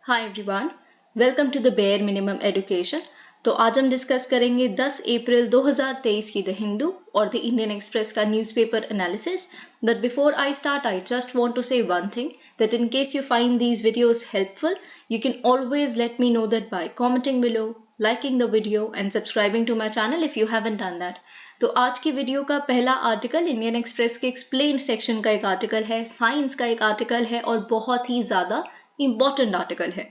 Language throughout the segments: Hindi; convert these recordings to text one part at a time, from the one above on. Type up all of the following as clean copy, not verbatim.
Hi everyone, welcome to the bare minimum education. तो आज हम डिस्कस करेंगे 10 अप्रैल 2023 की द हिंदू और द इंडियन एक्सप्रेस का newspaper analysis. But before I start, I just want to say one thing that in case you find these videos helpful, you can always let me know that by commenting below, liking the video and subscribing to my channel if you haven't done that. तो आज की वीडियो का पहला आर्टिकल इंडियन एक्सप्रेस के एक्सप्लेन सेक्शन का एक आर्टिकल है, साइंस का एक आर्टिकल है और बहुत ही ज़्यादा इम्पॉर्टेंट आर्टिकल है।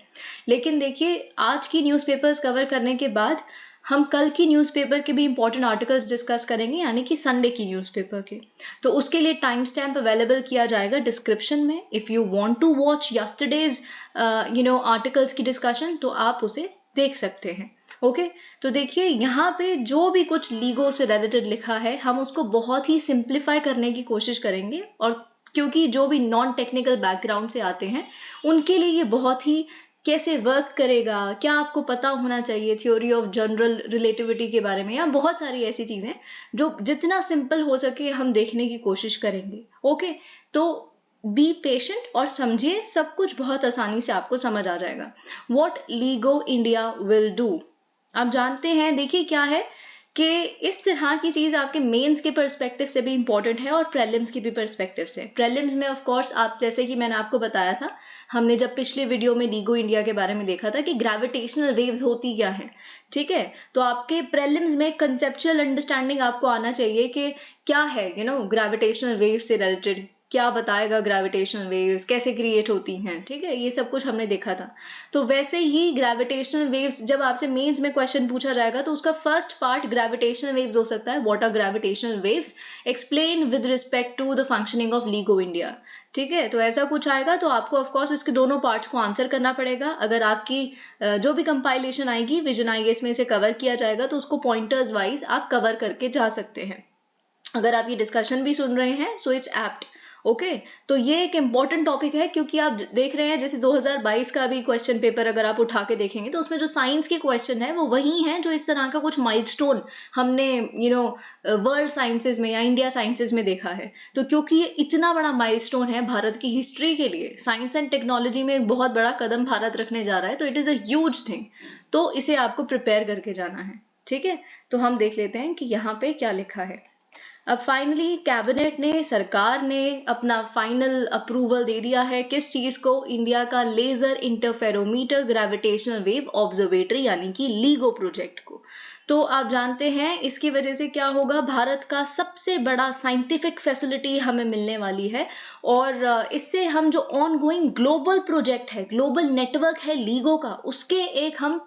लेकिन देखिए, आज की न्यूज़पेपर्स कवर करने के बाद हम कल की न्यूज़पेपर के भी इंपॉर्टेंट आर्टिकल्स डिस्कस करेंगे, यानी कि संडे की न्यूज़पेपर के। तो उसके लिए टाइम स्टैम्प अवेलेबल किया जाएगा डिस्क्रिप्शन में। If you want to watch yesterday's articles की डिस्कशन, तो आप उसे देख सकते हैं। ओके तो देखिए, यहाँ पे जो भी कुछ लीगो से रिलेटेड लिखा है, हम उसको बहुत ही सिंप्लीफाई करने की कोशिश करेंगे। और क्योंकि जो भी नॉन टेक्निकल बैकग्राउंड से आते हैं, उनके लिए ये बहुत ही कैसे वर्क करेगा, क्या आपको पता होना चाहिए थ्योरी ऑफ जनरल रिलेटिविटी के बारे में, या बहुत सारी ऐसी चीज़ें जो जितना सिंपल हो सके हम देखने की कोशिश करेंगे। ओके तो बी पेशेंट और समझिए, सब कुछ बहुत आसानी से आपको समझ आ जाएगा। What LIGO India will do, आप जानते हैं, देखिए क्या है कि इस तरह की चीज़ आपके मेंस के पर्सपेक्टिव से भी इंपॉर्टेंट है और प्रीलिम्स की भी पर्सपेक्टिव से। प्रीलिम्स में ऑफ कोर्स आप, जैसे कि मैंने आपको बताया था, हमने जब पिछले वीडियो में लीगो इंडिया के बारे में देखा था कि ग्रेविटेशनल वेव्स होती क्या है। ठीक है, तो आपके प्रीलिम्स में कंसेप्चुअल अंडरस्टैंडिंग आपको आना चाहिए कि क्या है ग्रेविटेशनल वेव से रिलेटेड, क्या बताएगा ग्रेविटेशनल वेव्स कैसे क्रिएट होती हैं। ठीक है, ये सब कुछ हमने देखा था। तो वैसे ही ग्रेविटेशनल वेव्स जब आपसे मेंस में क्वेश्चन पूछा जाएगा, तो उसका फर्स्ट पार्ट ग्रेविटेशनल वेव्स हो सकता है। What are gravitational waves, explain with respect to the functioning of LIGO India. ठीक है, तो ऐसा कुछ आएगा, तो आपको ऑफ कोर्स इसके दोनों पार्ट्स को आंसर करना पड़ेगा। अगर आपकी जो भी कंपाइलेशन आएगी, विजन आईएएस में इसे कवर किया जाएगा, तो उसको पॉइंटर्स वाइज आप कवर करके जा सकते हैं। अगर आप ये डिस्कशन भी सुन रहे हैं, सो इट्स एप्ट। ओके तो ये एक इम्पॉर्टेंट टॉपिक है, क्योंकि आप देख रहे हैं जैसे 2022 का भी क्वेश्चन पेपर अगर आप उठा के देखेंगे, तो उसमें जो साइंस के क्वेश्चन है वो वही हैं जो इस तरह का कुछ माइलस्टोन हमने वर्ल्ड साइंसेज में या इंडिया साइंसेज में देखा है। तो क्योंकि ये इतना बड़ा माइलस्टोन है भारत की हिस्ट्री के लिए, साइंस एंड टेक्नोलॉजी में एक बहुत बड़ा कदम भारत रखने जा रहा है, तो it is a huge thing. तो इसे आपको प्रिपेयर करके जाना है। ठीक है, तो हम देख लेते हैं कि यहाँ पे क्या लिखा है। अब फाइनली कैबिनेट ने, सरकार ने अपना फाइनल अप्रूवल दे दिया है किस चीज़ को, इंडिया का laser interferometer gravitational wave observatory यानी कि लीगो प्रोजेक्ट को। तो आप जानते हैं इसकी वजह से क्या होगा, भारत का सबसे बड़ा साइंटिफिक फैसिलिटी हमें मिलने वाली है। और इससे हम जो ऑन गोइंग ग्लोबल प्रोजेक्ट है, ग्लोबल नेटवर्क है लीगो का, उसके एक हम,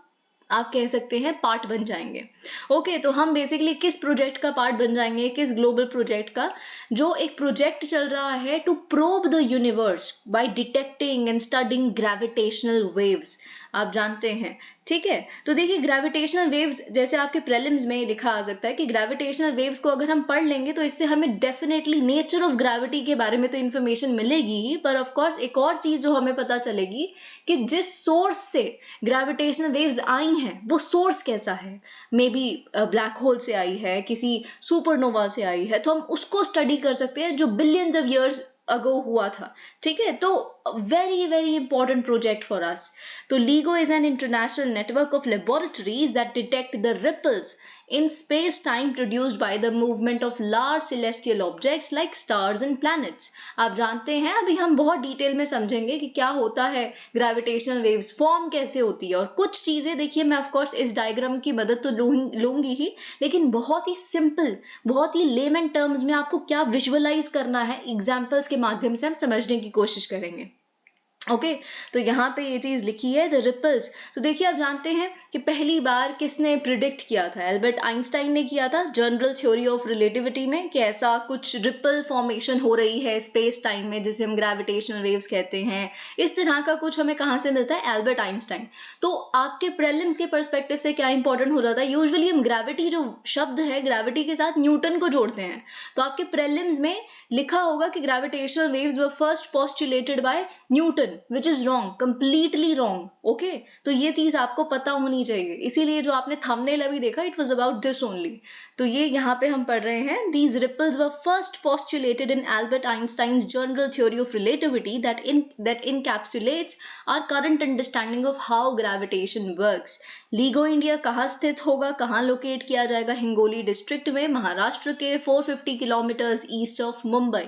आप कह सकते हैं, पार्ट बन जाएंगे। ओके तो हम बेसिकली किस प्रोजेक्ट का पार्ट बन जाएंगे, किस ग्लोबल प्रोजेक्ट का, जो एक प्रोजेक्ट चल रहा है to probe the universe by detecting and studying gravitational waves. आप जानते हैं, ठीक है। तो देखिए, ग्रेविटेशनल वेव्स जैसे आपके प्रीलिम्स में लिखा आ सकता है कि ग्रेविटेशनल वेव्स को अगर हम पढ़ लेंगे, तो इससे हमें डेफिनेटली नेचर ऑफ ग्रेविटी के बारे में तो इन्फॉर्मेशन मिलेगी ही, पर ऑफ कोर्स एक और चीज जो हमें पता चलेगी कि जिस सोर्स से ग्रेविटेशनल वेव्स आई हैं, वो सोर्स कैसा है। मे बी ब्लैक होल से आई है, किसी सुपरनोवा से आई है, तो हम उसको स्टडी कर सकते हैं जो बिलियंस ऑफ ईयर्स अगो हुआ था। ठीक है, तो very very important project for us. तो LIGO is an international network of laboratories that detect the ripples in space-time produced by the movement of large celestial objects like stars and planets. आप जानते हैं, अभी हम बहुत डिटेल में समझेंगे कि क्या होता है, ग्रेविटेशनल वेव्स फॉर्म कैसे होती है, और कुछ चीज़ें देखिए, मैं ऑफ कोर्स इस डायग्राम की मदद तो लूंगी ही, लेकिन बहुत ही सिंपल, बहुत ही लेमन टर्म्स में आपको क्या विजुअलाइज करना है, एग्जाम्पल्स के माध्यम से हम समझने की कोशिश करेंगे। ओके तो यहाँ पे ये चीज लिखी है, द रिपल्स। तो देखिए, आप जानते हैं कि पहली बार किसने प्रिडिक्ट किया था, एल्बर्ट आइंस्टाइन ने किया था जनरल थ्योरी ऑफ रिलेटिविटी में, कि ऐसा कुछ रिपल फॉर्मेशन हो रही है स्पेस टाइम में, जिसे हम ग्रेविटेशनल वेव्स कहते हैं। इस तरह का कुछ हमें कहाँ से मिलता है, एल्बर्ट आइंस्टाइन। तो आपके प्रीलिम्स के पर्सपेक्टिव से क्या इंपॉर्टेंट हो जाता है, यूजुअली हम ग्रेविटी जो शब्द है, ग्रेविटी के साथ न्यूटन को जोड़ते हैं। तो आपके प्रीलिम्स में लिखा होगा कि gravitational waves were first postulated by Newton, Newton, which is wrong, completely wrong. Okay, तो ये चीज आपको पता होनी चाहिए, इसीलिए जो आपने थंबनेल अभी देखा it was about this only. तो ये यहाँ पे हम पढ़ रहे हैं, these ripples were first postulated in Albert Einstein's general theory of relativity that encapsulates our current understanding of how gravitation works. LIGO India कहाँ स्थित होगा, कहाँ लोकेट किया जाएगा? हिंगोली डिस्ट्रिक्ट में, महाराष्ट्र के 450 kilometres east of Mumbai.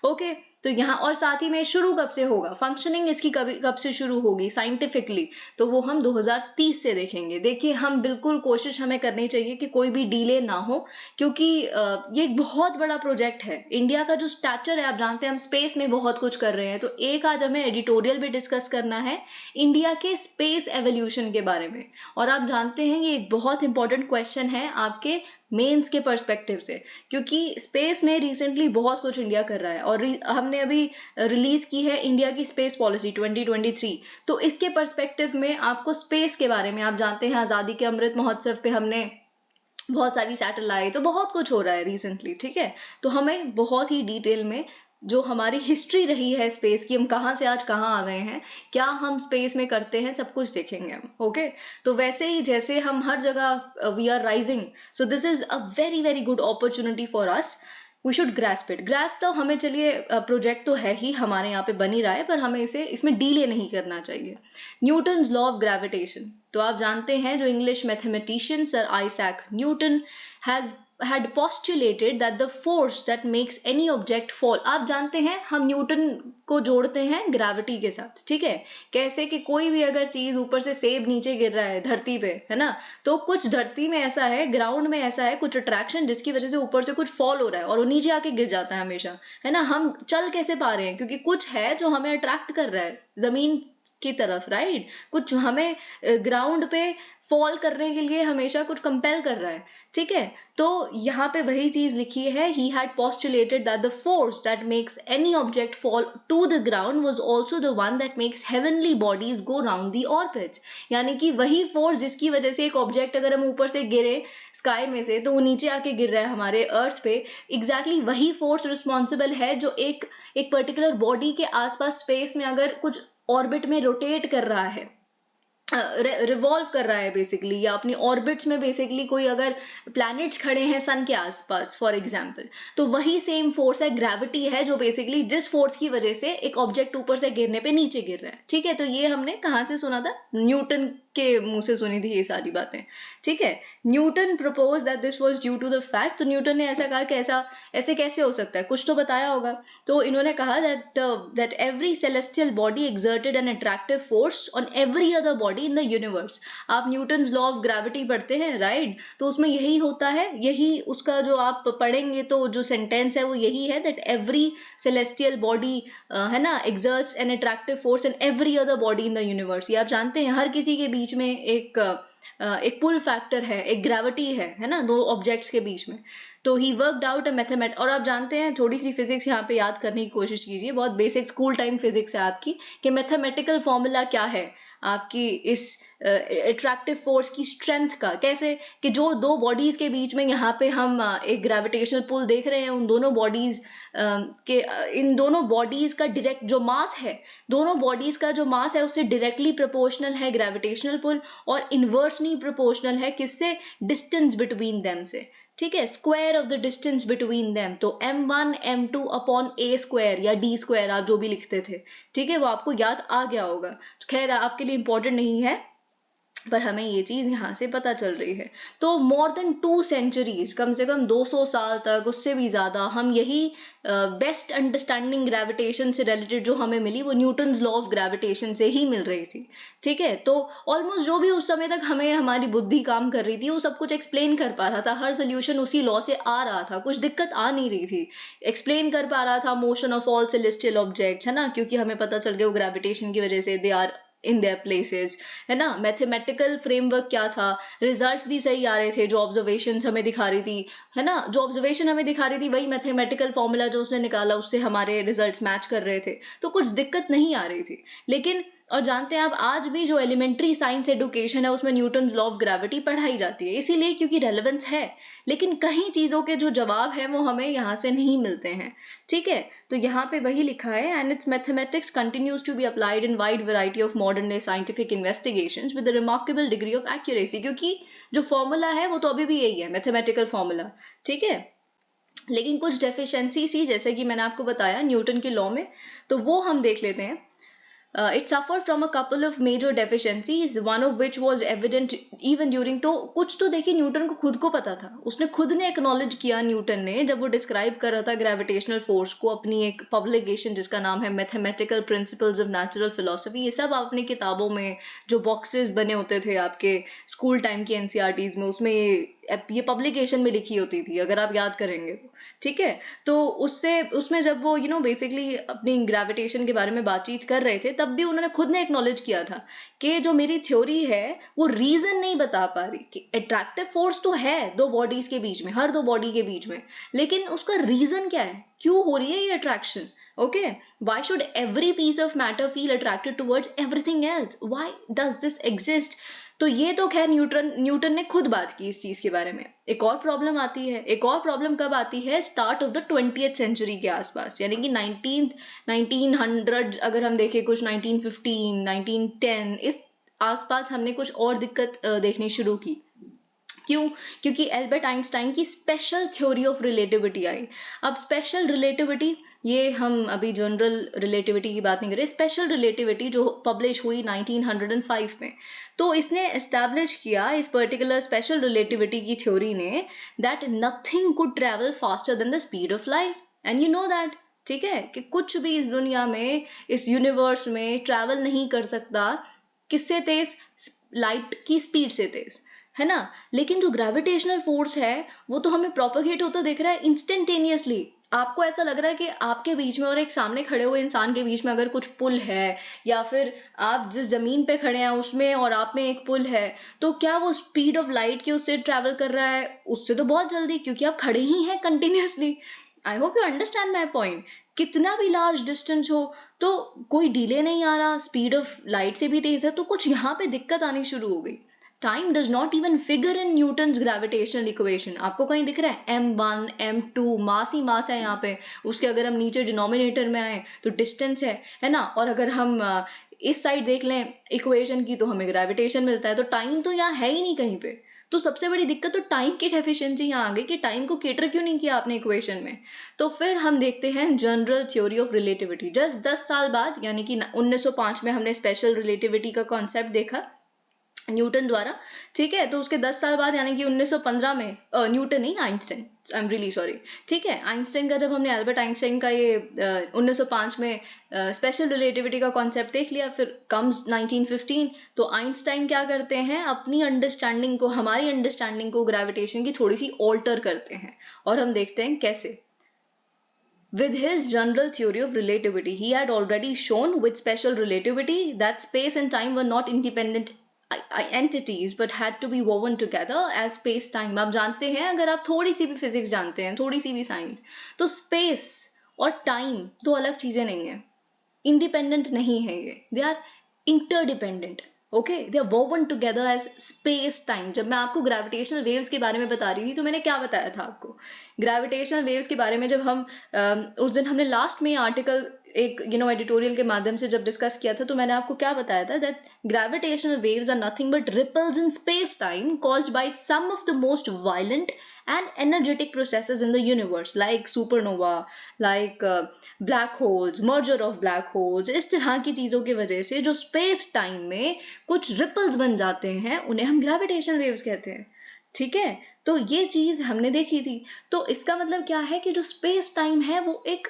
Okay, तो यहाँ और साथ ही में शुरू कब से होगा, फंक्शनिंग इसकी कब से शुरू होगी साइंटिफिकली, तो वो हम 2030 से देखेंगे। देखिए, हम बिल्कुल कोशिश हमें करनी चाहिए कि कोई भी डिले ना हो, क्योंकि ये एक बहुत बड़ा प्रोजेक्ट है। इंडिया का जो स्टैचर है, आप जानते हैं हम स्पेस में बहुत कुछ कर रहे हैं, तो एक आज हमें एडिटोरियल भी डिस्कस करना है इंडिया के स्पेस एवोल्यूशन के बारे में। और आप जानते हैं ये एक बहुत इंपॉर्टेंट क्वेश्चन है आपके मेंस के पर्सपेक्टिव से, क्योंकि स्पेस में रिसेंटली बहुत कुछ इंडिया कर रहा है और हमने अभी रिलीज की है इंडिया की स्पेस पॉलिसी 2023। तो इसके पर्सपेक्टिव में आपको स्पेस के बारे में, आप जानते हैं आज़ादी के अमृत महोत्सव पे हमने बहुत सारी सैटेलाइट, तो बहुत कुछ हो रहा है रिसेंटली, ठीक है। तो हमें बहुत ही डिटेल में जो हमारी हिस्ट्री रही है स्पेस की, हम कहाँ से आज कहाँ आ गए हैं, क्या हम स्पेस में करते हैं, सब कुछ देखेंगे हम। ओके, तो वैसे ही जैसे हम हर जगह we are rising, so this is a very very good opportunity for us, we should grasp it. Grasp तो हमें, चलिए प्रोजेक्ट तो है ही हमारे यहाँ पे बन ही रहा है, पर हमें इसमें डीले नहीं करना चाहिए। न्यूटन्स लॉ ऑफ ग्रेविटेशन, तो आप जानते हैं जो English mathematician sir Isaac Newton had postulated that the force that makes any object fall, आप जानते हैं हम न्यूटन को जोड़ते हैं ग्रेविटी के साथ, ठीक है। कैसे कि कोई भी अगर चीज ऊपर से सेब नीचे गिर रहा है धरती पे, है ना, तो कुछ धरती में ऐसा है, ग्राउंड में ऐसा है कुछ अट्रैक्शन जिसकी वजह से ऊपर से कुछ फॉल हो रहा है और वो नीचे आके गिर जाता है हमेशा, है ना। हम चल कैसे पा रहे हैं, क्योंकि कुछ है जो हमें अट्रैक्ट कर रहा है जमीन की तरफ, राइट। कुछ हमें ग्राउंड पे फॉल करने के लिए हमेशा कुछ कंपेल कर रहा है, ठीक है। तो यहाँ पे वही चीज लिखी है, he had postulated that the force that makes any object fall to the ground was also the one that makes heavenly bodies go round the orbits। यानी कि वही फोर्स जिसकी वजह से एक ऑब्जेक्ट अगर हम ऊपर से गिरे स्काई में से तो वो नीचे आके गिर रहा है हमारे अर्थ पे, एग्जैक्टली वही फोर्स रिस्पॉन्सिबल है जो एक पर्टिकुलर बॉडी के आसपास स्पेस में अगर कुछ ऑर्बिट में रोटेट कर रहा है, रिवॉल्व कर रहा है बेसिकली, या अपनी ऑर्बिट्स में बेसिकली कोई अगर प्लैनेट्स खड़े हैं सन के आसपास फॉर एग्जांपल, तो वही सेम फोर्स है, ग्रेविटी है, जो बेसिकली जिस फोर्स की वजह से एक ऑब्जेक्ट ऊपर से गिरने पे नीचे गिर रहा है, ठीक है। तो ये हमने कहाँ से सुना था, न्यूटन के मुंह से सुनी थी ये सारी बातें, ठीक है। Newton propose that this was due to the fact, तो न्यूटन ने ऐसा कहा कि ऐसे कैसे हो सकता है, कुछ तो बताया होगा। तो इन्होंने कहा that every celestial body exerted an attractive force on every other body in the universe. आप न्यूटन्स लॉ ऑफ ग्रेविटी पढ़ते हैं, राइट, तो उसमें यही होता है, यही उसका जो आप पढ़ेंगे तो जो सेंटेंस है वो यही है, दैट एवरी सेलेस्टियल बॉडी, है ना, exerts an attractive force in every other body in the universe. ये आप जानते हैं हर किसी के बीच में एक पुल फैक्टर है, एक ग्रेविटी है ना, दो ऑब्जेक्ट्स के बीच में। तो ही वर्कड आउट अ मैथमेट, और आप जानते हैं थोड़ी सी फिजिक्स यहाँ पे याद करने की कोशिश कीजिए, बहुत बेसिक स्कूल टाइम फिजिक्स है आपकी, कि मैथमेटिकल फॉर्मूला क्या है आपकी इस अट्रैक्टिव फोर्स की स्ट्रेंथ का, कैसे कि जो दो बॉडीज के बीच में यहाँ पे हम एक ग्रेविटेशनल पुल देख रहे हैं, उन दोनों बॉडीज के इन दोनों बॉडीज का डायरेक्ट जो मास है, दोनों बॉडीज का जो मास है उससे डायरेक्टली प्रोपोर्शनल है ग्रेविटेशनल पुल, और इनवर्सली प्रोपोर्शनल है किससे, डिस्टेंस बिटवीन देम से, ठीक है, square of the distance between them. तो m1 m2 upon a square या d स्क्वायर आप जो भी लिखते थे, ठीक है, वो आपको याद आ गया होगा। तो खैर आपके लिए इंपॉर्टेंट नहीं है, पर हमें ये चीज यहाँ से पता चल रही है। तो मोर देन 2 सेंचुरीज, कम से कम 200 साल तक, उससे भी ज्यादा, हम यही बेस्ट अंडरस्टैंडिंग ग्रेविटेशन से रिलेटेड जो हमें मिली वो न्यूटन्स लॉ ऑफ ग्रेविटेशन से ही मिल रही थी, ठीक है। तो ऑलमोस्ट जो भी उस समय तक हमें हमारी बुद्धि काम कर रही थी वो सब कुछ एक्सप्लेन कर पा रहा था, हर सोल्यूशन उसी लॉ से आ रहा था, कुछ दिक्कत आ नहीं रही थी, एक्सप्लेन कर पा रहा था motion of all celestial objects, है ना, क्योंकि हमें पता चल गया वो ग्रेविटेशन की वजह से they are in their places, है ना। मैथमेटिकल फ्रेमवर्क क्या था, रिजल्ट्स भी सही आ रहे थे, जो ऑब्जर्वेशंस हमें दिखा रही थी, है ना, जो ऑब्जर्वेशन हमें दिखा रही थी वही मैथमेटिकल फॉर्मूला जो उसने निकाला उससे हमारे रिजल्ट्स मैच कर रहे थे, तो कुछ दिक्कत नहीं आ रही थी। लेकिन और जानते हैं आप आज भी जो एलिमेंट्री साइंस एडुकेशन है उसमें न्यूटन्स लॉ ऑफ ग्रेविटी पढ़ाई जाती है, इसीलिए क्योंकि रेलेवेंस है। लेकिन कई चीजों के जो जवाब है वो हमें यहाँ से नहीं मिलते हैं। ठीक है, तो यहाँ पे वही लिखा है, and its mathematics continues to be applied in wide variety of modern day scientific investigations with a remarkable degree of accuracy. क्योंकि जो फॉर्मूला है वो तो अभी भी यही है, मैथमेटिकल फॉर्मूला। ठीक है, लेकिन कुछ डेफिशिएंसी सी, जैसे कि मैंने आपको बताया न्यूटन के लॉ में, तो वो हम देख लेते हैं। It suffered from a couple of major deficiencies, one of which was evident even during, तो कुछ तो देखिए न्यूटन को खुद को पता था, उसने खुद ने एक्नॉलेज किया न्यूटन ने, जब वो डिस्क्राइब कर रहा था ग्रेविटेशनल फोर्स को अपनी एक पब्लिकेशन जिसका नाम है mathematical principles of natural philosophy. ये सब आपने किताबों में जो बॉक्सेस बने होते थे आपके स्कूल टाइम की एनसीईआरटीज में, उसमें ये पब्लिकेशन में लिखी होती थी, अगर आप याद करेंगे तो। ठीक है, तो उसमें जब वो बेसिकली अपनी ग्रेविटेशन के बारे में बातचीत कर रहे थे, तब भी उन्होंने खुद ने एक्नॉलेज किया था कि जो मेरी थ्योरी है वो रीजन नहीं बता पा रही कि अट्रैक्टिव फोर्स तो है दो बॉडीज के बीच में, हर दो बॉडी के बीच में, लेकिन उसका रीजन क्या है, क्यों हो रही है ये attraction. Okay, why should every piece of matter feel attracted towards everything else? Why does this exist? तो ये तो खैर न्यूटन ने खुद बात की इस चीज के बारे में। एक और प्रॉब्लम आती है, एक और प्रॉब्लम कब आती है, start of the 20th century के आसपास, यानी कि 1900 अगर हम देखें, कुछ 1915 1910 इस आसपास हमने कुछ और दिक्कत देखनी शुरू की। क्यों? क्योंकि एल्बर्ट आइंस्टाइन की स्पेशल थ्योरी ऑफ रिलेटिविटी आई। अब स्पेशल रिलेटिविटी, ये हम अभी जनरल रिलेटिविटी की बात नहीं कर रहे, स्पेशल रिलेटिविटी जो पब्लिश हुई 1905 में, तो इसने एस्टैब्लिश किया, इस पर्टिकुलर स्पेशल रिलेटिविटी की थ्योरी ने, that nothing could travel faster than the speed of light, and you know that. ठीक है, कि कुछ भी इस दुनिया में, इस यूनिवर्स में ट्रैवल नहीं कर सकता किससे तेज, लाइट की स्पीड से तेज, है ना। लेकिन जो ग्रेविटेशनल फोर्स है वो तो हमें प्रोपगेट होता दिख रहा है इंस्टेंटेनियसली। आपको ऐसा लग रहा है कि आपके बीच में और एक सामने खड़े हुए इंसान के बीच में अगर कुछ पुल है, या फिर आप जिस जमीन पे खड़े हैं उसमें और आप में एक पुल है, तो क्या वो स्पीड ऑफ लाइट की उससे ट्रैवल कर रहा है? उससे तो बहुत जल्दी, क्योंकि आप खड़े ही हैं continuously. I hope you understand my point. कितना भी लार्ज डिस्टेंस हो तो कोई डिले नहीं आ रहा, स्पीड ऑफ लाइट से भी तेज है, तो कुछ यहाँ पे दिक्कत आनी शुरू हो गई। Time does not even figure in Newton's gravitational equation. आपको कहीं दिख रहा है m1 m2, मास ही मास है यहाँ पे, उसके अगर हम नीचे डिनोमिनेटर में आए तो डिस्टेंस है ना। और अगर हम इस साइड देख लें इक्वेशन की तो हमें ग्रेविटेशन मिलता है, तो टाइम तो यहाँ है ही नहीं कहीं पे। तो सबसे बड़ी दिक्कत तो टाइम की डेफिशिएंसी यहाँ आ गई कि टाइम को केटर क्यों नहीं किया आपने इक्वेशन में। तो फिर हम देखते हैं general theory of relativity. Just 10 साल बाद, यानी कि 1905 में हमने स्पेशल रिलेटिविटी का कॉन्सेप्ट देखा न्यूटन द्वारा। ठीक है, तो उसके 10 साल बाद यानी कि 1915 में न्यूटन नहीं, Einstein, I am really sorry. ठीक है, आइंस्टाइन का जब हमने एल्बर्ट आइंस्टाइन का ये 1905 में स्पेशल रिलेटिविटी का कॉन्सेप्ट देख लिया, फिर कम्स 1915, तो आइंस्टाइन क्या करते हैं, अपनी अंडरस्टैंडिंग को, हमारी अंडरस्टैंडिंग को ग्रेविटेशन की थोड़ी सी ऑल्टर करते हैं, और हम देखते हैं कैसे। With his general theory of relativity, he had already shown with special relativity that space and time were not independent entities but had to be woven together as space time। आप जानते हैं, अगर आप थोड़ी सी भी फिजिक्स जानते हैं, थोड़ी सी भी साइंस, तो स्पेस और टाइम दो अलग चीजें नहीं है, इंडिपेंडेंट नहीं है ये, they are interdependent. Okay, they are woven together as space time. जब मैं आपको ग्रेविटेशनल वेव्स के बारे में बता रही थी तो मैंने क्या बताया था आपको, ग्रेविटेशनल वेव्स के बारे में जब हम उस दिन हमने लास्ट में आर्टिकल एक एडिटोरियल के माध्यम से जब डिस्कस किया था, तो मैंने आपको क्या बताया था, that gravitational waves are nothing but ripples in space time caused by some of the most violent and energetic processes in the universe like supernova, like black holes, merger of black holes। इस तरह की चीजों की वजह से जो स्पेस टाइम में कुछ रिपल्स बन जाते हैं उन्हें हम ग्रेविटेशनल वेव्स कहते हैं। ठीक है, तो ये चीज हमने देखी थी। तो इसका मतलब क्या है कि जो स्पेस टाइम है वो एक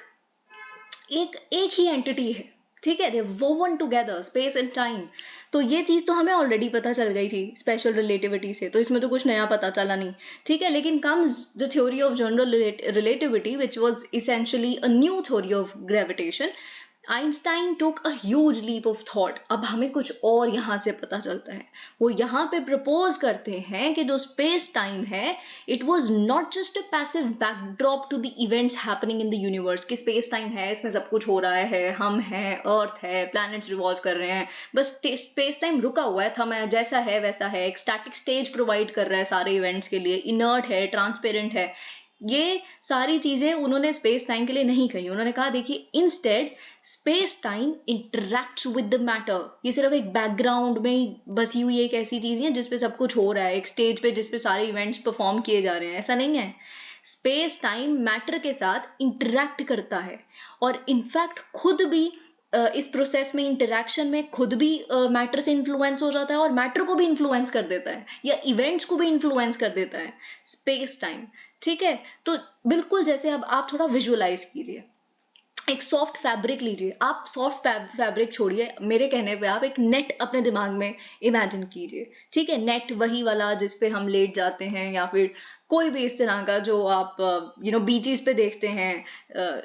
ही एंटिटी है। ठीक है, they woven together space and time. तो ये चीज तो हमें ऑलरेडी पता चल गई थी स्पेशल रिलेटिविटी से, तो इसमें तो कुछ नया पता चला नहीं। ठीक है, लेकिन comes the theory of general relativity which was essentially a new theory of gravitation. Einstein took a huge leap of thought. अब हमें कुछ और यहाँ से पता चलता है। वो यहाँ पे प्रपोज करते हैं कि जो स्पेस टाइम है, it was not just a passive backdrop to the events happening in the universe. कि स्पेस टाइम है, इसमें सब कुछ हो रहा है, हम हैं, अर्थ है, प्लैनेट्स रिवॉल्व कर रहे हैं, बस स्पेस टाइम रुका हुआ है, थमा है, जैसा है वैसा है, एक स्टैटिक स्टेज प्रोवाइड कर रहा है सारे इवेंट्स के लिए, इनर्ट है, ट्रांसपेरेंट है। ये सारी चीजें उन्होंने स्पेस टाइम के लिए नहीं कही। उन्होंने कहा देखिए, instead space time interacts with the matter. ये सिर्फ एक बैकग्राउंड में ही बसी हुई एक ऐसी चीज है जिसपे सब कुछ हो रहा है, एक स्टेज पे जिसपे सारे इवेंट्स परफॉर्म किए जा रहे हैं, ऐसा नहीं है। स्पेस टाइम मैटर के साथ इंटरैक्ट करता है और इनफैक्ट खुद भी इस प्रोसेस में, इंटरैक्शन में खुद भी मैटर से इन्फ्लुएंस हो जाता है और मैटर को भी इन्फ्लुएंस कर देता है या इवेंट्स को भी इन्फ्लुएंस कर देता है स्पेस टाइम। ठीक है, तो बिल्कुल जैसे अब आप थोड़ा विजुअलाइज कीजिए, एक सॉफ्ट फैब्रिक लीजिए। आप सॉफ्ट फैब्रिक छोड़िए, मेरे कहने पे आप एक नेट अपने दिमाग में इमेजिन कीजिए। ठीक है, नेट वही वाला जिसपे हम लेट जाते हैं, या फिर कोई भी इस तरह का जो आप बीचेस पे देखते हैं,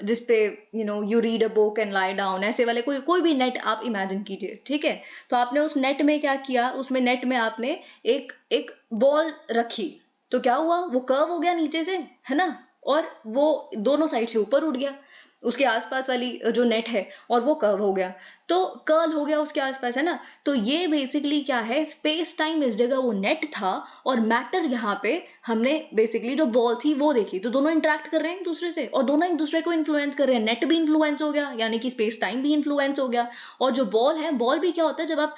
जिसपे you read a book and lie down, ऐसे वाले कोई भी नेट आप इमेजिन कीजिए। ठीक है, तो आपने उस नेट में क्या किया, उसमें नेट में आपने एक बॉल रखी, तो क्या हुआ, वो कर्व हो गया नीचे से, है ना, और वो दोनों साइड से ऊपर उठ गया उसके आसपास वाली जो नेट है, और वो कर्व हो गया, तो कर्ल हो गया उसके आसपास, है ना। तो ये बेसिकली क्या है, स्पेस टाइम इस जगह वो नेट था और मैटर यहाँ पे हमने बेसिकली जो बॉल थी वो देखी, तो दोनों इंटरेक्ट कर रहे हैं एक दूसरे से और दोनों एक दूसरे को इन्फ्लुएंस कर रहे हैं। नेट भी इन्फ्लुएंस हो गया, यानी कि स्पेस टाइम भी इन्फ्लुएंस हो गया। और जो बॉल है, बॉल भी क्या होता है, जब आप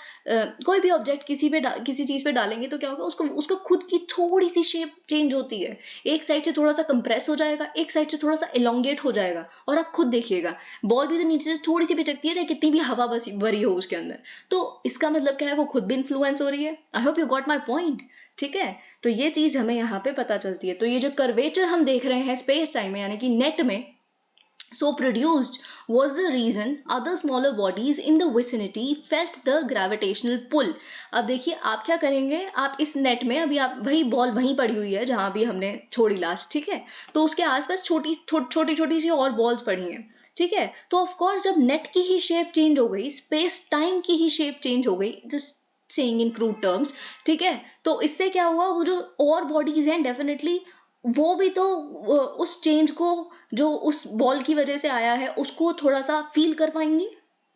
कोई भी ऑब्जेक्ट किसी चीज पे डालेंगे तो क्या होगा, उसको खुद की थोड़ी सी शेप चेंज होती है, एक साइड से थोड़ा सा कंप्रेस हो जाएगा, एक साइड से थोड़ा सा एलोंगेट हो जाएगा, और आप खुद देखिएगा बॉल भी तो नीचे से थोड़ी सी पिचकती है, चाहे कितनी भी हवा भरी हो उसके अंदर। तो इसका मतलब क्या है, वो खुद भी इन्फ्लुएंस हो रही है। I hope you got my point. ठीक है, तो ये चीज हमें यहाँ पे पता चलती है। तो ये जो कर्वेचर हम देख रहे हैं स्पेस टाइम में, यानी कि नेट में, so produced was the reason other smaller bodies in the vicinity felt the gravitational pull। अब देखिए आप क्या करेंगे, आप इस नेट में, अभी आप वही बॉल वहीं पड़ी हुई है जहां भी हमने छोड़ी लास्ट, ठीक है, तो उसके आसपास छोटी छोटी सी और बॉल्स पड़ी हैं। ठीक है, तो ऑफ कोर्स जब नेट की ही शेप चेंज हो गई, स्पेस टाइम की ही शेप चेंज हो गई, just saying in crude terms. ठीक है, तो इससे क्या हुआ, वो जो और बॉडीज हैं डेफिनेटली वो भी तो उस चेंज को जो उस बॉल की वजह से आया है उसको थोड़ा सा फील कर पाएंगी।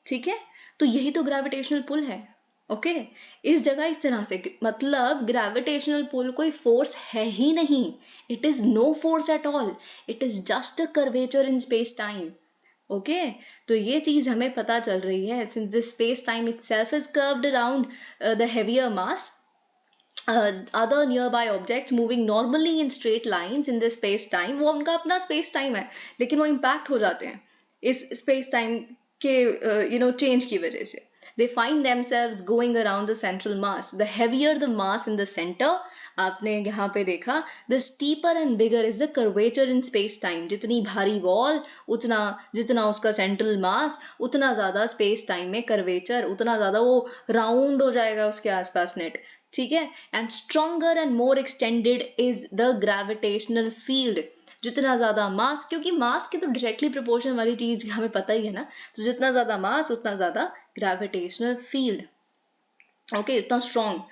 ठीक है, तो यही तो ग्रेविटेशनल पुल है। ओके, इस जगह इस तरह से, मतलब ग्रेविटेशनल पुल कोई फोर्स है ही नहीं, it is no force at all, it is just a curvature in space time. Okay, तो ये चीज हमें पता चल रही है, since the space time itself is curved around the heavier mass, other nearby objects moving normally in straight lines in this space time, वो उनका अपना space time है, लेकिन वो impact हो जाते हैं इस space time के change की वजह से। They find themselves going around the central mass. The heavier the mass in the center, आपने यहाँ पे देखा, the steeper and bigger is the curvature in space time। जितनी भारी बॉल, जितना उसका central mass, उतना ज्यादा space time में curvature, उतना ज्यादा वो round हो जाएगा उसके आसपास नेट। ठीक है, and stronger and more extended is the gravitational field. जितना ज्यादा मास, क्योंकि मास के तो डायरेक्टली प्रोपोर्शन वाली चीज हमें पता ही है ना, तो जितना ज्यादा मास उतना ज्यादा ग्रेविटेशनल फील्ड। ओके, इतना strong.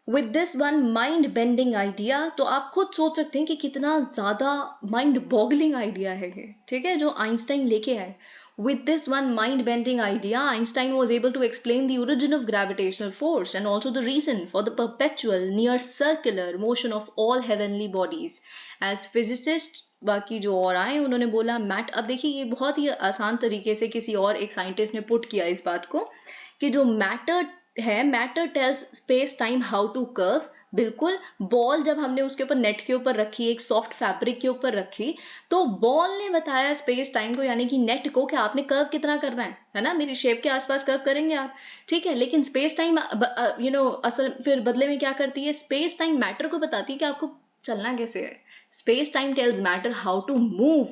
With this one mind bending idea, तो आप खुद सोच सकते हैं कि कितना ज्यादा माइंड बॉगलिंग आइडिया है ये, ठीक है, जो आइंस्टाइन लेके आए। With this one mind-bending idea, Einstein was able to explain the origin of gravitational force and also the reason for the perpetual near-circular motion of all heavenly bodies. As physicist, बाकी जो और आए उन्होंने बोला अब देखिए ये बहुत ही आसान तरीके से किसी और एक साइंटिस्ट ने पुट किया इस बात को, कि जो मैटर है, matter tells space time how to curve. बिल्कुल, बॉल जब हमने उसके ऊपर नेट के ऊपर रखी, एक सॉफ्ट फैब्रिक के ऊपर रखी, तो बॉल ने बताया स्पेस टाइम को, यानी कि नेट को, कि आपने कर्व कितना करना है ना, मेरी शेप के आसपास कर्व करेंगे आप। ठीक है, लेकिन स्पेस टाइम असल फिर बदले में क्या करती है, स्पेस टाइम मैटर को बताती है कि आपको चलना कैसे है। Space time tells matter how to move.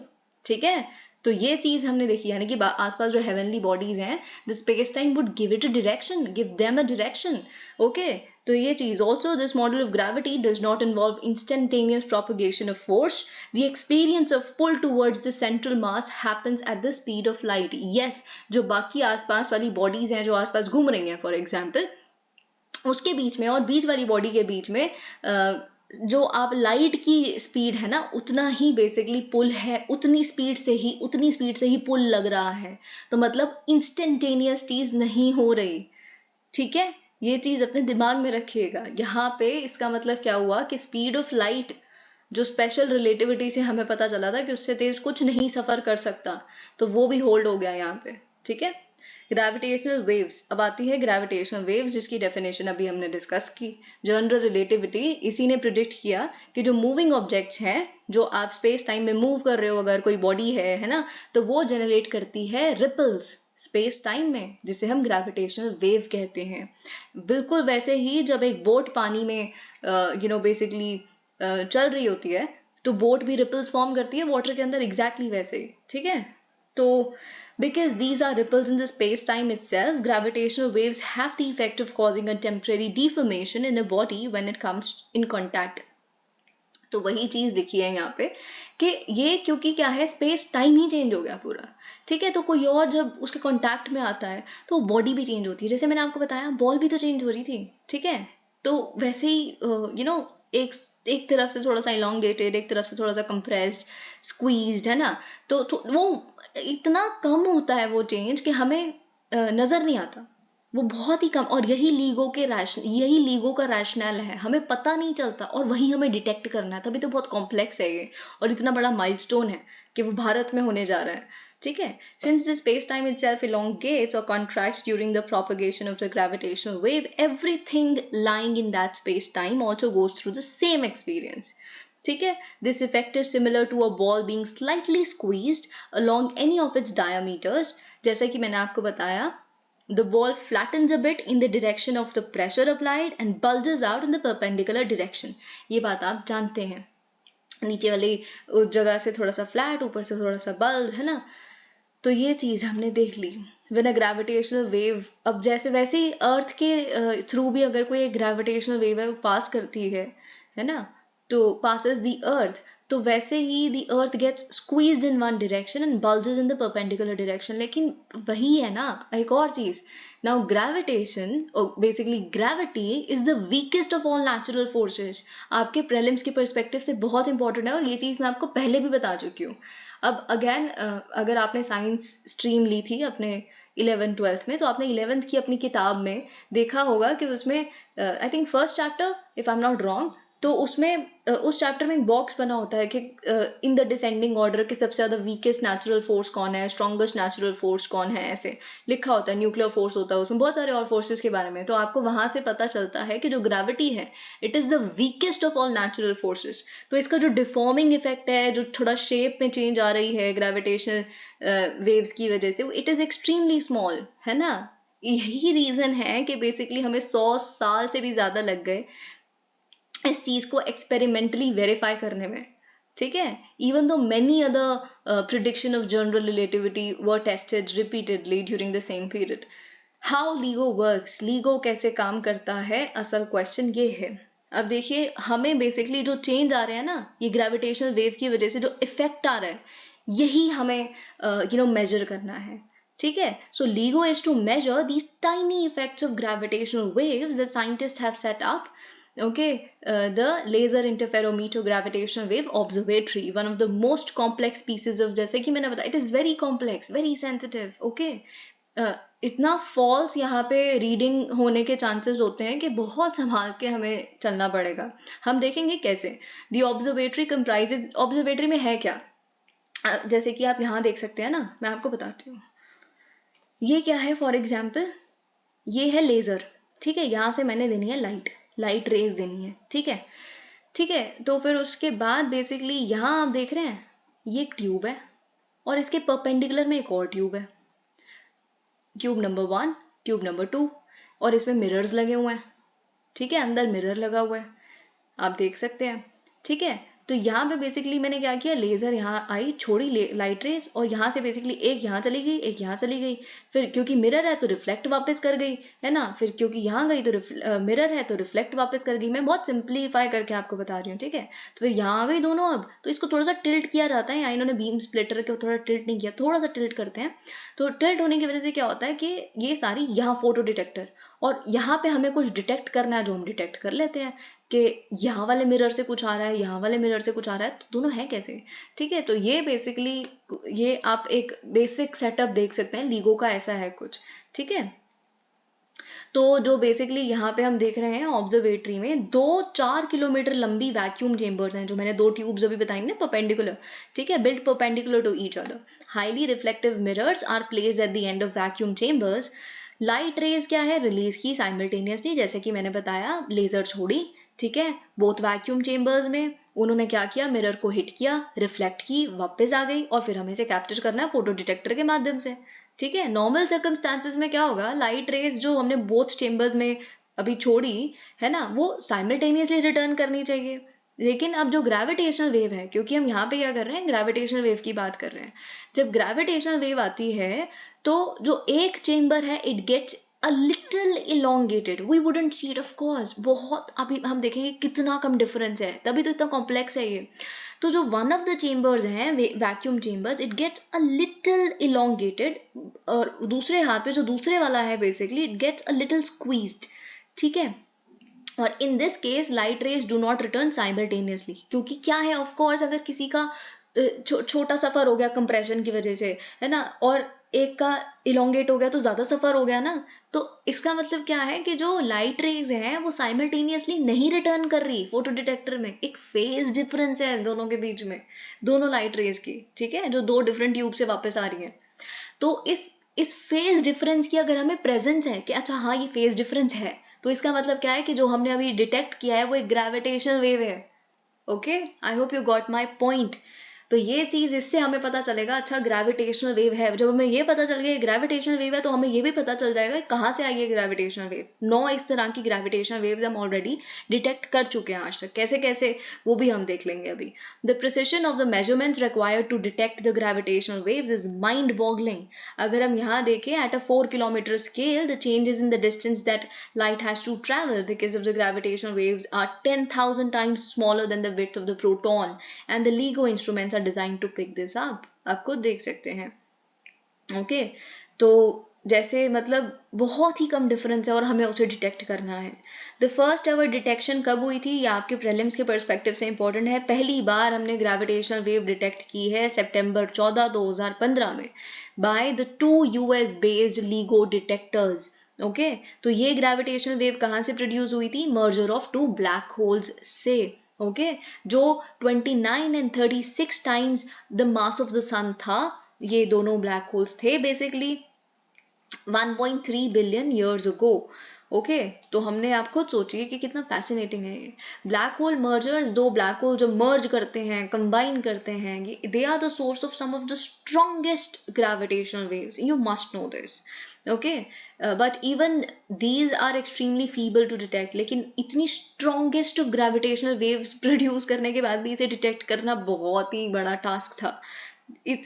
ठीक है, तो ये चीज हमने देखी, यानी कि आसपास जो हेवनली बॉडीज हैं, the space time would give it a direction, give them a direction. Okay, तो ये चीज also this model of gravity does not involve instantaneous propagation of force. The experience of pull towards the central mass happens at the speed of light. Yes, जो बाकी आसपास वाली बॉडीज हैं जो आसपास घूम रही हैं फॉर एग्जाम्पल, उसके बीच में और बीच वाली बॉडी के बीच में जो आप लाइट की स्पीड है ना, उतना ही बेसिकली पुल है, उतनी स्पीड से ही पुल लग रहा है. तो मतलब इंस्टेंटेनियस चीज नहीं हो रही. ठीक है, ये चीज अपने दिमाग में रखिएगा. यहाँ पे इसका मतलब क्या हुआ कि स्पीड ऑफ लाइट जो स्पेशल रिलेटिविटी से हमें पता चला था कि उससे तेज कुछ नहीं सफर कर सकता, तो वो भी होल्ड हो गया यहाँ पे. ठीक है. Gravitational waves. अब आती है ग्रेविटेशनल वेव्स, जिसकी डेफिनेशन अभी हमने डिस्कस की. जनरल रिलेटिविटी, इसी ने प्रिडिक्ट किया कि जो मूविंग ऑब्जेक्ट्स हैं, जो आप स्पेस टाइम में मूव कर रहे हो, अगर कोई बॉडी है ना, तो वो जनरेट करती है रिपल्स स्पेस टाइम में, जिसे हम ग्रेविटेशनल वेव कहते हैं. बिल्कुल वैसे ही जब एक बोट पानी में बेसिकली चल रही होती है, तो बोट भी रिपल्स फॉर्म करती है वाटर के अंदर, एग्जैक्टली वैसे ही. ठीक है. तो because these are ripples in the space-time itself, gravitational waves have the effect of causing a temporary deformation in a body when it comes in contact. तो वही चीज दिखी है यहाँ पे कि ये क्योंकि क्या है, स्पेस टाइम ही चेंज हो गया पूरा. ठीक है. तो कोई और जब उसके कांटेक्ट में आता है तो बॉडी भी चेंज होती है. जैसे मैंने आपको बताया, बॉल भी तो चेंज हो रही थी. ठीक है. तो वैसे ही एक तरफ से थोड़ा सा इलोंगेटेड, एक तरफ से थोड़ा सा कंप्रेस्ड, स्क्वीज्ड, है ना. तो वो इतना कम होता है वो चेंज कि हमें नजर नहीं आता. वो बहुत ही कम. और यही लीगो का रैशनल है. हमें पता नहीं चलता और वही हमें डिटेक्ट करना है. तभी तो बहुत कॉम्प्लेक्स है ये, और इतना बड़ा माइलस्टोन है कि वो भारत में होने जा रहा है. ठीक है. Since the space-time itself elongates or contracts during the propagation of the gravitational wave, everything lying in that space-time also goes through the same experience. ठीक है. This effect is similar to a ball being slightly squeezed along any of its diameters. जैसा कि मैंने आपको बताया, the ball flattens a bit in the direction of the pressure applied and bulges out in the perpendicular direction. ये बात आप जानते हैं. नीचे वाली जगह से थोड़ा सा फ्लैट, ऊपर से थोड़ा सा बल्ज, है ना. तो ये चीज हमने देख ली. When a gravitational wave, अब जैसे वैसे ही अर्थ के थ्रू भी अगर कोई एक ग्रेविटेशनल वेव है वो पास करती है ना, तो passes the earth, तो वैसे ही the earth gets squeezed in one direction and bulges in the perpendicular direction. लेकिन वही है ना एक और चीज. Now gravitation, or basically gravity, is the weakest of all natural forces. आपके प्रीलिम्स के पर्सपेक्टिव से बहुत इंपॉर्टेंट है, और ये चीज मैं आपको पहले भी बता चुकी हूँ. अब अगेन अगर आपने साइंस स्ट्रीम ली थी अपने 11th-12th में, तो आपने 11th की अपनी किताब में देखा होगा कि उसमें I think first chapter, if I am not wrong, तो उसमें उस चैप्टर में एक बॉक्स बना होता है कि इन द डिसेंडिंग ऑर्डर कि सबसे ज्यादा वीकेस्ट नेचुरल फोर्स कौन है, स्ट्रॉन्गेस्ट नेचुरल फोर्स कौन है, ऐसे लिखा होता है. न्यूक्लियर फोर्स होता है उसमें, बहुत सारे और फोर्सेस के बारे में. तो आपको वहां से पता चलता है कि जो ग्रेविटी है, it is the weakest of all natural forces. तो इसका जो डिफॉर्मिंग इफेक्ट है, जो थोड़ा शेप में चेंज आ रही है ग्रेविटेशनल वेव्स की वजह से, इट इज एक्सट्रीमली स्मॉल, है ना. यही रीजन है कि बेसिकली हमें 100 साल से भी ज्यादा लग गए इस चीज को एक्सपेरिमेंटली वेरीफाई करने में. ठीक है. Even though many other prediction of general relativity were tested repeatedly during the same period. How LIGO works, LIGO कैसे काम करता है, असल क्वेश्चन ये है. अब देखिए, हमें बेसिकली जो चेंज आ रहे हैं ना, ये ग्रेविटेशनल वेव की वजह से जो इफेक्ट आ रहा है, यही हमें मेजर करना है. ठीक है. सो LIGO is to measure these tiny effects of gravitational waves that scientists have set up. Okay, the Laser Interferometer Gravitational Wave Observatory, one of the most complex pieces of, जैसे कि मैंने बताया, it is very complex, very sensitive. Okay, इतना फॉल्स यहाँ पे रीडिंग होने के चांसेस होते हैं कि बहुत संभाल के हमें चलना पड़ेगा. हम देखेंगे कैसे. The observatory comprises, ऑब्जर्वेटरी में है क्या, जैसे कि आप यहाँ देख सकते हैं ना, मैं आपको बताती हूँ. ये क्या है, फॉर एग्जाम्पल ये है लेजर. ठीक है. यहाँ से मैंने देनी है लाइट रेज देनी है. ठीक है. ठीक है. तो फिर उसके बाद बेसिकली यहाँ आप देख रहे हैं, ये एक ट्यूब है और इसके परपेंडिकुलर में एक और ट्यूब है, ट्यूब नंबर 1, ट्यूब नंबर 2, और इसमें मिरर्स लगे हुए हैं. ठीक है. अंदर मिरर लगा हुआ है, आप देख सकते हैं. ठीक है. तो यहाँ पे बेसिकली मैंने क्या किया, लेज़र यहाँ आई, छोड़ी लाइट रेज, और यहाँ से बेसिकली एक यहाँ चली गई, एक यहाँ चली गई, फिर क्योंकि मिरर है तो रिफ्लेक्ट वापस कर गई, है ना, फिर क्योंकि यहाँ गई तो मिरर है तो रिफ्लेक्ट वापस कर गई। मैं बहुत सिंप्लीफाई करके आपको बता रही हूँ, ठीक है। तो फिर यहाँ आ गई दोनों, अब तो इसको थोड़ा सा टिल्ट किया जाता है, यहाँ इन्होंने बीम स्प्लिटर के थोड़ा टिल्ट नहीं किया, थोड़ा सा टिल्ट करते हैं। तो टिल्ट होने की वजह से क्या होता है कि ये सारी यहाँ फोटो डिटेक्टर, और यहाँ पे हमें कुछ डिटेक्ट करना है जो हम डिटेक्ट कर लेते हैं कि यहाँ वाले मिरर से कुछ आ रहा है, यहाँ वाले मिरर से कुछ आ रहा है, तो दोनों है कैसे, ठीक है। तो ये बेसिकली, ये आप एक बेसिक सेटअप देख सकते हैं, लीगो का ऐसा है कुछ, ठीक है। तो जो बेसिकली यहाँ पे हम देख रहे हैं ऑब्जर्वेटरी में 4 किलोमीटर लंबी वैक्यूम चेम्बर्स हैं, जो मैंने 2 ट्यूब्स अभी बताई ना परपेंडिकुलर, ठीक है, built perpendicular to each other. Highly reflective mirrors are placed at the end of vacuum chambers. Light rays क्या है, रिलीज की साइमल्टेनियसली, जैसे कि मैंने बताया, लेजर छोड़ी, ठीक है, बोथ वैक्यूम चेम्बर्स में। उन्होंने क्या किया, मिरर को हिट किया, रिफ्लेक्ट की, वापस आ गई, और फिर हमें इसे कैप्चर करना है फोटो डिटेक्टर के माध्यम से, ठीक है। नॉर्मल सर्कमस्टांसेस में क्या होगा, लाइट रेज जो हमने बोथ चेम्बर्स में अभी छोड़ी है ना, वो साइमल्टेनियसली रिटर्न करनी चाहिए। लेकिन अब जो ग्रेविटेशनल वेव है, क्योंकि हम यहाँ पे क्या कर रहे हैं, ग्रेविटेशनल वेव की बात कर रहे हैं, जब ग्रेविटेशनल वेव आती है तो जो एक चेम्बर है it gets a little elongated, we wouldn't see it of course, बहुत, अभी हम देखेंगे कितना कम डिफरेंस है, तभी तो इतना कॉम्प्लेक्स है ये। तो जो वन ऑफ द चेम्बर्स हैं vacuum chambers, it gets a little elongated, और दूसरे हाथ पे जो दूसरे वाला है basically it gets a little squeezed, ठीक है। और in this case light rays do not return simultaneously, क्योंकि क्या है, ऑफ कोर्स अगर किसी का छोटा सफर हो गया कंप्रेशन की वजह से, है ना, और एक का इलोंगेट हो गया तो ज्यादा सफर हो गया ना, तो इसका मतलब क्या है कि जो लाइट रेज है वो साइमल्टेनियसली नहीं रिटर्न कर रही फोटो डिटेक्टर में, एक फेज डिफरेंस है दोनों के बीच में, दोनों लाइट रेज की, ठीक है, जो 2 डिफरेंट ट्यूब से वापस आ रही है। तो इस फेज डिफरेंस की अगर हमें प्रेजेंस है कि अच्छा हाँ ये फेज डिफरेंस है, तो इसका मतलब क्या है कि जो हमने अभी डिटेक्ट किया है वो एक ग्रेविटेशनल वेव है। Okay, I hope you got my point. तो ये चीज, इससे हमें पता चलेगा अच्छा ग्रेविटेशनल वेव है। जब हमें ये पता चल गया ग्रेविटेशनल वेव है तो हमें ये भी पता चल जाएगा कहाँ से आई है ग्रेविटेशनल वेव। 9 इस तरह की ग्रेविटेशनल वेव्स हम ऑलरेडी डिटेक्ट कर चुके हैं आज तक, कैसे कैसे वो भी हम देख लेंगे अभी। The precision of the measurements required to detect the gravitational waves is mind boggling. अगर हम यहाँ देखें at a 4 kilometre scale, the changes in the distance that light has to travel because of the gravitational waves are 10,000 times smaller than the width of the proton, and the LIGO instruments are designed to pick this up. आप खुद देख सकते हैं, ओके। तो जैसे मतलब बहुत ही कम डिफरेंस है और हमें उसे डिटेक्ट करना है। द फर्स्ट एवर डिटेक्शन कब हुई थी, ये आपके प्रीलिम्स के पर्सपेक्टिव से इंपॉर्टेंट है। पहली बार हमने ग्रेविटेशनल वेव डिटेक्ट की है सितंबर 14, 2015 में by the 2 US based LIGO detectors. Okay, तो ये ग्रेविटेशनल वेव कहाँ से प्रोड्यूस हुई थी, मर्जर ऑफ 2 ब्लैक होल्स से, ओके, जो 29 and 36 times the mass of the sun था। ये दोनों ब्लैक होल्स थे basically 1.3 billion years ago. Okay, तो हमने आप खुद सोचिए कि कितना फैसिनेटिंग है ये black hole mergers. 2 black hole जो मर्ज करते हैं, कंबाइन करते हैं, they are the source of some of the strongest gravitational waves, you must know this, okay. But even these are extremely feeble to detect, लेकिन इतनी strongest of gravitational waves produce करने के बाद भी इसे डिटेक्ट करना बहुत ही बड़ा टास्क था।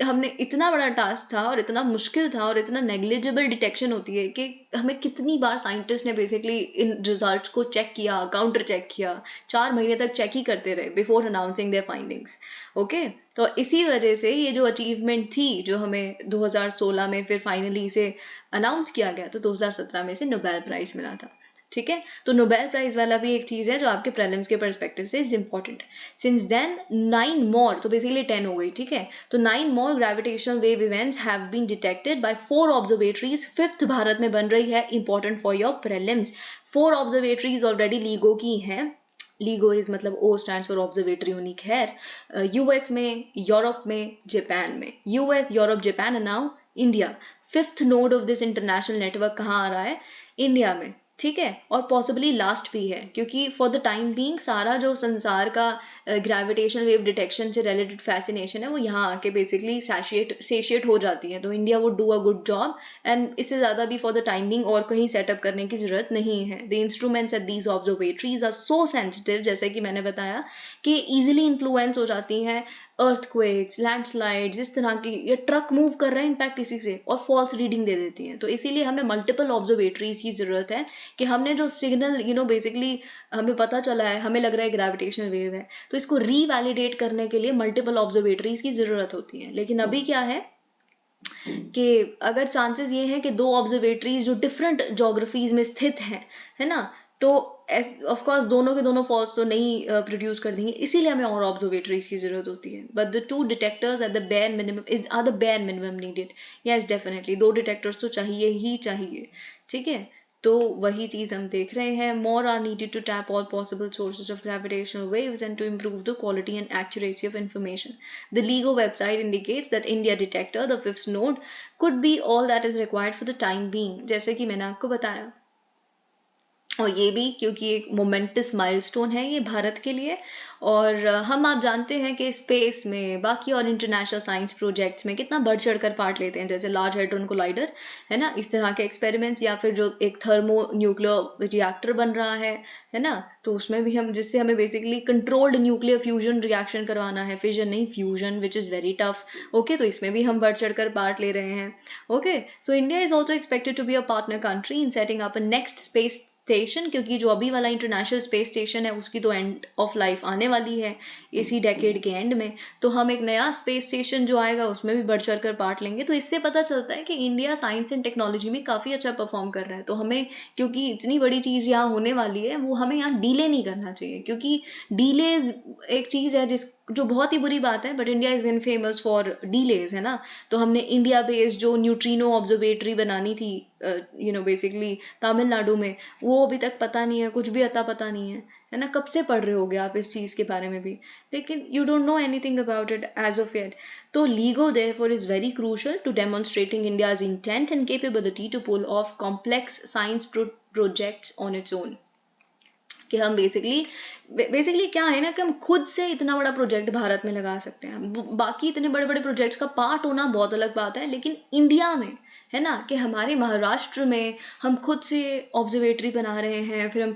हमने इतना बड़ा टास्क था और इतना मुश्किल था और इतना नेग्लिजिबल डिटेक्शन होती है कि हमें कितनी बार साइंटिस्ट ने बेसिकली इन रिजल्ट्स को चेक किया, काउंटर चेक किया, 4 महीने तक चेक ही करते रहे before announcing their findings. Okay, तो इसी वजह से ये जो अचीवमेंट थी जो हमें 2016 में फिर फाइनली इसे अनाउंस किया गया, तो 2017 में इसे नोबेल प्राइज मिला था, ठीक है। तो नोबेल प्राइज वाला भी एक चीज है जो आपके प्रीलिम्स के पर्सपेक्टिव से is important. Since then 9 more, तो बेसिकली 10 हो गई, ठीक है। तो 9 more gravitational wave events have been detected by 4 observatories. 5th Bharat में बन रही है, important for your prelims. 4 observatories already LIGO की हैं। LIGO इज मतलब O stands for observatory unique है। US में, यूरोप में, जापान में। US, Europe, Japan and now India. 5th node of this international network कहाँ आ रहा है, इंडिया में, ठीक है। और पॉसिबली लास्ट भी है, क्योंकि फॉर द टाइम बीइंग सारा जो संसार का ग्रेविटेशनल वेव डिटेक्शन से रिलेटेड फैसिनेशन है वो यहाँ आके बेसिकली सेशिएट हो जाती है। तो India would do a good job and इससे ज़्यादा भी फॉर द टाइमिंग और कहीं सेटअप करने की ज़रूरत नहीं है। The instruments at these observatories are so sensitive, जैसे कि मैंने बताया कि ईजिली इन्फ्लुएंस हो जाती हैं अर्थक्वेक्स, लैंडस्लाइड्स, इस तरह की, या ट्रक मूव कर रहा है इनफैक्ट इसी से, और फॉल्स रीडिंग दे देती हैं। तो इसीलिए हमें मल्टीपल ऑब्जर्वेटरीज की ज़रूरत है कि हमने जो सिग्नल बेसिकली हमें पता चला है, हमें लग रहा है ग्रेविटेशनल वेव है, तो इसको रीवैलिडेट करने के लिए मल्टीपल ऑब्जर्वेटरीज की ज़रूरत होती है। लेकिन अभी क्या है कि अगर चांसेस ये हैं कि दो ऑब्जर्वेटरीज जो डिफरेंट जोग्राफीज में स्थित हैं, है ना, तो ऑफ कोर्स दोनों के दोनों फॉल्स तो नहीं प्रोड्यूस कर देंगे, इसीलिए हमें और ऑब्जर्वेटरीज की जरूरत होती है। But the two detectors at the bare minimum are the bare minimum needed. Yes definitely 2 detectors तो चाहिए ही चाहिए, ठीक है। तो वही चीज हम देख रहे हैं। More are needed to tap all possible sources of gravitational waves and to improve the quality and accuracy of information. The LIGO website indicates that India detector, the 5th node, could be all that is required for the time being, जैसे कि मैंने आपको बताया। और ये भी क्योंकि एक मोमेंटस माइलस्टोन है ये भारत के लिए। और हम आप जानते हैं कि स्पेस में बाकी और इंटरनेशनल साइंस प्रोजेक्ट्स में कितना बढ़ चढ़ कर पार्ट लेते हैं, जैसे लार्ज हैड्रॉन कोलाइडर, है ना, इस तरह के एक्सपेरिमेंट्स, या फिर जो एक थर्मो न्यूक्लियर रिएक्टर बन रहा है ना, तो उसमें भी हम, जिससे हमें basically controlled nuclear fusion reaction करवाना है, फिजन नहीं fusion, which is very tough. Okay, तो इसमें भी हम बढ़ चढ़ कर पार्ट ले रहे हैं। Okay, so India is also expected to be a partner country in setting up a next space station, क्योंकि जो अभी वाला इंटरनेशनल स्पेस स्टेशन है उसकी तो एंड ऑफ लाइफ आने वाली है इसी डेकेड के एंड में। तो हम एक नया स्पेस स्टेशन जो आएगा उसमें भी बढ़ चढ़ कर पार्ट लेंगे। तो इससे पता चलता है कि इंडिया साइंस एंड टेक्नोलॉजी में काफ़ी अच्छा परफॉर्म कर रहा है। तो हमें, क्योंकि इतनी बड़ी चीज़ यहाँ होने वाली है, वो हमें यहाँ डीले नहीं करना चाहिए, क्योंकि डीलेज एक चीज़ है जो बहुत ही बुरी बात है, but India is infamous for delays, है ना। तो हमने इंडिया बेस्ड जो न्यूट्रिनो ऑब्जर्वेटरी बनानी थी बेसिकली तमिलनाडु में, वो अभी तक पता नहीं है, कुछ भी अता पता नहीं है ना। कब से पढ़ रहे होगे आप इस चीज़ के बारे में भी, लेकिन you don't know anything about it as of yet. तो LIGO therefore is very crucial to demonstrating India's intent and capability to pull off complex science projects on its own। कि हम बेसिकली क्या है ना कि हम खुद से इतना बड़ा प्रोजेक्ट भारत में लगा सकते हैं। बाकी इतने बड़े बड़े प्रोजेक्ट्स का पार्ट होना बहुत अलग बात है, लेकिन इंडिया में, है ना, कि हमारे महाराष्ट्र में हम खुद से ऑब्जर्वेटरी बना रहे हैं, फिर हम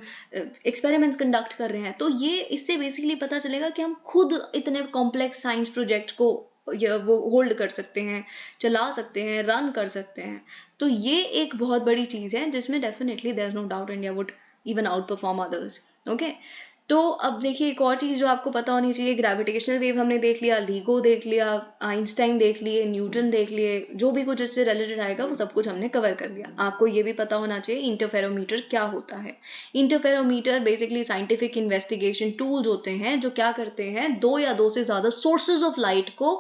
एक्सपेरिमेंट्स कंडक्ट कर रहे हैं, तो ये इससे बेसिकली पता चलेगा कि हम खुद इतने कॉम्प्लेक्स साइंस प्रोजेक्ट को वो होल्ड कर सकते हैं, चला सकते हैं, रन कर सकते हैं। तो ये एक बहुत बड़ी चीज़ है जिसमें definitely there is no doubt India would even outperform others. Okay, तो अब देखिए एक और चीज़ जो आपको पता होनी चाहिए, ग्रेविटेशनल वेव हमने देख लिया, LIGO देख लिया, आइंस्टाइन देख लिए, न्यूटन देख लिए, जो भी कुछ इससे रिलेटेड आएगा वो सब कुछ हमने कवर कर लिया। आपको ये भी पता होना चाहिए इंटरफेरोमीटर क्या होता है। Interferometer basically scientific investigation tools होते हैं जो क्या करते हैं, 2 या 2 से ज़्यादा सोर्सेज ऑफ लाइट को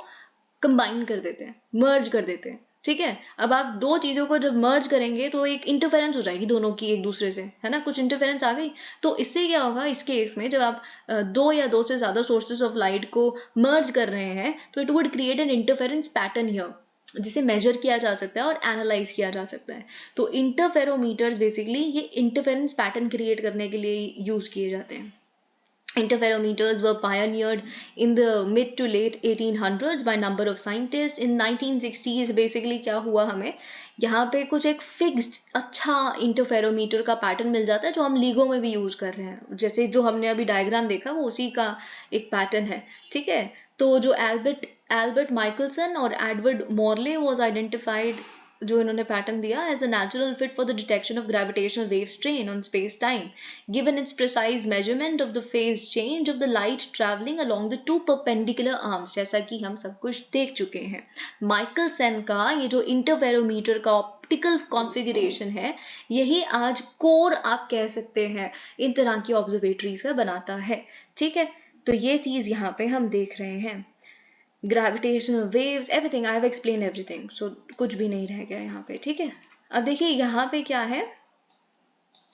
कंबाइन कर देते हैं, मर्ज कर देते हैं, ठीक है। अब आप दो चीज़ों को जब मर्ज करेंगे तो एक इंटरफेरेंस हो जाएगी दोनों की एक दूसरे से, है ना, कुछ इंटरफेरेंस आ गई। तो इससे क्या होगा, इस केस में जब आप 2 या 2 से ज़्यादा सोर्सेज ऑफ लाइट को मर्ज कर रहे हैं तो it would create an interference pattern here, जिसे मेजर किया जा सकता है और एनालाइज किया जा सकता है। तो इंटरफेरोमीटर्स बेसिकली ये इंटरफेरेंस पैटर्न क्रिएट करने के लिए यूज़ किए जाते हैं। Interferometers were pioneered in the mid to late 1800s by number of scientists. In 1960s basically क्या हुआ, हमें यहाँ पे कुछ एक फिक्स्ड अच्छा इंटरफेरोमीटर का पैटर्न मिल जाता है जो हम LIGO में भी यूज़ कर रहे हैं। जैसे जो हमने अभी डायग्राम देखा वो उसी का एक पैटर्न है, ठीक है। तो जो एल्बर्ट माइकलसन और एडवर्ड मॉर्ले वॉज आइडेंटिफाइड, जो इन्होंने पैटर्न दिया, as a natural fit for the detection of gravitational wave strain on space time given its precise measurement of the phase change of the light travelling along the 2 perpendicular arms, जैसा कि हम सब कुछ देख चुके हैं। माइकलसन का ये जो इंटरफेरोमीटर का ऑप्टिकल कॉन्फ़िगरेशन है, यही आज कोर आप कह सकते हैं इन तरह की ऑब्जर्वेटरीज का बनाता है, ठीक है। तो ये चीज़ यहाँ पे हम देख रहे हैं, gravitational waves, everything, I have explain everything, so कुछ भी नहीं रह गया यहाँ पे, ठीक है। अब देखिए यहाँ पे क्या है,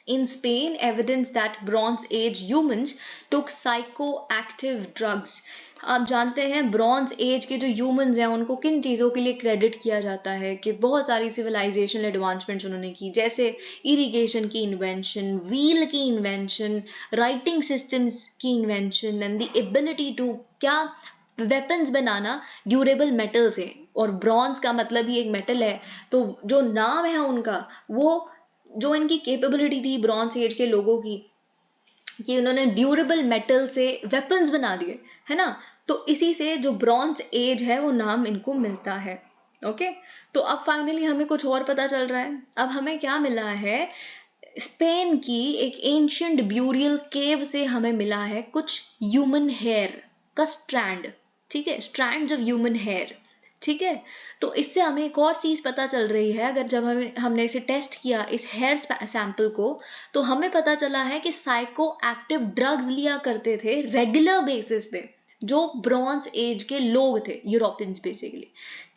in Spain evidence that Bronze Age humans took psychoactive drugs, आप जानते हैं ब्रॉन्ज एज के जो ह्यूमंस हैं उनको किन चीज़ों के लिए क्रेडिट किया जाता है कि बहुत सारी सिविलाइजेशनल एडवांसमेंट्स उन्होंने की, जैसे इरिगेशन की इन्वेंशन, व्हील की इन्वेंशन, राइटिंग सिस्टम्स की invention and the ability to क्या वेपन्स बनाना ड्यूरेबल मेटल से, और ब्रॉन्ज का मतलब ही एक मेटल है, तो जो नाम है उनका, वो जो इनकी कैपेबिलिटी थी ब्रॉन्ज एज के लोगों की कि उन्होंने ड्यूरेबल मेटल से वेपन्स बना दिए, है ना, तो इसी से जो ब्रॉन्ज एज है वो नाम इनको मिलता है। ओके, तो अब फाइनली हमें कुछ और पता चल रहा है। अब हमें क्या मिला है, स्पेन की एक एंशियंट ब्यूरियल केव से हमें मिला है कुछ ह्यूमन हेयर का स्ट्रैंड, ठीक है, स्ट्रैंड्स ऑफ ह्यूमन हेयर, ठीक है। तो इससे हमें एक और चीज पता चल रही है, अगर जब हमने इसे टेस्ट किया इस हेयर सैंपल को, तो हमें पता चला है कि साइको एक्टिव ड्रग्स लिया करते थे रेगुलर बेसिस पे जो ब्रॉन्ज एज के लोग थे, यूरोपियंस बेसिकली,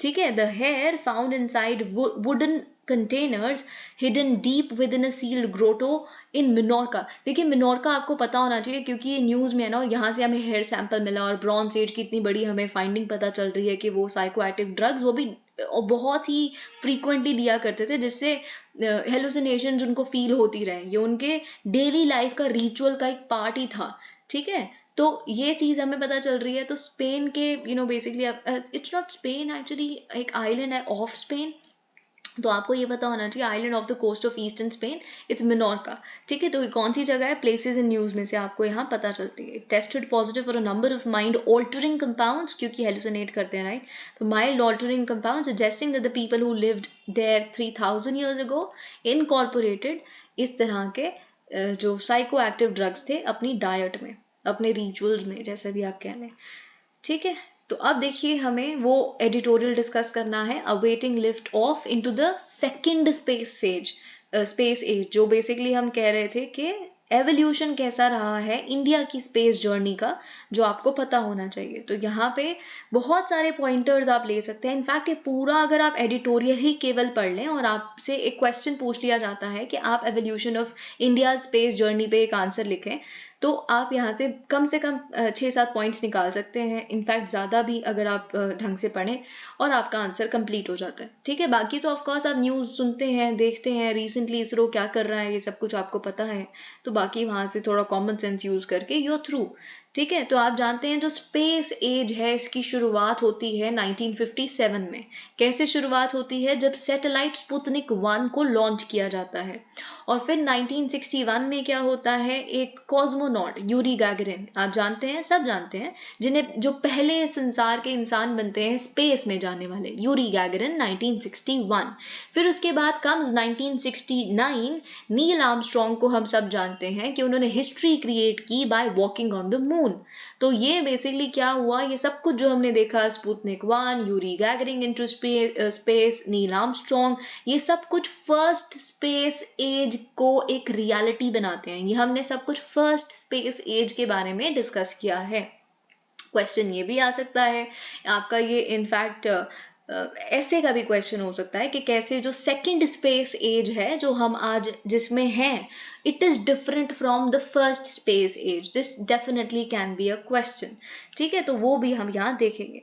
ठीक है। The hair found inside wooden containers hidden deep within a sealed grotto in Minorca. देखिए मिनोरका आपको पता होना चाहिए क्योंकि ये न्यूज में है ना, और यहाँ से हमें हेयर सैंपल मिला और ब्रॉन्ज एज की इतनी बड़ी हमें फाइंडिंग पता चल रही है कि वो साइकोएक्टिव ड्रग्स वो भी बहुत ही फ्रीक्वेंटली लिया करते थे, जिससे हेलुसिनेशंस उनको फील होती रहे, ये उनके डेली लाइफ का रिचुअल का एक पार्ट ही था, ठीक है। तो ये चीज हमें पता चल रही है। तो स्पेन के basically it's not Spain actually, एक आइलैंड है ऑफ स्पेन, तो आपको ये पता होना चाहिए island off the coast of eastern Spain, it's Minorca, ठीक है। तो ये कौन सी जगह है, प्लेसेस इन न्यूज में से आपको यहाँ पता चलती है। Tested positive for a number of mind altering compounds, क्योंकि हेलुसिनेट करते हैं, राइट, तो mild altering compound suggesting that the people who lived there 3000 years ago incorporated इस तरह के जो साइको एक्टिव ड्रग्स थे अपनी डाइट में, अपने रिचुअल्स में, जैसा भी आप कह लें, ठीक है। तो अब देखिए हमें वो एडिटोरियल डिस्कस करना है, awaiting lift off into the second space age, जो बेसिकली हम कह रहे थे कि एवोल्यूशन कैसा रहा है इंडिया की स्पेस जर्नी का, जो आपको पता होना चाहिए। तो यहाँ पे बहुत सारे पॉइंटर्स आप ले सकते हैं। इनफैक्ट ये पूरा अगर आप एडिटोरियल ही केवल पढ़ लें और आपसे एक क्वेश्चन पूछ लिया जाता है कि आप evolution of India space journey पे एक आंसर लिखें, तो आप यहाँ से कम 6-7 पॉइंट्स निकाल सकते हैं, इनफैक्ट ज़्यादा भी अगर आप ढंग से पढ़ें, और आपका आंसर कंप्लीट हो जाता है, ठीक है। बाकी तो ऑफकोर्स आप न्यूज़ सुनते हैं, देखते हैं, रिसेंटली इसरो क्या कर रहा है, ये सब कुछ आपको पता है, तो बाकी वहाँ से थोड़ा कॉमन सेंस यूज़ करके यू थ्रू, ठीक है। तो आप जानते हैं जो स्पेस एज है इसकी शुरुआत होती है 1957 में। कैसे शुरुआत होती है, जब सैटेलाइट स्पुतनिक 1 को लॉन्च किया जाता है, और फिर 1961 में क्या होता है, एक कॉस्मोनॉट यूरी गैगरिन, आप जानते हैं, सब जानते हैं, जिन्हें जो पहले संसार के इंसान बनते हैं स्पेस में जाने वाले, यूरी गैगरिन 1961। फिर उसके बाद कम्स 1969, नील आर्मस्ट्रॉन्ग को हम सब जानते हैं कि उन्होंने हिस्ट्री क्रिएट की by walking on the moon. तो ये बेसिकली क्या हुआ, ये सब कुछ जो हमने देखा, Sputnik 1, Yuri Gagarin into space, Neil Armstrong, ये सब कुछ फर्स्ट स्पेस एज को एक रियलिटी बनाते हैं। ये हमने सब कुछ फर्स्ट स्पेस एज के बारे में डिस्कस किया है। क्वेश्चन ये भी आ सकता है आपका, ये इनफैक्ट ऐसे का भी क्वेश्चन हो सकता है कि कैसे जो सेकंड स्पेस एज है जो हम आज जिसमें हैं, it is different from the first space age, this definitely can be a question, ठीक है। तो वो भी हम यहाँ देखेंगे।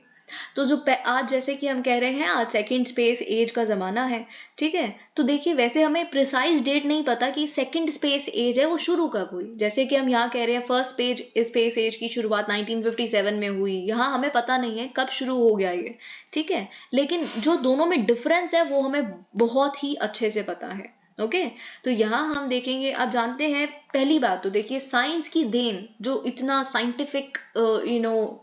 तो जो आज जैसे कि हम कह रहे हैं आज सेकंड स्पेस एज का ज़माना है, ठीक है। तो देखिए वैसे हमें प्रिसाइज डेट नहीं पता कि सेकंड स्पेस एज है वो शुरू कब हुई, जैसे कि हम यहाँ कह रहे हैं फर्स्ट स्पेस एज की शुरुआत 1957 में हुई, यहाँ हमें पता नहीं है कब शुरू हो गया ये, ठीक है। लेकिन जो दोनों में डिफरेंस है वो हमें बहुत ही अच्छे से पता है, ओके। तो यहाँ हम देखेंगे, आप जानते हैं पहली बात तो देखिए साइंस की देन, जो इतना साइंटिफिक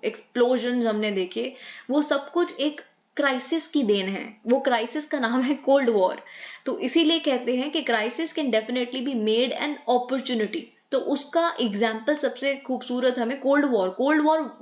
एक्सप्लोजन हमने देखे, वो सब कुछ एक क्राइसिस की देन है। वो क्राइसिस का नाम है कोल्ड वॉर। तो इसीलिए कहते हैं कि crisis can definitely be made an opportunity. तो उसका एग्जाम्पल सबसे खूबसूरत हमें cold war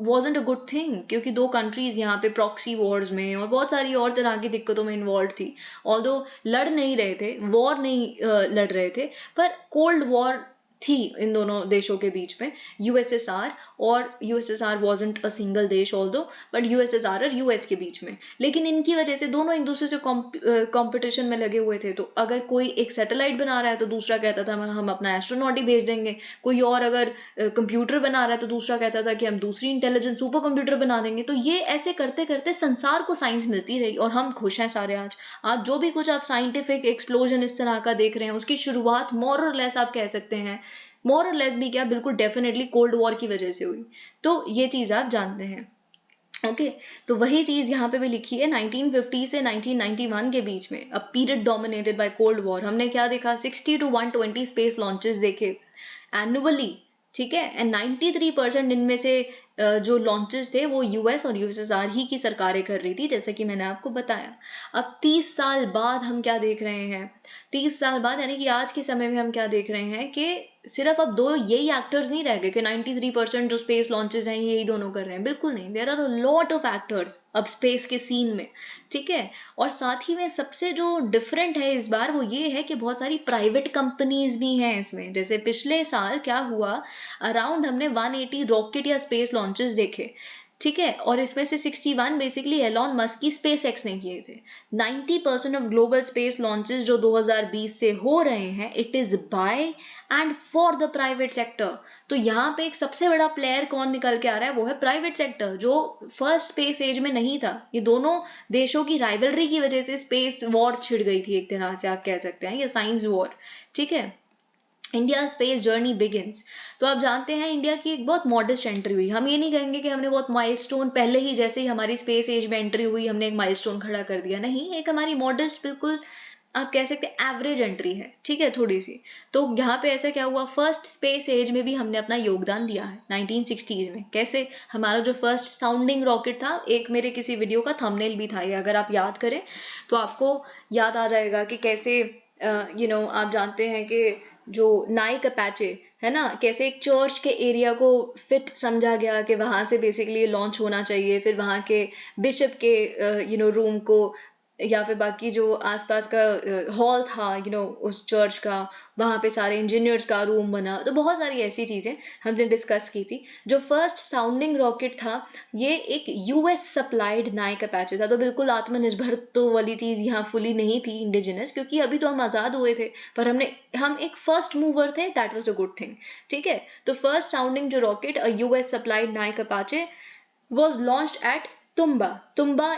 wasn't a good thing, क्योंकि दो कंट्रीज यहाँ पे प्रॉक्सी वॉर्स में और बहुत सारी और तरह की दिक्कतों में इन्वॉल्व थी, ऑल्दो लड़ नहीं रहे थे, वॉर नहीं लड़ रहे थे, पर कोल्ड वॉर थी इन दोनों देशों के बीच में, यूएसएसआर और यूएसएसआर वाजंट अ सिंगल देश ऑल्दो, बट यूएसएसआर और यूएस के बीच में। लेकिन इनकी वजह से दोनों एक दूसरे से कंपटीशन में लगे हुए थे। तो अगर कोई एक सैटेलाइट बना रहा है तो दूसरा कहता था हम अपना एस्ट्रोनॉट ही भेज देंगे, कोई और अगर कंप्यूटर बना रहा है तो दूसरा कहता था कि हम दूसरी इंटेलिजेंस सुपर कंप्यूटर बना देंगे। तो ये ऐसे करते करते संसार को साइंस मिलती रही और हम खुश हैं सारे। आज जो भी कुछ आप साइंटिफिक एक्सप्लोजन इस तरह का देख रहे हैं उसकी शुरुआत मोर और लेस आप कह सकते हैं, मोर और लेस भी क्या, बिल्कुल डेफिनेटली कोल्ड वॉर की वजह से हुई। तो ये चीज आप जानते हैं। ओके तो वही चीज यहाँ पे भी लिखी है 1950 से 1991 के बीच में, a period dominated by cold war. हमने क्या देखा, 60 to 120 स्पेस लॉन्चेस देखे एनुअली, ठीक है। एंड 93% इनमें से जो लॉन्चेस थे वो यूएस और यूएसएसआर ही की सरकारें कर रही थी, जैसे कि मैंने आपको बताया। अब 30 साल बाद हम क्या देख रहे हैं, 30 साल बाद यानी कि आज के समय में हम क्या देख रहे हैं कि सिर्फ अब दो यही एक्टर्स नहीं रह गए कि 93% जो स्पेस लॉन्चेस हैं यही दोनों कर रहे हैं, बिल्कुल नहीं। There are a lot of actors अब स्पेस के सीन में, ठीक है। और साथ ही में सबसे जो डिफरेंट है इस बार वो ये है कि बहुत सारी प्राइवेट कंपनीज भी हैं इसमें। जैसे पिछले साल क्या हुआ, अराउंड हमने 180 रॉकेट या स्पेस लॉन्चेस देखे, ठीक है। और इसमें से 61 बेसिकली एलॉन मस्क की स्पेस एक्स ने किए थे। 90% ऑफ ग्लोबल स्पेस लॉन्चेस जो 2020 से हो रहे हैं, it is by and for the private sector. तो यहाँ पे एक सबसे बड़ा प्लेयर कौन निकल के आ रहा है, वो है प्राइवेट सेक्टर, जो फर्स्ट स्पेस एज में नहीं था। ये दोनों देशों की राइवलरी की वजह से स्पेस वॉर छिड़ गई थी एक तरह से आप कह सकते हैं, या साइंस वॉर, ठीक है। India space journey begins. तो आप जानते हैं इंडिया की एक बहुत मॉडेस्ट एंट्री हुई। हम ये नहीं कहेंगे कि हमने बहुत माइलस्टोन पहले ही, जैसे ही हमारी स्पेस एज में एंट्री हुई हमने एक माइलस्टोन खड़ा कर दिया, नहीं। एक हमारी मॉडेस्ट, बिल्कुल आप कह सकते हैं एवरेज एंट्री है, ठीक है, थोड़ी सी। तो यहाँ पे ऐसा क्या हुआ, फर्स्ट स्पेस एज में भी हमने अपना योगदान दिया है 1960s में। कैसे, हमारा जो फर्स्ट साउंडिंग रॉकेट था, एक मेरे किसी वीडियो का थंबनेल भी था ये, अगर आप याद करें तो आपको याद आ जाएगा कि कैसे आप जानते हैं कि जो नाइक अपाचे है ना, कैसे एक चर्च के एरिया को फिट समझा गया कि वहां से बेसिकली लॉन्च होना चाहिए। फिर वहां के बिशप के रूम को, या फिर बाकी जो आसपास का हॉल था उस चर्च का, वहां पे सारे इंजीनियर्स का रूम बना। तो बहुत सारी ऐसी चीजें हमने डिस्कस की थी। जो फर्स्ट साउंडिंग रॉकेट था ये एक यूएस सप्लाइड नाइक अपाचे था। तो बिल्कुल आत्मनिर्भर तो वाली चीज यहाँ फुली नहीं थी इंडिजिनस, क्योंकि अभी तो हम आजाद हुए थे, पर हम एक फर्स्ट मूवर थे, that was a good thing, ठीक है। तो फर्स्ट साउंडिंग जो rocket, a US supplied Naik Apache was launched at Tumba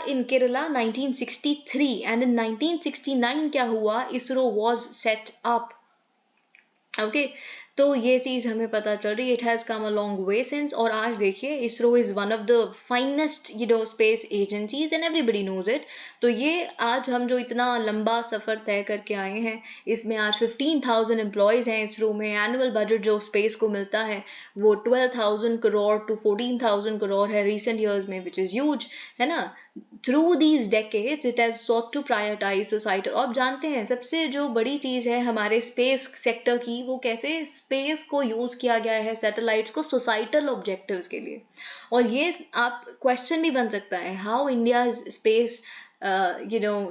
in Kerala 1963, and in 1969 क्या हुआ, ISRO was set up, okay तो ये चीज हमें पता चल रही है, it has come a long way since. और आज देखिए ISRO is one of the finest space agencies and everybody knows it. तो ये आज हम जो इतना लंबा सफर तय करके आए हैं, इसमें आज 15,000 एम्प्लॉयज हैं इसरो में। एनुअल बजट जो स्पेस को मिलता है वो 12,000 करोड़ टू 14,000 करोड़ है रिसेंट ईयर्स में, विच इज ह्यूज, है ना। Through these decades it has sought to prioritise society. और आप जानते हैं सबसे जो बड़ी चीज है हमारे स्पेस सेक्टर की, वो कैसे स्पेस को यूज किया गया है, सैटेलाइट्स को, सोसाइटल ऑब्जेक्टिव्स के लिए। और ये आप क्वेश्चन भी बन सकता है, how India space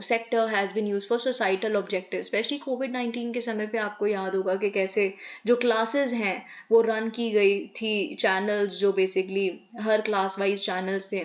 sector has been use for societal objective, specially कोविड-19 के समय पे आपको याद होगा कि कैसे जो क्लासेस हैं वो रन की गई थी, चैनल्स जो बेसिकली हर क्लास वाइज चैनल्स थे,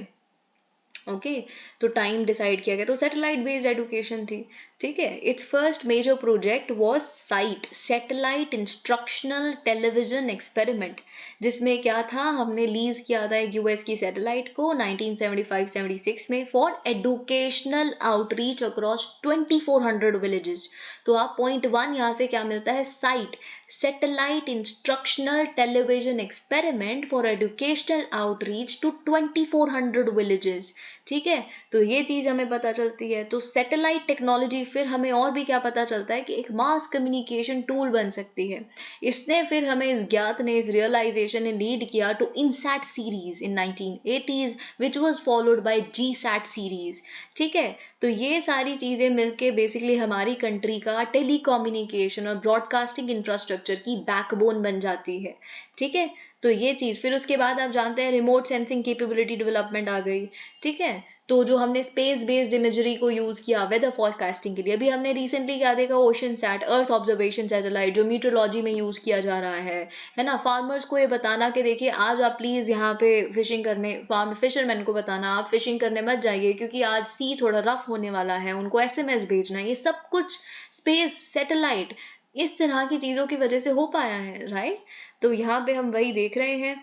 ओके तो टाइम डिसाइड किया गया, तो सैटेलाइट बेस्ड एजुकेशन थी, ठीक है। Its first major project was SITE, satellite instructional television experiment, जिसमें क्या था, हमने लीज किया था एक यूएस की सैटेलाइट को 1975-76 में for educational outreach across 2400 villages. तो आप पॉइंट 1 यहाँ से क्या मिलता है, SITE, satellite instructional television experiment for educational outreach to 2400 villages, ठीक है। तो ये चीज हमें पता चलती है। तो सैटेलाइट टेक्नोलॉजी फिर हमें और भी क्या पता चलता है कि एक मास कम्युनिकेशन टूल बन सकती है। इसने फिर हमें इस ज्ञात ने, इस रियलाइजेशन ने लीड किया to INSAT series in 1980s which was followed by GSAT series, ठीक है। तो ये सारी चीजें मिलके बेसिकली हमारी कंट्री का टेलीकम्युनिकेशन और ब्रॉडकास्टिंग इंफ्रास्ट्रक्चर की बैकबोन बन जाती है, ठीक है। तो ये चीज, फिर उसके बाद आप जानते हैं रिमोट सेंसिंग कैपेबिलिटी डेवलपमेंट आ गई, ठीक है। तो जो हमने स्पेस बेस्ड इमेजरी को यूज़ किया वेदर फॉरकास्टिंग के लिए, अभी हमने रिसेंटली क्या देखा, Oceansat, earth observation satellite, जो मीटरोलॉजी में यूज़ किया जा रहा है ना। फार्मर्स को ये बताना कि देखिए आज आप प्लीज़ यहाँ पे फिशिंग करने, फिशरमैन को बताना आप फिशिंग करने मत जाइए क्योंकि आज सी थोड़ा रफ होने वाला है, उनको SMS भेजना है। ये सब कुछ स्पेस सैटेलाइट इस तरह की चीज़ों की वजह से हो पाया है, राइट। तो यहाँ पे हम वही देख रहे हैं,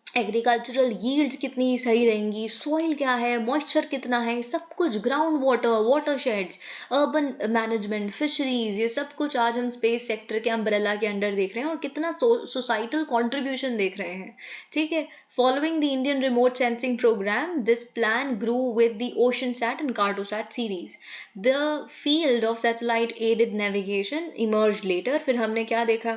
एग्रीकल्चरल यील्ड्स कितनी सही रहेंगी, सॉइल क्या है, मॉइस्चर कितना है, सब कुछ, ground water, watersheds, urban management, fisheries, ये सब कुछ आज हम स्पेस सेक्टर के अम्ब्रेला के अंडर देख रहे हैं और कितना सोसाइटल कंट्रीब्यूशन देख रहे हैं, ठीक है। Following the Indian Remote Sensing Program, this plan grew with the OceanSat and Cartosat series. The field of satellite-aided navigation emerged later. फिर हमने क्या देखा,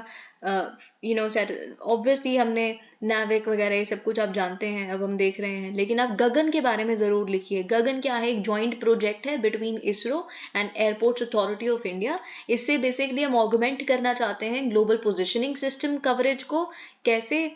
ऑब्वियसली हमने नाविक वगैरह ये सब कुछ आप जानते हैं, अब हम देख रहे हैं। लेकिन आप गगन के बारे में ज़रूर लिखिए। गगन क्या है, एक जॉइंट प्रोजेक्ट है between ISRO and airports authority of India. इससे बेसिकली हम ऑगमेंट करना चाहते हैं ग्लोबल पोजिशनिंग सिस्टम कवरेज को, कैसे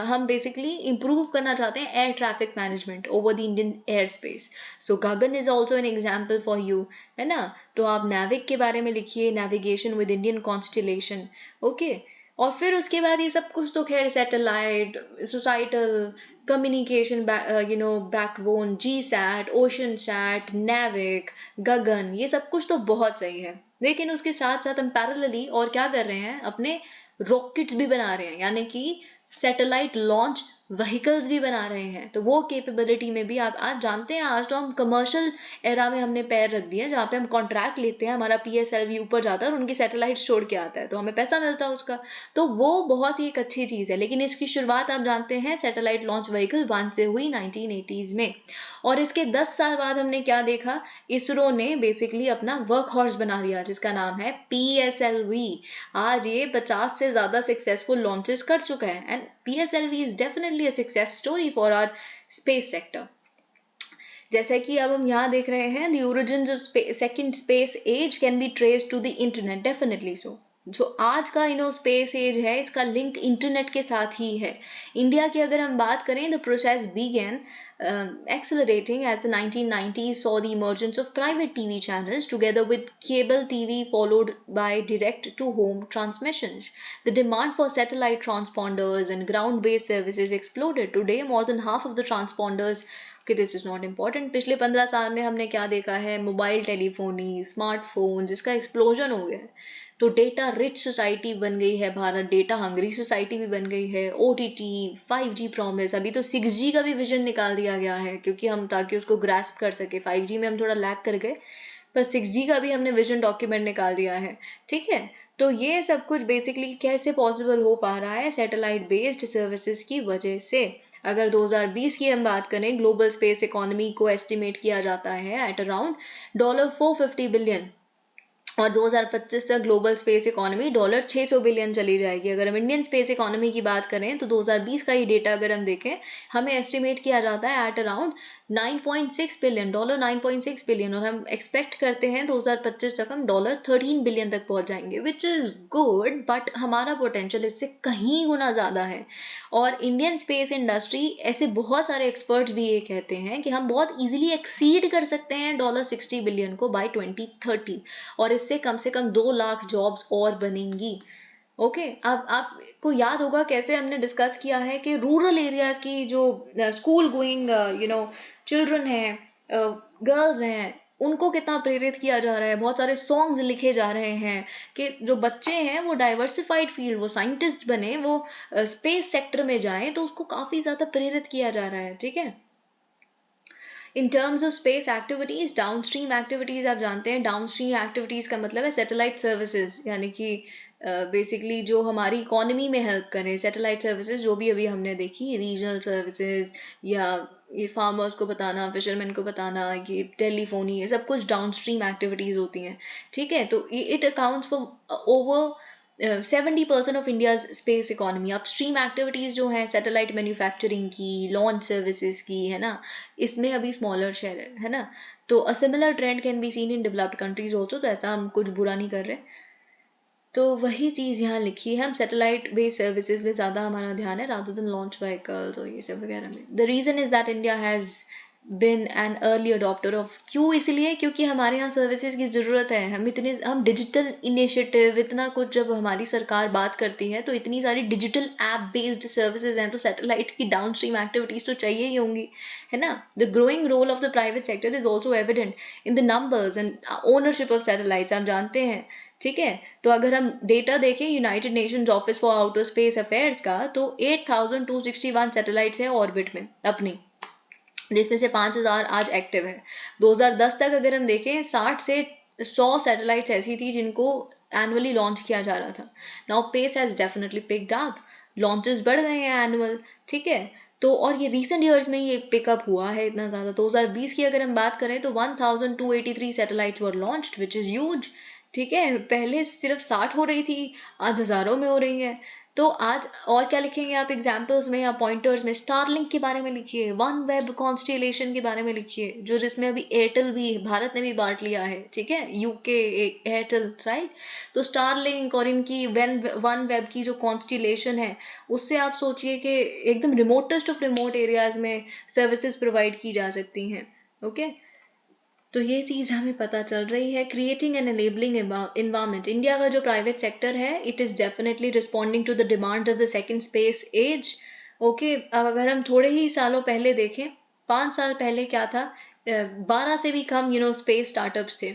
हम बेसिकली इंप्रूव करना चाहते हैं air traffic management over the Indian air space. So Gagan is also an example for you, है ना। तो आप नाविक के बारे में लिखिए, navigation with Indian constellation, okay. और फिर उसके बाद ये सब कुछ तो खैर satellite, societal communication, backbone, GSAT, Oceansat, NavIC, Gagan, ये सब कुछ तो बहुत सही है। लेकिन उसके साथ साथ हम पैरेलली और क्या कर रहे हैं, अपने रॉकेट्स भी बना रहे हैं, यानी कि सैटेलाइट लॉन्च व्हीकल्स भी बना रहे हैं। तो वो कैपेबिलिटी में भी आप आज जानते हैं, आज तो हम कमर्शियल एरा में हमने पैर रख दिया, जहाँ पे हम कॉन्ट्रैक्ट लेते हैं, हमारा PSLV ऊपर जाता है और उनकी सैटेलाइट छोड़ के आता है, तो हमें पैसा मिलता है उसका। तो वो बहुत ही एक अच्छी चीज़ है। लेकिन इसकी शुरुआत आप जानते हैं सैटेलाइट लॉन्च व्हीकल 1 से हुई 1980s में। और इसके 10 साल बाद हमने क्या देखा, इसरो ने बेसिकली अपना वर्क हॉर्स बना लिया जिसका नाम है PSLV। आज ये 50 से ज़्यादा सक्सेसफुल लॉन्चेस कर चुका है and PSLV is definitely a success story for our space sector. जैसे कि अब हम यहाँ देख रहे हैं, the origins of second space age can be traced to the internet, definitely so. जो आज का स्पेस एज है, इसका लिंक इंटरनेट के साथ ही है। इंडिया की अगर हम बात करें, the process began accelerating as the 1990s saw the emergence of private TV channels together with cable TV, followed by direct-to-home transmissions. The demand for satellite transponders and ground-based services exploded. Today, more than half of the transponders, okay, this is not important, पिछले 15 साल में हमने क्या देखा है, मोबाइल टेलीफोनी, स्मार्टफोन, जिसका एक्सप्लोजन हो गया है। तो डेटा रिच सोसाइटी बन गई है भारत, डेटा हंग्री सोसाइटी भी बन गई है। OTT, 5G प्रॉमिस, अभी तो 6G का भी विजन निकाल दिया गया है क्योंकि हम ताकि उसको ग्रास्प कर सके। 5G में हम थोड़ा लैग कर गए, पर 6G का भी हमने विजन डॉक्यूमेंट निकाल दिया है, ठीक है। तो ये सब कुछ बेसिकली कैसे पॉसिबल हो पा रहा है, सैटेलाइट बेस्ड सर्विसेज की वजह से। अगर 2020 की हम बात करें, ग्लोबल स्पेस इकोनॉमी को एस्टिमेट किया जाता है एट अराउंड $450 बिलियन, और 2025 तक ग्लोबल स्पेस इकोनॉमी $600 बिलियन चली जाएगी। अगर हम इंडियन स्पेस इकोनॉमी की बात करें तो 2020 का ये डेटा अगर हम देखें, हमें एस्टिमेट किया जाता है एट अराउंड $9.6 बिलियन, $9.6 बिलियन, और हम एक्सपेक्ट करते हैं 2025 तक हम $13 बिलियन तक पहुंच जाएंगे, विच इज़ गुड, बट हमारा पोटेंशियल इससे कहीं गुना ज़्यादा है। और इंडियन स्पेस इंडस्ट्री, ऐसे बहुत सारे एक्सपर्ट्स भी ये कहते हैं कि हम बहुत ईजिली एक्सीड कर सकते हैं $60 बिलियन को बाय 2030, और इससे कम से कम 2 लाख जॉब्स और बनेंगी। ओके, अब आपको याद होगा कैसे हमने डिस्कस किया है कि रूरल एरियाज की जो स्कूल गोइंग चिल्ड्रन हैं, गर्ल्स हैं, उनको कितना प्रेरित किया जा रहा है। बहुत सारे सॉन्ग्स लिखे जा रहे हैं कि जो बच्चे हैं वो डाइवर्सिफाइड फील्ड, वो साइंटिस्ट बने, वो स्पेस सेक्टर में जाएं, तो उसको काफ़ी ज़्यादा प्रेरित किया जा रहा है, ठीक है। In terms of space activities, downstream activities, आप जानते हैं डाउनस्ट्रीम एक्टिविटीज़ का मतलब है सैटेलाइट सर्विसेज, यानी कि बेसिकली जो हमारी इकोनॉमी में हेल्प करें। सैटेलाइट सर्विसेज जो भी अभी हमने देखी, रीजनल सर्विसेज, या ये फार्मर्स को बताना, फिशरमैन को बताना, ये टेलीफोनी, ये सब कुछ डाउनस्ट्रीम एक्टिविटीज़ होती हैं, ठीक है। तो it accounts for over 70% of India's space economy. Upstream activities जो हैं सैटेलाइट मैन्युफैक्चरिंग की, लॉन्च सर्विसेज की, है ना, इसमें अभी स्मॉलर शेयर है ना। तो a similar trend can be seen in developed countries also, तो ऐसा हम कुछ बुरा नहीं कर रहे। तो वही चीज़ यहाँ लिखी है, हम सैटेलाइट बेस्ड सर्विसेज में ज़्यादा हमारा ध्यान है रादर देन लॉन्च व्हीकल्स और ये सब वगैरह में। The reason is that India has been an early adopter of, क्यों? इसलिए क्योंकि हमारे यहाँ सर्विसेज की ज़रूरत है, हम डिजिटल इनिशिएटिव इतना कुछ, जब हमारी सरकार बात करती है तो इतनी सारी डिजिटल ऐप बेस्ड सर्विसेज हैं, तो सैटेलाइट की डाउन स्ट्रीम एक्टिविटीज़ तो चाहिए ही होंगी, है ना? The growing role of the private sector is also evident in the numbers and ownership of satellites, आप जानते हैं, ठीक है? तो अगर हम डेटा देखें United Nations office for outer space affairs का, तो 8,261 सैटेलाइट्स है ऑर्बिट में अपनी, जिसमें से 5,000 आज एक्टिव है। 2010 तक अगर हम देखें 60 से 100 सैटेलाइट्स ऐसी थी जिनको एनुअली लॉन्च किया जा रहा था। Now pace has definitely picked up, launches बढ़ गए हैं एनुअल, ठीक है? तो और ये रिसेंट ईयर्स में ये पिकअप हुआ है इतना ज़्यादा। 2020 की अगर हम बात करें तो 1,283 satellites were launched which is huge, ठीक है? पहले सिर्फ 60 हो रही थी, आज हज़ारों में हो रही है। तो आज और क्या लिखेंगे आप एग्जाम्पल्स में या पॉइंटर्स में? स्टारलिंक के बारे में लिखिए, वन वेब कॉन्स्टेलेशन के बारे में लिखिए, जो जिसमें अभी एयरटेल भी, भारत ने भी बांट लिया है, ठीक है? UK Airtel, right? तो स्टारलिंक और इनकी वन वेब की जो कॉन्स्टेलेशन है, उससे आप सोचिए कि एकदम रिमोटेस्ट ऑफ रिमोट एरियाज में सर्विसेज प्रोवाइड की जा सकती हैं, ओके? तो ये चीज़ हमें पता चल रही है। Creating an enabling environment, India का जो प्राइवेट सेक्टर है, it is definitely responding to the demand of the second space age, okay? अब अगर हम थोड़े ही सालों पहले देखें, 5 साल पहले क्या था, 12 से भी कम स्पेस स्टार्टअप्स थे,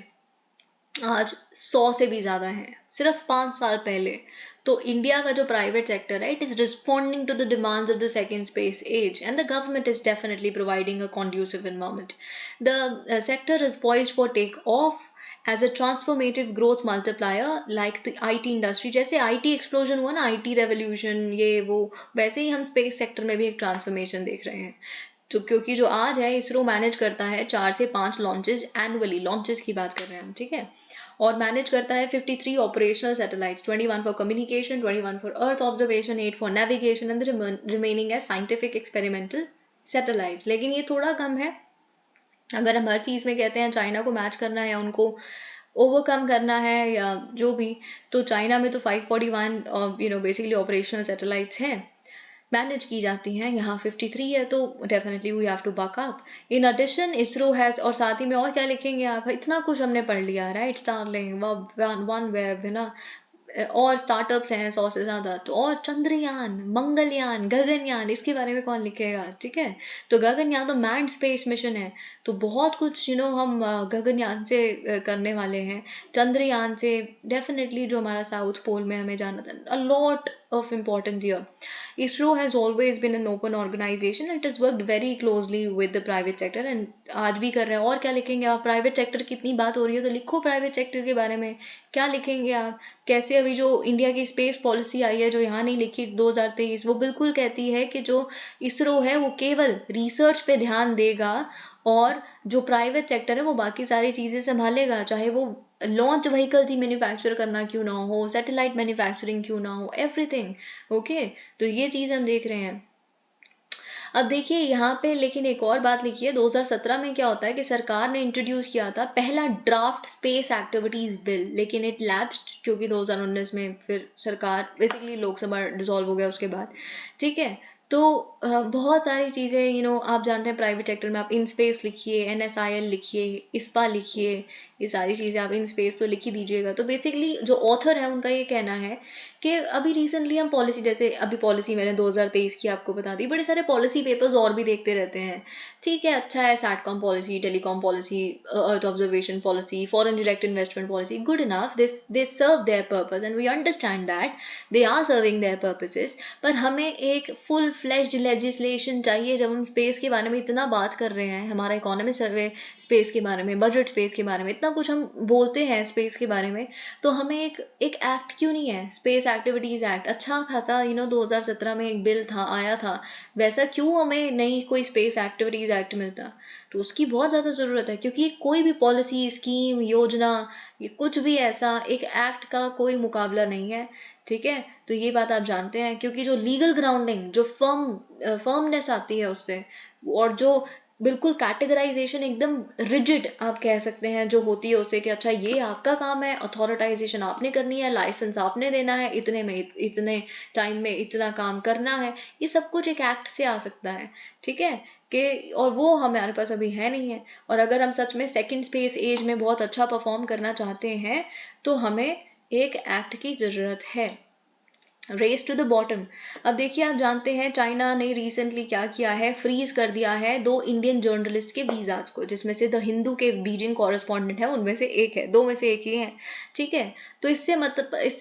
आज 100 से भी ज़्यादा है सिर्फ 5 साल पहले। तो इंडिया का जो प्राइवेट सेक्टर है, it is responding to the demands of the second space age and the government is definitely providing a conducive environment. The sector is poised for take off as a transformative growth multiplier like the IT industry. जैसे IT एक्सप्लोजन हुआ ना, IT रेवोल्यूशन, ये वो, वैसे ही हम स्पेस सेक्टर में भी एक ट्रांसफॉर्मेशन देख रहे हैं। तो क्योंकि जो आज है, इसरो मैनेज करता है 4 से 5 लॉन्चेस एनुअली, लॉन्चेस की बात कर रहे हैं हम, ठीक है? और मैनेज करता है 53 operational satellites, 21 for communication, 21 for earth observation, 8 for navigation and remaining है साइंटिफिक एक्सपेरिमेंटल सैटेलाइट्स। लेकिन ये थोड़ा कम है। अगर हम हर चीज़ में कहते हैं चाइना को मैच करना है या उनको ओवरकम करना है या जो भी, तो चाइना में तो 541 बेसिकली ऑपरेशनल सैटेलाइट्स हैं, मैनेज की जाती हैं, यहाँ 53 है, तो definitely we have to buck up. In addition ISRO has, और साथ ही में और क्या लिखेंगे आप? इतना कुछ हमने पढ़ लिया, राइट? स्टारलिंक, वन वेब, है ना? और स्टार्टअप्स हैं 100 से ज़्यादा, तो और चंद्रयान, मंगलयान, गगनयान, इसके बारे में कौन लिखेगा, ठीक है? तो गगनयान तो मैन्ड स्पेस मिशन है, तो बहुत कुछ हम गगनयान से करने वाले हैं। चंद्रयान से डेफिनेटली जो हमारा साउथ पोल में हमें जाना था, a lot of important here. ISRO has always been an open organization and it has worked very closely with the private sector and आज भी कर रहे हैं। और क्या लिखेंगे आप? प्राइवेट सेक्टर की इतनी बात हो रही है तो लिखो प्राइवेट सेक्टर के बारे में, क्या लिखेंगे आप? कैसे अभी जो इंडिया की स्पेस पॉलिसी आई है, जो यहाँ नहीं लिखी 2023, वो बिल्कुल कहती है कि जो इसरो है वो केवल रिसर्च पे ध्यान देगा और जो प्राइवेट सेक्टर है वो बाकी सारी चीज़ें संभालेगा, चाहे वो लॉन्च व्हीकल्स ही मैन्युफैक्चर करना क्यों ना हो, सैटेलाइट मैन्युफैक्चरिंग क्यों ना हो, एवरीथिंग, ओके? तो ये चीज़ हम देख रहे हैं। अब देखिए यहाँ पे, लेकिन एक और बात लिखी है, 2017 में क्या होता है कि सरकार ने इंट्रोड्यूस किया था पहला ड्राफ्ट स्पेस एक्टिविटीज बिल, लेकिन इट लैप्स्ड क्योंकि 2019 में फिर सरकार, बेसिकली लोकसभा डिसॉल्व हो गया उसके बाद, ठीक है? तो बहुत सारी चीज़ें आप जानते हैं प्राइवेट सेक्टर में, आप इन स्पेस लिखिए, NSIL लिखिए, ISPA लिखिए, ये सारी चीज़ें आप इन स्पेस तो लिख ही दीजिएगा। तो बेसिकली जो ऑथर है उनका ये कहना है कि अभी रिसेंटली हम पॉलिसी, जैसे अभी पॉलिसी मैंने 2023 की आपको बता दी, बड़े सारे पॉलिसी पेपर्स और भी देखते रहते हैं, ठीक है? अच्छा है, satcom policy, telecom policy, earth observation policy, foreign direct investment policy, good enough, they serve their purpose and we understand that they are serving their purposes. पर हमें एक फुल फ्लेज्ड लेजिस्लेशन चाहिए। जब हम स्पेस के बारे में इतना बात कर रहे हैं, हमारा इकोनॉमी सर्वे स्पेस के बारे में, बजट स्पेस के बारे में, इतना कुछ हम बोलते हैं स्पेस के बारे में, तो हमें एक एक्ट क्यों नहीं है, स्पेस एक्टिविटीज एक्ट? अच्छा खासा 2017 में एक बिल था, आया था, वैसा क्यों हमें नहीं कोई स्पेस एक्टिविटीज एक्ट मिलता? तो उसकी बहुत ज़्यादा ज़रूरत है, क्योंकि कोई भी पॉलिसी, स्कीम, योजना, ये कुछ भी ऐसा एक एक्ट का कोई मुकाबला नहीं है, ठीक है? तो ये बात आप जानते हैं, क्योंकि जो लीगल ग्राउंडिंग, जो फर्मनेस आती है उससे, और जो बिल्कुल कैटेगराइजेशन एकदम रिजिड आप कह सकते हैं जो होती है उसे, कि अच्छा ये आपका काम है, अथॉरिटाइजेशन आपने करनी है, लाइसेंस आपने देना है, इतने में इतने टाइम में इतना काम करना है, ये सब कुछ एक एक्ट से आ सकता है, ठीक है कि, और वो हमारे पास अभी है नहीं है। और अगर हम सच में सेकंड स्पेस एज में बहुत अच्छा परफॉर्म करना चाहते हैं तो हमें एक एक्ट की ज़रूरत है। Race to the bottom. अब देखिए, आप जानते हैं चाइना ने रिसेंटली क्या किया है, फ्रीज कर दिया है 2 इंडियन जर्नलिस्ट के वीजाज को, जिसमें से द हिंदू के बीजिंग कॉरेस्पॉन्डेंट है उनमें से एक है, 2 में से एक ही है, ठीक है। तो इससे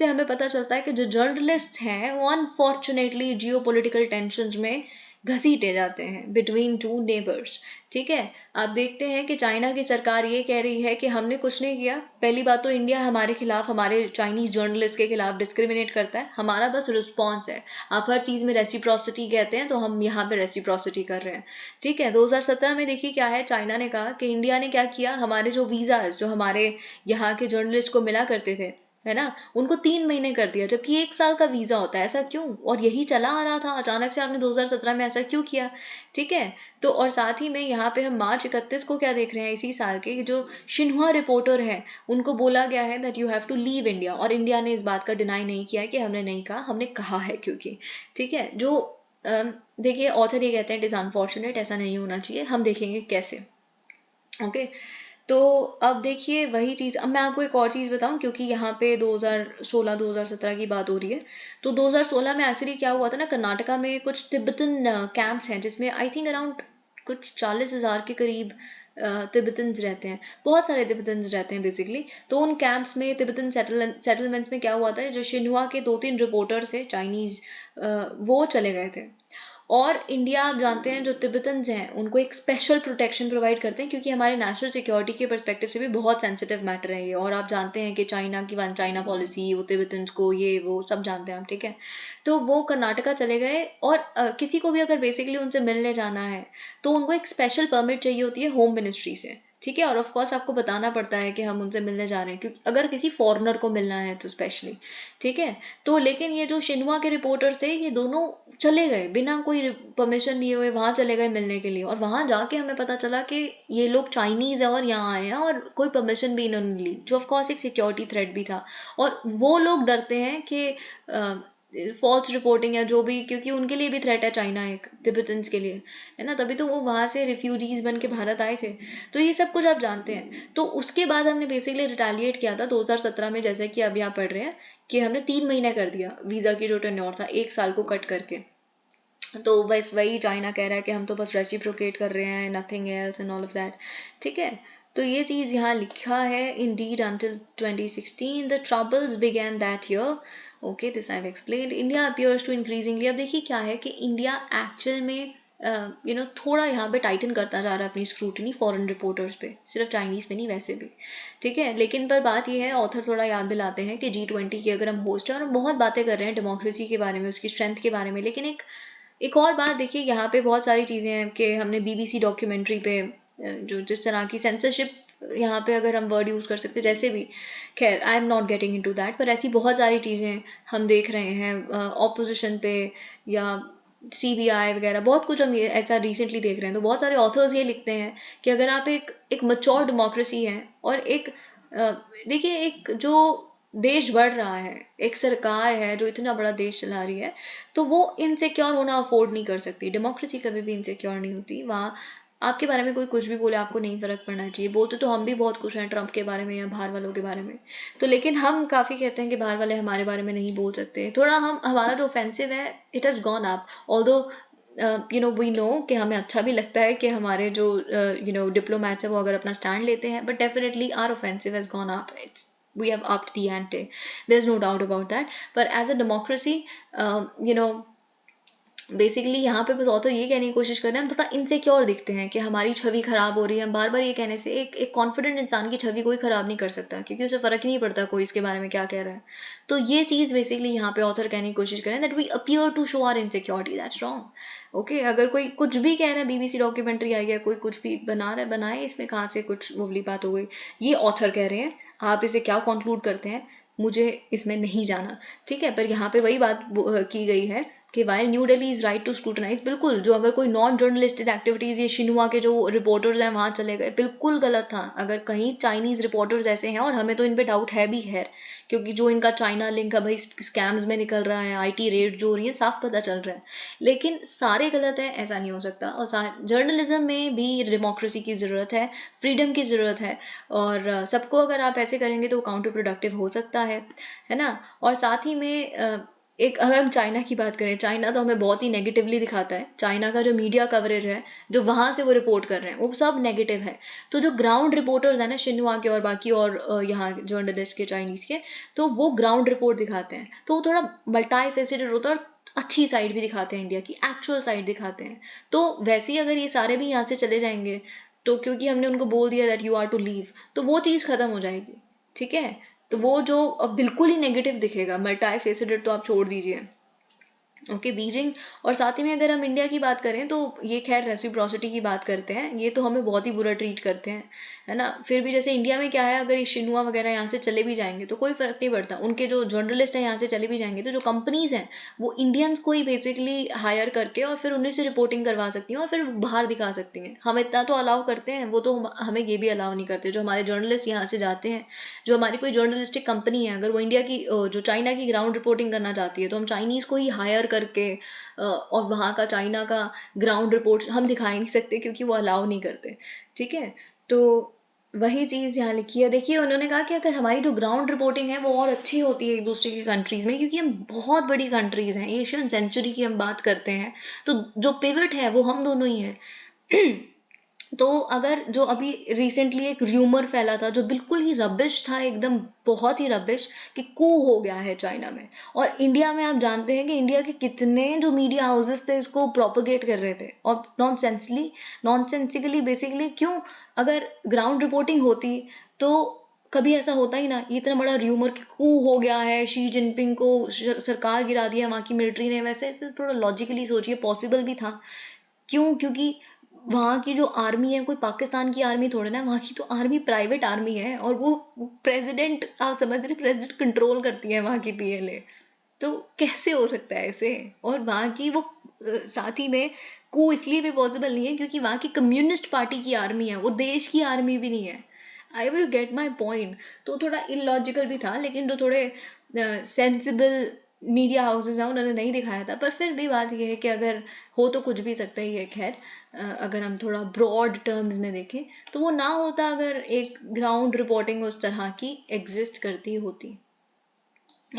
हमें पता चलता है कि जो जर्नलिस्ट हैं वो अनफॉर्चुनेटली जियो पोलिटिकल टेंशन में घसीटे जाते हैं बिटवीन टू नेबर्स, ठीक है। आप देखते हैं कि चाइना की सरकार ये कह रही है कि हमने कुछ नहीं किया। पहली बात तो इंडिया हमारे खिलाफ, हमारे चाइनीज जर्नलिस्ट के खिलाफ डिस्क्रिमिनेट करता है, हमारा बस रिस्पॉन्स है। आप हर चीज़ में रेसिप्रोसिटी कहते हैं तो हम यहाँ पे रेसिप्रोसिटी कर रहे हैं, ठीक है। 2017 में देखिए क्या है, चाइना ने कहा कि इंडिया ने क्या किया, हमारे जो वीज़ाज जो हमारे यहाँ के जर्नलिस्ट को मिला करते थे, है ना, उनको 3 महीने कर दिया, जबकि 1 साल का वीजा होता है। ऐसा क्यों? और यही चला आ रहा था, अचानक से आपने 2017 में ऐसा क्यों किया, ठीक है। तो और साथ ही में यहाँ पे हम मार्च 31 को क्या देख रहे हैं, इसी साल के जो शिन्हुआ रिपोर्टर है उनको बोला गया है that you have to leave India, और इंडिया ने इस बात का डिनाई नहीं किया कि हमने नहीं कहा, हमने कहा है, क्योंकि ठीक है। जो देखिए ऑथर ये कहते हैं इट इज़ अनफॉर्चुनेट, ऐसा नहीं होना चाहिए, हम देखेंगे कैसे, ओके। तो अब देखिए वही चीज़, अब मैं आपको एक और चीज़ बताऊं, क्योंकि यहाँ पे 2016-2017 की बात हो रही है। तो 2016 में एक्चुअली क्या हुआ था ना, कर्नाटका में कुछ तिब्बतन कैंप्स हैं जिसमें आई थिंक अराउंड कुछ 40,000 के करीब तिब्बतन्स रहते हैं, बहुत सारे तिब्बतन्स रहते हैं बेसिकली। तो उन कैंप्स में, तिब्बतन सेटलमेंट्स में क्या हुआ था, जो शिन्हुआ के 2-3 रिपोर्टर्स थे चाइनीज़, वो चले गए थे। और इंडिया, आप जानते हैं जो तिब्बतन्स हैं उनको एक स्पेशल प्रोटेक्शन प्रोवाइड करते हैं, क्योंकि हमारे नेशनल सिक्योरिटी के परस्पेक्टिव से भी बहुत सेंसिटिव मैटर है ये। और आप जानते हैं कि चाइना की वन चाइना पॉलिसी, वो तिब्बतन्स को ये वो सब जानते हैं हम, ठीक है। तो वो कर्नाटका चले गए, और किसी को भी अगर बेसिकली उनसे मिलने जाना है तो उनको एक स्पेशल परमिट चाहिए होती है होम मिनिस्ट्री से, ठीक है। और ऑफ कोर्स आपको बताना पड़ता है कि हम उनसे मिलने जा रहे हैं, क्योंकि अगर किसी फॉरेनर को मिलना है तो स्पेशली, ठीक है। तो लेकिन ये जो शिन्हुआ के रिपोर्टर्स थे ये दोनों चले गए बिना कोई परमिशन लिए हुए, वहां चले गए मिलने के लिए, और वहां जाके हमें पता चला कि ये लोग चाइनीज है और यहाँ आए हैं और कोई परमिशन भी इन्होंने ली, जो ऑफ कोर्स एक सिक्योरिटी थ्रेट भी था। और वो लोग डरते हैं कि फॉल्स रिपोर्टिंग या जो भी, क्योंकि उनके लिए भी थ्रेट है चाइना एक, तिब्बतन्स के लिए, है ना, तभी तो वो वहां से रिफ्यूजीज बन के भारत आए थे। तो ये सब कुछ आप जानते हैं। तो उसके बाद हमने बेसिकली रिटेलिएट किया था 2017 में, जैसे कि अभी आप पढ़ रहे हैं कि हमने 3 महीने कर दिया वीज़ा की जो टेन्योर था, 1 साल को कट करके। तो बस वही चाइना कह रहा है कि हम तो बस रेसिप्रोकेट कर रहे हैं, nothing else and all of that, ठीक है। तो ये चीज़ यहाँ लिखा है, indeed until 2016 the troubles began that year, okay this I've explained, India appears to increasingly, अब देखिए क्या है कि इंडिया एक्चुअल में थोड़ा यहाँ पे टाइटन करता जा रहा है अपनी स्क्रूटनी फॉरेन रिपोर्टर्स पे, सिर्फ चाइनीज़ पे नहीं वैसे भी, ठीक है। लेकिन पर बात यह है, ऑथर थोड़ा याद दिलाते हैं कि G20 की अगर हम होस्ट हैं और हम बहुत बातें कर रहे हैं डेमोक्रेसी के बारे में, उसकी स्ट्रेंथ के बारे में, लेकिन एक और बात देखिए, यहाँ पे बहुत सारी चीज़ें हैं कि हमने BBC डॉक्यूमेंट्री पे जो जिस तरह की सेंसरशिप, यहाँ पे अगर हम वर्ड यूज़ कर सकते जैसे भी, खैर I am not getting into that, पर ऐसी बहुत सारी चीज़ें हम देख रहे हैं ऑपोजिशन पे या CBI वगैरह, बहुत कुछ हम ये ऐसा रिसेंटली देख रहे हैं। तो बहुत सारे ऑथर्स ये लिखते हैं कि अगर आप एक मच्योर डेमोक्रेसी है और देखिए एक जो देश बढ़ रहा है, एक सरकार है जो इतना बड़ा देश चला रही है, तो वो इनसिक्योर होना अफोर्ड नहीं कर सकती। डेमोक्रेसी कभी भी इनसिक्योर नहीं होती। वहाँ आपके बारे में कोई कुछ भी बोले, आपको नहीं फर्क पड़ना चाहिए। बोलते तो हम भी बहुत कुछ हैं ट्रम्प के बारे में या बाहर वालों के बारे में, तो लेकिन हम काफ़ी कहते हैं कि बाहर वाले हमारे बारे में नहीं बोल सकते। थोड़ा हमारा जो ऑफेंसिव है, it has gone up, although we know कि हमें अच्छा भी लगता है कि हमारे जो डिप्लोमैट्स है वो अगर अपना स्टैंड लेते हैं, but definitely our offensive has gone up, we have upped the ante, there's no doubt about that. But as a democracy, basically यहाँ पे बस ऑथर ये कहने की कोशिश कर रहे हैं, हम थोड़ा इनसिक्योर दिखते हैं कि हमारी छवि खराब हो रही है। हम बार बार ये कहने से एक कॉन्फिडेंट इंसान की छवि कोई खराब नहीं कर सकता, क्योंकि उसे फर्क ही नहीं पड़ता कोई इसके बारे में क्या कह रहा है। तो ये चीज़ बेसिकली यहाँ पे ऑथर कहने की कोशिश करें that we appear to show our insecurity, that's wrong. Okay, अगर कोई कुछ भी कह रहा है, BBC डॉक्यूमेंट्री आई है, कोई कुछ भी बना रहा है, बनाए, इसमें कहाँ से कुछ मुबली बात हो गई, ये ऑथर कह रहे हैं। आप इसे क्या कंक्लूड करते हैं मुझे इसमें नहीं जाना, ठीक है। पर यहाँ पे वही बात की गई है कि while New Delhi is right to scrutinize, बिल्कुल जो अगर कोई नॉन जर्नलिस्टिक एक्टिविटीज ये शिनुआ के जो रिपोर्टर्स हैं वहां चले गए, बिल्कुल गलत था। अगर कहीं चाइनीज रिपोर्टर्स ऐसे हैं, और हमें तो इन पे डाउट है भी है, क्योंकि जो इनका चाइना लिंक है भाई स्कैम्स में निकल रहा है, आईटी रेड जो हो रही है साफ पता चल रहा है, लेकिन सारे गलत है ऐसा नहीं हो सकता। और जर्नलिज्म में भी डेमोक्रेसी की ज़रूरत है, फ्रीडम की ज़रूरत है, और सबको अगर आप ऐसे करेंगे तो काउंटर प्रोडक्टिव हो सकता है ना। और साथ ही में एक अगर हम चाइना की बात करें, चाइना तो हमें बहुत ही नेगेटिवली दिखाता है। चाइना का जो मीडिया कवरेज है, जो वहां से वो रिपोर्ट कर रहे हैं, वो सब नेगेटिव है। तो जो ग्राउंड रिपोर्टर्स हैं ना शिन्हुआ के और बाकी और यहाँ जर्नलिस्ट के चाइनीज के, तो वो ग्राउंड रिपोर्ट दिखाते हैं, तो वो थोड़ा मल्टी फेसेटेड होता है और अच्छी साइड भी दिखाते हैं, इंडिया की एक्चुअल साइड दिखाते हैं। तो वैसे ही अगर ये सारे भी यहाँ से चले जाएंगे, तो क्योंकि हमने उनको बोल दिया that you are to leave, तो वो चीज़ खत्म हो जाएगी, ठीक है। तो वो जो अब बिल्कुल ही नेगेटिव दिखेगा, मल्टी फेसेटेड तो आप छोड़ दीजिए, ओके बीजिंग। और साथ ही में अगर हम इंडिया की बात करें तो ये खैर रेसिप्रोसिटी की बात करते हैं, ये तो हमें बहुत ही बुरा ट्रीट करते हैं, है ना। फिर भी जैसे इंडिया में क्या है, अगर ये शिनुआ वगैरह यहाँ से चले भी जाएंगे तो कोई फर्क नहीं पड़ता, उनके जो जर्नलिस्ट हैं यहाँ से चले भी जाएंगे तो जो कंपनीज हैं वो इंडियंस को ही बेसिकली हायर करके और फिर उन्हीं से रिपोर्टिंग करवा सकती हैं और फिर बाहर दिखा सकती हैं। हम इतना तो अलाउ करते हैं, वो तो हमें ये भी अलाउ नहीं करते। जो हमारे जर्नलिस्ट यहाँ से जाते हैं, जो हमारी कोई जर्नलिस्टिक कंपनी है, अगर वो इंडिया की जो चाइना की ग्राउंड रिपोर्टिंग करना चाहती है, तो हम चाइनीज़ को ही हायर करके और वहाँ का चाइना का ग्राउंड रिपोर्ट हम दिखा ही नहीं सकते, क्योंकि वो अलाउ नहीं करते, ठीक है। तो वही चीज़ यहाँ लिखी है। देखिए उन्होंने कहा कि अगर हमारी जो ग्राउंड रिपोर्टिंग है वो और अच्छी होती है एक दूसरे की कंट्रीज़ में, क्योंकि हम बहुत बड़ी कंट्रीज़ हैं, एशियन सेंचुरी की हम बात करते हैं, तो जो पिवट है वो हम दोनों ही हैं। तो अगर जो अभी रिसेंटली एक र्यूमर फैला था जो बिल्कुल ही रबिश था, एकदम बहुत ही रबिश, कि कू हो गया है चाइना में, और इंडिया में आप जानते हैं कि इंडिया के कितने जो मीडिया हाउसेस थे इसको प्रोपोगेट कर रहे थे, और नॉनसेंसिकली बेसिकली। क्यों? अगर ग्राउंड रिपोर्टिंग होती तो कभी ऐसा होता ही ना, इतना बड़ा र्यूमर कि कू हो गया है, शी जिनपिंग को सरकार गिरा दिया वहाँ की मिलिट्री ने। वैसे थोड़ा लॉजिकली सोचिए, पॉसिबल भी था। क्यों? क्योंकि वहाँ की जो आर्मी है कोई पाकिस्तान की आर्मी थोड़ी ना, वहाँ की तो आर्मी प्राइवेट आर्मी है, और वो प्रेसिडेंट, आप समझ रहे, प्रेसिडेंट कंट्रोल करती है वहाँ की पीएलए। तो कैसे हो सकता है ऐसे? और वहाँ की वो साथ ही में को इसलिए भी पॉसिबल नहीं है क्योंकि वहाँ की कम्युनिस्ट पार्टी की आर्मी है, वो देश की आर्मी भी नहीं है। I will get my point. तो थोड़ा इलॉजिकल भी था, लेकिन जो थोड़े सेंसिबल मीडिया हाउसेज हैं उन्होंने नहीं दिखाया था। पर फिर भी बात यह है कि अगर हो तो कुछ भी सकता ही है। खैर अगर हम थोड़ा ब्रॉड टर्म्स में देखें तो वो ना होता अगर एक ग्राउंड रिपोर्टिंग उस तरह की एग्जिस्ट करती होती।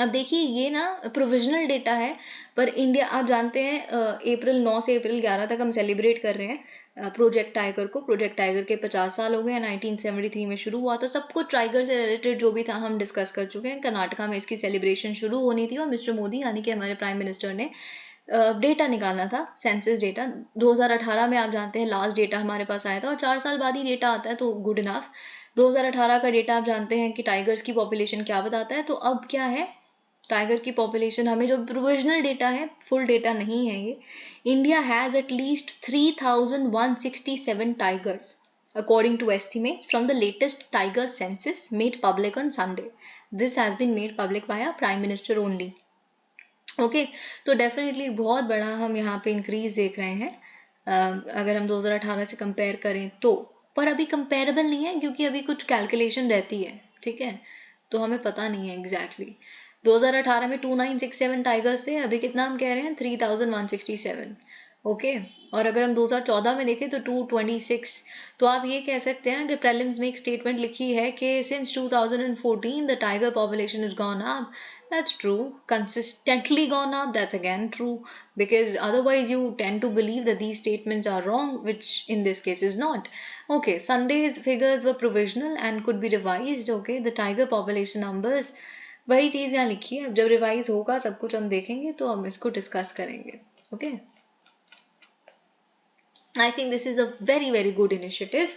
अब देखिए ये ना प्रोविजनल डेटा है, पर इंडिया आप जानते हैं अप्रैल 9 से अप्रैल 11 तक हम सेलिब्रेट कर रहे हैं प्रोजेक्ट टाइगर को। प्रोजेक्ट टाइगर के 50 साल हो गए हैं, 1973 में शुरू हुआ था। सब कुछ टाइगर से रिलेटेड जो भी था हम डिस्कस कर चुके हैं। कर्नाटका में इसकी सेलिब्रेशन शुरू होनी थी और मिस्टर मोदी यानी कि हमारे प्राइम मिनिस्टर ने डेटा निकालना था, सेंसस डेटा 2018 में। आप जानते हैं लास्ट डेटा हमारे पास आया था, और 4 साल बाद ही डेटा आता है तो गुड इनफ। 2018 का डेटा आप जानते हैं कि टाइगर्स की पॉपुलेशन क्या बताता है। तो अब क्या है, टाइगर की पॉपुलेशन हमें जो प्रोविजनल डेटा है, फुल डेटा नहीं है ये, India has at least 3167 tigers according to estimates from the latest tiger census made public on Sunday. This has been made public by our Prime Minister only. Okay तो डेफिनेटली बहुत बड़ा हम यहाँ पे इंक्रीज देख रहे हैं अगर हम 2018 से कंपेयर करें तो। पर अभी कंपेरेबल नहीं है क्योंकि अभी कुछ कैलकुलेशन रहती है, ठीक है, तो हमें पता नहीं है एग्जैक्टली। 2018 में 2967 टाइगर्स थे, अभी कितना हम कह रहे हैं 3167, ओके। और अगर हम 2014 में देखें तो 226। तो आप ये कह सकते हैं कि प्रीलिम्स में एक स्टेटमेंट लिखी है कि since 2014 the tiger population is gone up. That's true. Consistently gone up, that's again true. Because otherwise you tend to believe that these statements are wrong, which in this case is not. Okay, Sunday's figures were provisional and could be revised. Okay, the tiger population numbers, वही चीज़ यहाँ लिखी है। अब जब रिवाइज होगा सब कुछ हम देखेंगे तो हम इसको डिस्कस करेंगे। Okay. I think this is a very, very good initiative.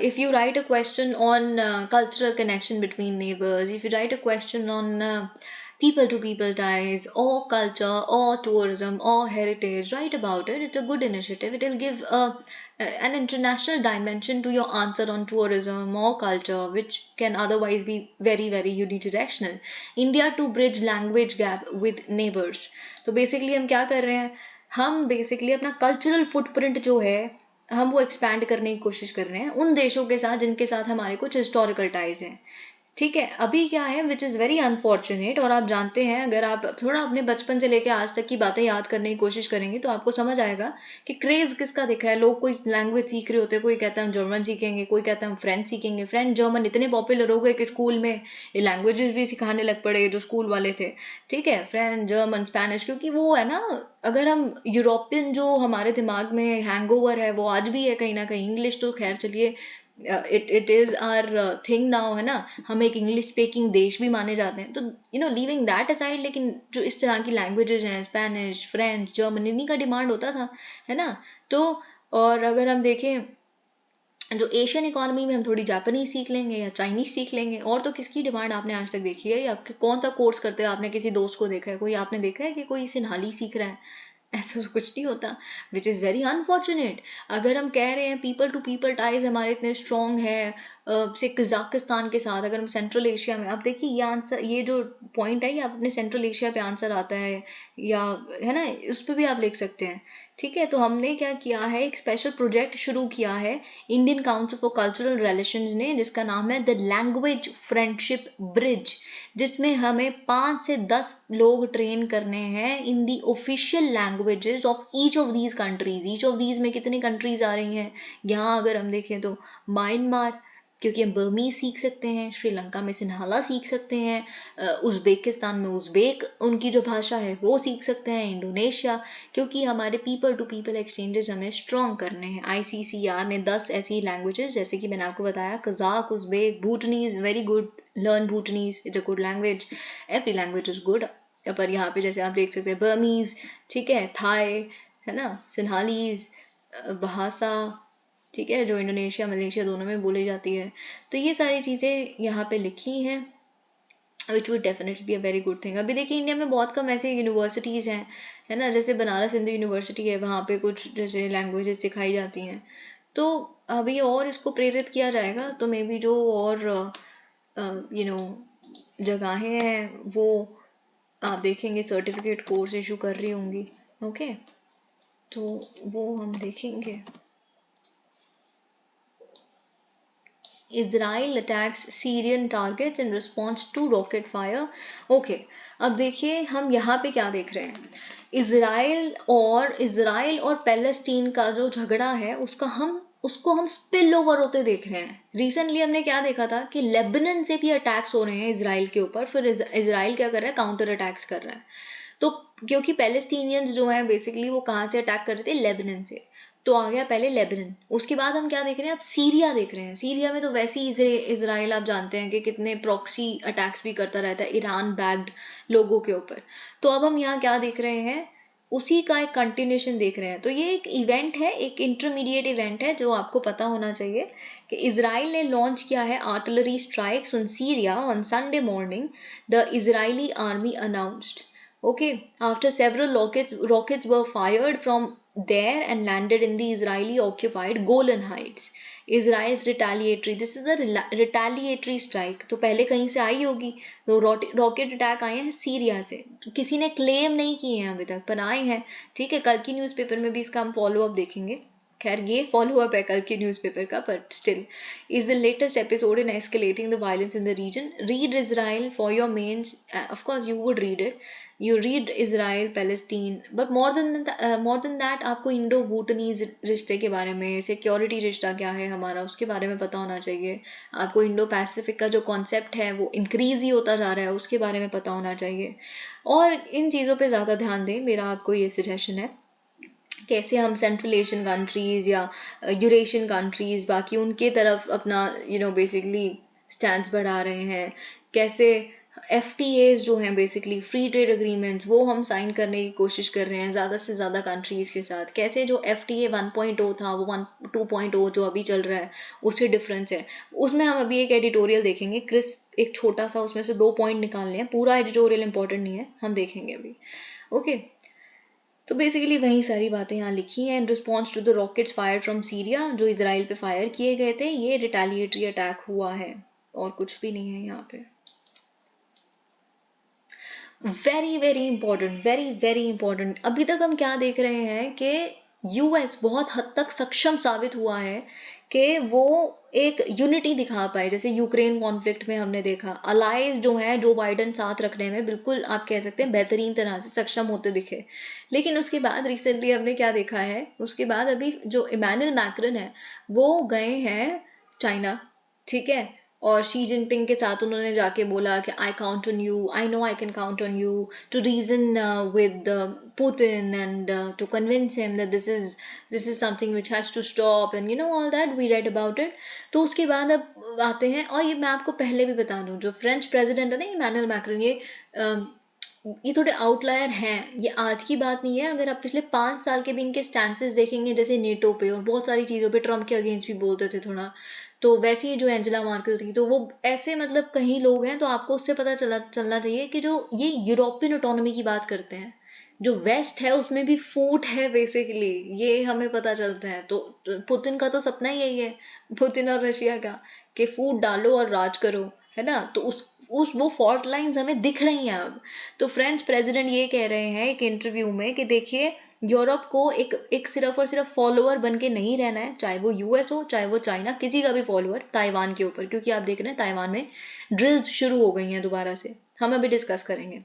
If you write a question on cultural connection between neighbors, if you write a question on people to people ties or culture or tourism or heritage, write about it. It's a good initiative. It will give an international dimension to your answer on tourism or culture, which can otherwise be very very unidirectional. India to bridge language gap with neighbors. तो basically हम क्या कर रहे हैं, हम basically अपना cultural footprint जो है हम वो एक्सपैंड करने की कोशिश कर रहे हैं उन देशों के साथ जिनके साथ हमारे कुछ हिस्टोरिकल टाइज हैं। ठीक है, अभी क्या है विच इज़ वेरी अनफॉर्चुनेट, और आप जानते हैं अगर आप थोड़ा अपने बचपन से लेकर आज तक की बातें याद करने की कोशिश करेंगे तो आपको समझ आएगा कि क्रेज किसका दिखा है। लोग कोई लैंग्वेज सीख रहे होते हैं, कोई कहता है हम जर्मन सीखेंगे, कोई कहता है हम फ्रेंच सीखेंगे। फ्रेंच जर्मन इतने पॉपुलर हो गए कि स्कूल में ये लैंग्वेजेस भी सिखाने लग पड़े जो स्कूल वाले थे। ठीक है, फ्रेंच जर्मन स्पेनिश, क्योंकि वो है ना, अगर हम यूरोपियन जो हमारे दिमाग में हैंगओवर है वो आज भी है कहीं ना कहीं। इंग्लिश तो खैर चलिए it is our thing now, है ना, हम एक इंग्लिश स्पीकिंग देश भी माने जाते हैं। तो लीविंग दैट असाइड, लेकिन जो इस तरह की लैंग्वेजेस हैं स्पेनिश फ्रेंच जर्मन, इन्हीं का डिमांड होता था, है ना। तो और अगर हम देखें जो एशियन इकोनॉमी में हम थोड़ी जापानीज सीख लेंगे या चाइनीज सीख लेंगे। और तो किसकी डिमांड आपने आज तक देखी है, या कौन सा कोर्स करते हो आपने किसी दोस्त को देखा है, कोई आपने देखा है कि कोई सिन्हाली सीख रहा है? ऐसा तो कुछ नहीं होता, विच इज़ वेरी अनफॉर्चुनेट। अगर हम कह रहे हैं पीपल टू पीपल टाइज हमारे इतने स्ट्रॉन्ग है से कजाकिस्तान के साथ, अगर हम सेंट्रल एशिया में, आप देखिए ये आंसर, ये जो पॉइंट है ये आप अपने सेंट्रल एशिया पे आंसर आता है, या है ना, उस पर भी आप लिख सकते हैं। ठीक है, तो हमने क्या किया है, एक स्पेशल प्रोजेक्ट शुरू किया है Indian council for cultural relations ने, जिसका नाम है द लैंग्वेज फ्रेंडशिप ब्रिज, जिसमें हमें 5 से 10 लोग ट्रेन करने हैं in the official languages of each of these countries. Each of these में कितनी कंट्रीज आ रही हैं यहाँ, अगर हम देखें तो म्यांमार, क्योंकि हम बर्मी सीख सकते हैं, श्रीलंका में सिन्हाला सीख सकते हैं, उज़्बेकिस्तान में उज़्बेक उनकी जो भाषा है वो सीख सकते हैं, इंडोनेशिया, क्योंकि हमारे पीपल टू पीपल एक्सचेंजेस हमें स्ट्रॉन्ग करने हैं। ICCR ने 10 ऐसी लैंग्वेजेस, जैसे कि मैंने आपको बताया, Kazakh, Uzbek, Bhutanese, very good, learn Bhutanese, it's a good language, every language is good. पर यहाँ पे जैसे आप देख सकते हैं बर्मीज, ठीक है, थाई, है ना, सिन्हालीज, बहासा, ठीक है, जो इंडोनेशिया मलेशिया दोनों में बोली जाती है। तो ये सारी चीज़ें यहाँ पे लिखी हैं, which would definitely be a very good thing. अभी देखिए इंडिया में बहुत कम ऐसे यूनिवर्सिटीज़ हैं, है ना, जैसे बनारस हिंदू यूनिवर्सिटी है, वहाँ पे कुछ जैसे लैंग्वेजेस सिखाई जाती हैं। तो अभी और इसको प्रेरित किया जाएगा तो मे बी जो और जगहें हैं वो आप देखेंगे सर्टिफिकेट कोर्स इशू कर रही होंगी। ओके, तो वो हम देखेंगे। Israel attacks Syrian targets in response to rocket fire. Okay, अब देखिए हम यहाँ पे क्या देख रहे हैं, इजराइल और पैलेस्टीन का जो झगड़ा है उसको हम स्पिल ओवर होते देख रहे हैं। रिसेंटली हमने क्या देखा था कि लेबनान से भी अटैक्स हो रहे हैं इजराइल के ऊपर, फिर इजराइल क्या कर रहा है, काउंटर अटैक्स कर रहा है। तो क्योंकि पैलेस्टीनियंस जो हैं बेसिकली वो कहाँ से अटैक कर रहे थे, लेबनान से, तो आ गया पहले लेबनान। उसके बाद हम क्या देख रहे हैं, अब सीरिया देख रहे हैं। सीरिया में तो वैसे ही इजराइल आप जानते हैं कि कितने प्रॉक्सी अटैक्स भी करता रहता है ईरान बैक्ड लोगों के ऊपर। तो अब हम यहाँ क्या देख रहे हैं, उसी का एक कंटिन्यूशन देख रहे हैं। तो ये एक इवेंट है, एक इंटरमीडिएट इवेंट है जो आपको पता होना चाहिए कि इजराइल ने लॉन्च किया है artillery strikes on Syria on Sunday morning, the Israeli army announced. Okay, after several rockets were fired from there and landed in the Israeli occupied Golan Heights. Israel's retaliatory, this is a retaliatory strike. तो पहले कहीं से आई होगी, तो रॉकेट अटैक आए हैं सीरिया से, तो किसी ने क्लेम नहीं किए हैं अभी तक पर आए हैं। ठीक है, कल की न्यूज़पेपर में भी इसका हम फॉलो अप देखेंगे। खैर ये फॉलो अप है कल के न्यूज़पेपर का, but still is the latest episode in escalating the violence in the region. Read Israel for your mains. Of course you would read it. You read Israel, Palestine, but more than that आपको इंडो भूटानीज रिश्ते के बारे में, सिक्योरिटी रिश्ता क्या है हमारा उसके बारे में पता होना चाहिए। आपको इंडो पैसिफिक का जो कॉन्सेप्ट है वो इंक्रीज ही होता जा रहा है उसके बारे में पता होना चाहिए। और इन चीज़ों पे ज़्यादा ध्यान दें, मेरा आपको ये सजेशन है। कैसे हम सेंट्रल एशियन कंट्रीज या यूरेशियन कंट्रीज बाकी उनके तरफ अपना बेसिकली स्टैंड्स बढ़ा रहे हैं, कैसे FTAs जो हैं बेसिकली फ्री ट्रेड अग्रीमेंट्स, वो हम साइन करने की कोशिश कर रहे हैं ज़्यादा से ज़्यादा कंट्रीज़ के साथ। कैसे जो FTA 1.0 था वो 2.0 जो अभी चल रहा है उससे डिफरेंस है। उसमें हम अभी एक एडिटोरियल देखेंगे, क्रिस एक छोटा सा उसमें से 2 पॉइंट निकालने हैं, पूरा एडिटोरियल इंपॉर्टेंट नहीं है, हम देखेंगे अभी। ओके, तो बेसिकली वही सारी बातें यहाँ लिखी हैं। In response to the rockets fire from Syria, जो इसराइल पे फायर किए गए थे, ये रिटेलिएटरी अटैक हुआ है और कुछ भी नहीं है यहाँ पे। Very very important, very very important. अभी तक हम क्या देख रहे हैं कि यूएस बहुत हद तक सक्षम साबित हुआ है कि वो एक यूनिटी दिखा पाए। जैसे यूक्रेन कॉन्फ्लिक्ट में हमने देखा, अलाइज जो है जो बाइडन साथ रखने में बिल्कुल आप कह सकते हैं बेहतरीन तरह से सक्षम होते दिखे। लेकिन उसके बाद रिसेंटली हमने क्या देखा है, उसके बाद अभी जो इमैनुअल मैक्रन है वो गए हैं चाइना, ठीक है, और शी जिनपिंग के साथ उन्होंने जाके बोला कि I count on you, I know I can count on you to reason with Putin and to convince him that this is something which has to stop and you know all that, we read about it. तो उसके बाद अब आते हैं, और ये मैं आपको पहले भी बता दूं, जो फ्रेंच प्रेसिडेंट है ना इमैनुअल मैक्रन, ये थोड़े आउटलायर हैं, ये आज की बात नहीं है। अगर आप पिछले 5 साल के भी इनके स्टैंसेस देखेंगे, जैसे नेटो पे और बहुत सारी चीज़ों पे ट्रम्प के अगेंस्ट भी बोलते थे थोड़ा, तो वैसे ही जो एंजेला मार्केल थी, तो वो ऐसे मतलब कहीं लोग हैं, तो आपको उससे पता चलना चाहिए कि जो ये यूरोपियन ऑटोनॉमी की बात करते हैं, जो वेस्ट है उसमें भी फूट है बेसिकली, ये हमें पता चलता है। तो पुतिन का तो सपना ही यही है, पुतिन और रशिया का, कि फूट डालो और राज करो, है ना। तो उस वो फॉल्ट लाइंस हमें दिख रही हैं अब। तो फ्रेंच प्रेसिडेंट ये कह रहे हैं एक इंटरव्यू में कि देखिए, यूरोप को एक सिर्फ और सिर्फ फॉलोअर बन के नहीं रहना है, चाहे वो यूएस हो चाहे वो चाइना, किसी का भी फॉलोअर ताइवान के ऊपर, क्योंकि आप देख रहे हैं ताइवान में ड्रिल्स शुरू हो गई हैं दोबारा से, हम अभी डिस्कस करेंगे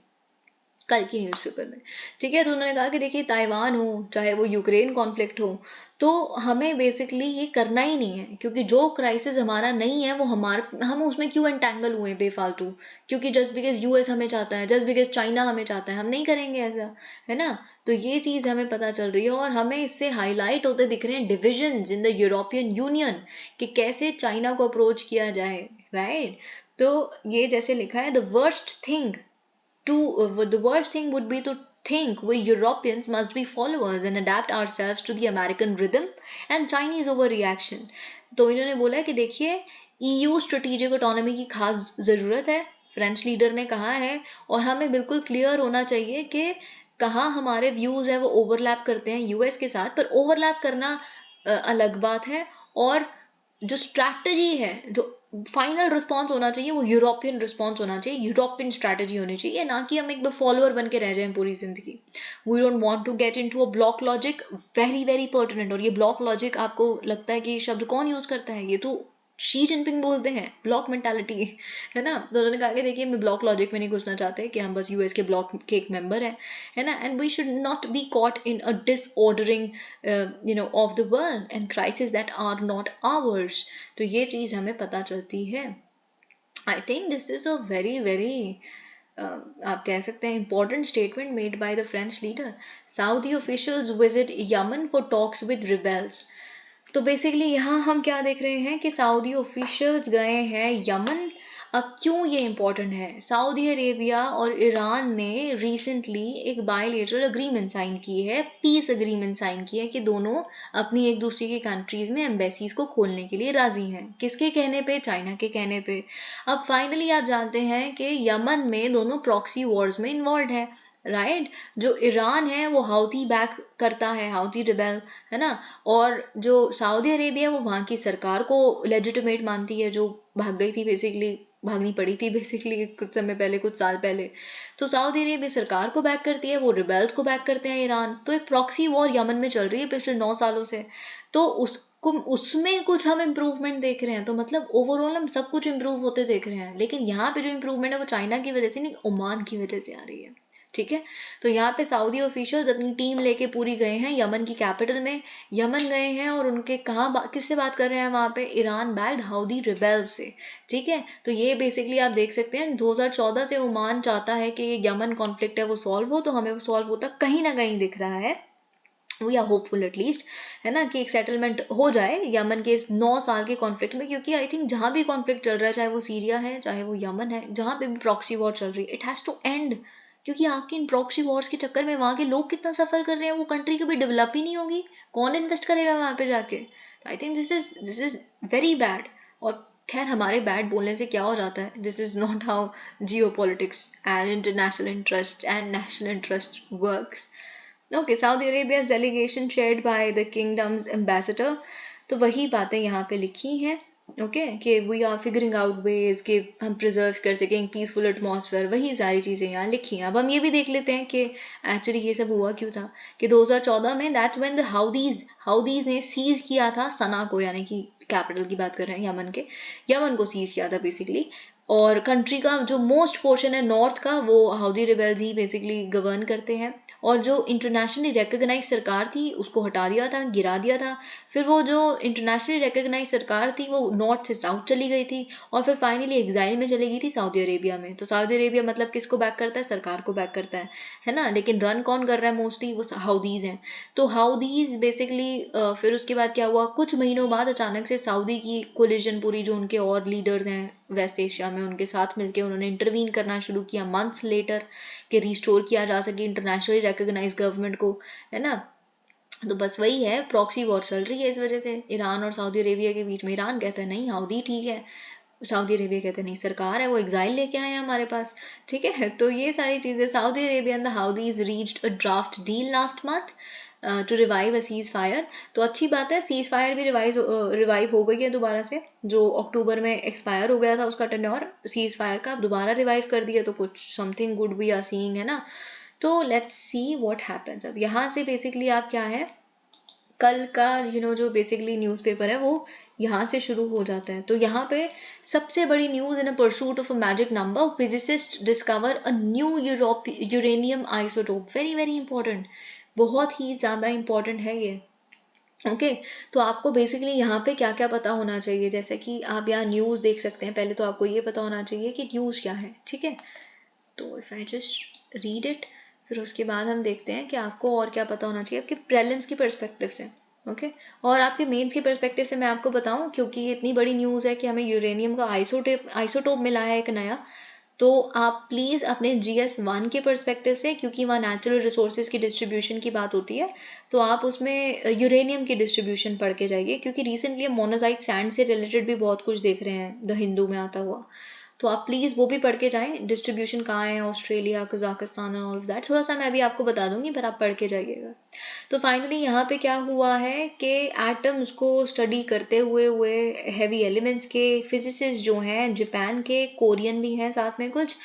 कल की न्यूज़पेपर में, ठीक है। तो उन्होंने कहा कि देखिए, ताइवान हो चाहे वो यूक्रेन कॉन्फ्लिक्ट हो, तो हमें बेसिकली ये करना ही नहीं है, क्योंकि जो क्राइसिस हमारा नहीं है वो हम उसमें क्यों एंटेंगल हुए बेफालतू, क्योंकि जस्ट बिकॉज यूएस हमें चाहता है, जस्ट बिकॉज चाइना हमें चाहता है, हम नहीं करेंगे ऐसा, है ना। तो ये चीज़ हमें पता चल रही है, और हमें इससे हाईलाइट होते दिख रहे हैं divisions in the European union, कि कैसे चाइना को अप्रोच किया जाए, राइट। तो ये जैसे लिखा है, the worst thing would be to think we Europeans must be followers and adapt ourselves to the American rhythm and Chinese overreaction। तो इन्होंने बोला है कि देखिए, EU स्ट्रेटेजिक ऑटोनॉमी की खास ज़रूरत है, फ्रेंच लीडर ने कहा है, और हमें बिल्कुल क्लियर होना चाहिए कि कहाँ हमारे व्यूज़ है वो ओवरलैप करते हैं यूएस के साथ, पर ओवरलैप करना अलग बात है, और जो स्ट्रैटेजी है, जो फाइनल रिस्पॉन्स होना चाहिए वो यूरोपियन रिस्पॉन्स होना चाहिए, यूरोपियन स्ट्रैटेजी होनी चाहिए, ना कि हम एक फॉलोअर बन के रह जाएं पूरी जिंदगी। We don't want to get into a block logic, very very pertinent. और ये ब्लॉक लॉजिक आपको लगता है कि ये शब्द कौन यूज करता है, ये तो शी जिनपिंग बोलते हैं, ब्लॉक मेंटालिटी, है ना। तो उन्होंने कहा कि देखिए, मैं ब्लॉक लॉजिक में नहीं घुसना चाहते कि हम बस यूएस के ब्लॉक के एक मेंबर हैं, है ना, and we should not be caught in a disordering of the world and crisis that are not ours. तो ये चीज़ हमें पता चलती है। I think this is a very very आप कह सकते हैं important statement made by the French leader। Saudi officials visit Yemen for talks with rebels। तो बेसिकली यहाँ हम क्या देख रहे हैं कि सऊदी ऑफिशियल्स गए हैं यमन। अब क्यों ये इम्पोर्टेंट है, सऊदी अरेबिया और ईरान ने रिसेंटली एक बायलेटरल अग्रीमेंट साइन की है, पीस अग्रीमेंट साइन की है, कि दोनों अपनी एक दूसरे की कंट्रीज में एम्बेसीज को खोलने के लिए राजी हैं। किसके कहने पे? चाइना के कहने पे। अब फाइनली आप जानते हैं कि यमन में दोनों प्रॉक्सी वॉर्स में इन्वॉल्व है, राइट। जो ईरान है वो हाउती बैक करता है, हाउती रिबेल, है ना, और जो सऊदी अरेबिया वो वहाँ की सरकार को लेजिटिमेट मानती है, जो भाग गई थी बेसिकली, भागनी पड़ी थी बेसिकली कुछ समय पहले, कुछ साल पहले। तो सऊदी अरेबिया सरकार को बैक करती है, वो रिबेल्स को बैक करते हैं ईरान। तो एक प्रॉक्सी वॉर यमन में चल रही है पिछले 9 सालों से। तो उसमें कुछ हम इम्प्रूवमेंट देख रहे हैं, तो मतलब ओवरऑल हम सब कुछ इम्प्रूव होते देख रहे हैं। लेकिन यहाँ पे जो इम्प्रूवमेंट है वो चाइना की वजह से नहीं, ओमान की वजह से आ रही है, ठीक है। तो यहाँ पे सऊदी ऑफिशियल्स अपनी टीम लेके पूरी गए हैं यमन की कैपिटल में, यमन गए हैं, और उनके किससे बात कर रहे हैं वहाँ पे? ईरान बैक्ड हाउदी रिबेल्स से, ठीक है। तो ये बेसिकली आप देख सकते हैं 2014 से ओमान चाहता है कि ये यमन कॉन्फ्लिक्ट है वो सॉल्व हो, तो हमें वो सॉल्व होता कहीं ना कहीं दिख रहा है। वी आर होपफुल एटलीस्ट, है ना, कि एक सेटलमेंट हो जाए यमन के इस 9 साल के कॉन्फ्लिक्ट में, क्योंकि आई थिंक जहाँ भी कॉन्फ्लिक्ट चल रहा है, चाहे वो सीरिया है चाहे वो यमन है, जहाँ पे भी प्रॉक्सी वॉर चल रही है, इट हैज़ टू एंड। क्योंकि आपके इन प्रॉक्सी वॉर्स के चक्कर में वहाँ के लोग कितना सफ़र कर रहे हैं, वो कंट्री कभी डेवलप ही नहीं होगी, कौन इन्वेस्ट करेगा वहाँ पे जाके। आई think this is very bad. और खैर हमारे बैड बोलने से क्या हो जाता है, this is not how geopolitics and international interest and national interest works. Okay, Saudi Arabia's delegation chaired by the kingdom's ambassador, तो वही बातें यहाँ पे लिखी हैं, ओके, कि we are figuring out ways कि हम प्रिजर्व कर सकें पीसफुल एटमॉस्फेयर, वही सारी चीज़ें यहाँ लिखी हैं। अब हम ये भी देख लेते हैं कि एक्चुअली ये सब हुआ क्यों था। कि 2014 में दैट्स व्हेन द हाउदीज ने सीज किया था सना को, यानी कि कैपिटल की बात कर रहे हैं यमन के, यमन को सीज किया था बेसिकली। और कंट्री का जो मोस्ट पोर्शन है नॉर्थ का, वो हाउदी रिबेल्स ही बेसिकली गवर्न करते हैं। और जो इंटरनेशनली रिकग्नाइज सरकार थी उसको हटा दिया था, गिरा दिया था। फिर वो जो इंटरनेशनली रिकग्नाइज सरकार थी वो नॉर्थ से साउथ चली गई थी, और फिर फाइनली एग्जाइल में चली गई थी सऊदी अरेबिया में। तो सऊदी अरेबिया मतलब किसको बैक करता है, सरकार को बैक करता है ना। लेकिन रन कौन कर रहा है मोस्टली, वो हाउदीज हैं। तो हाउदीज बेसिकली फिर उसके बाद क्या हुआ, कुछ महीनों बाद अचानक से सऊदी की कोलिजन पूरी, जो उनके और लीडर्स हैं वेस्ट एशिया में, उनके साथ मिलकर उन्होंने इंटरवीन करना शुरू किया मंथ्स लेटर, कि रिस्टोर किया जा सके इंटरनेशनली रिकॉग्नाइज्ड गवर्नमेंट को, है ना। तो बस वही है, प्रॉक्सी वॉर चल रही है इस वजह से ईरान और सऊदी अरेबिया के बीच में। ईरान कहता है नहीं हाउदी ठीक है, सऊदी अरेबिया कहते हैं नहीं सरकार है, वो एग्जाइल लेके आए हैं हमारे पास, ठीक है। तो ये सारी चीज़ें, Saudi Arabia and the Houthis reached a draft deal last month to revive a ceasefire. तो अच्छी बात है, सीज फायर भी रिवाइव हो गई है दोबारा से, जो अक्टूबर में एक्सपायर हो गया था उसका टेन्योर सीज फायर का, अब दोबारा रिवाइव कर दिया, तो कुछ something good we are seeing, है ना। तो लेट्स सी व्हाट हैपेंस। अब यहाँ से बेसिकली आप क्या है, कल का जो बेसिकली न्यूज़पेपर है वो यहाँ से शुरू हो जाता है। तो यहाँ पे सबसे बड़ी news, in a pursuit of a magic number physicist discover a new uranium isotope. Very very important, बहुत ही ज़्यादा इंपॉर्टेंट है ये, ओके। तो आपको बेसिकली यहाँ पे क्या क्या पता होना चाहिए, जैसे कि आप यहाँ न्यूज़ देख सकते हैं। पहले तो आपको ये पता होना चाहिए कि न्यूज़ क्या है, ठीक है। तो if I just read it, फिर उसके बाद हम देखते हैं कि आपको और क्या पता होना चाहिए आपके प्रीलिम्स की पर्सपेक्टिव से, ओके। और आपके मेंस की पर्सपेक्टिव से मैं आपको बताऊं, क्योंकि ये इतनी बड़ी न्यूज़ है कि हमें यूरेनियम का आइसोटोप मिला है एक नया। तो आप प्लीज़ अपने GS1 के पर्सपेक्टिव से, क्योंकि वहाँ नेचुरल रिसोर्सेज की डिस्ट्रीब्यूशन की बात होती है, तो आप उसमें यूरेनियम की डिस्ट्रीब्यूशन पढ़ के जाइए, क्योंकि रिसेंटली हम मोनाजाइट सैंड से रिलेटेड भी बहुत कुछ देख रहे हैं द हिंदू में आता हुआ। तो आप प्लीज़ वो भी पढ़ के जाएं, डिस्ट्रीब्यूशन कहाँ है, Australia, Kazakhstan and all of that. थोड़ा सा मैं अभी आपको बता दूंगी, पर आप पढ़ के जाइएगा। तो फाइनली यहाँ पे क्या हुआ है कि एटम्स को स्टडी करते हुए हुए हैवी एलिमेंट्स के फिजिसिस्ट जो हैं जापान के, कोरियन भी हैं साथ में कुछ,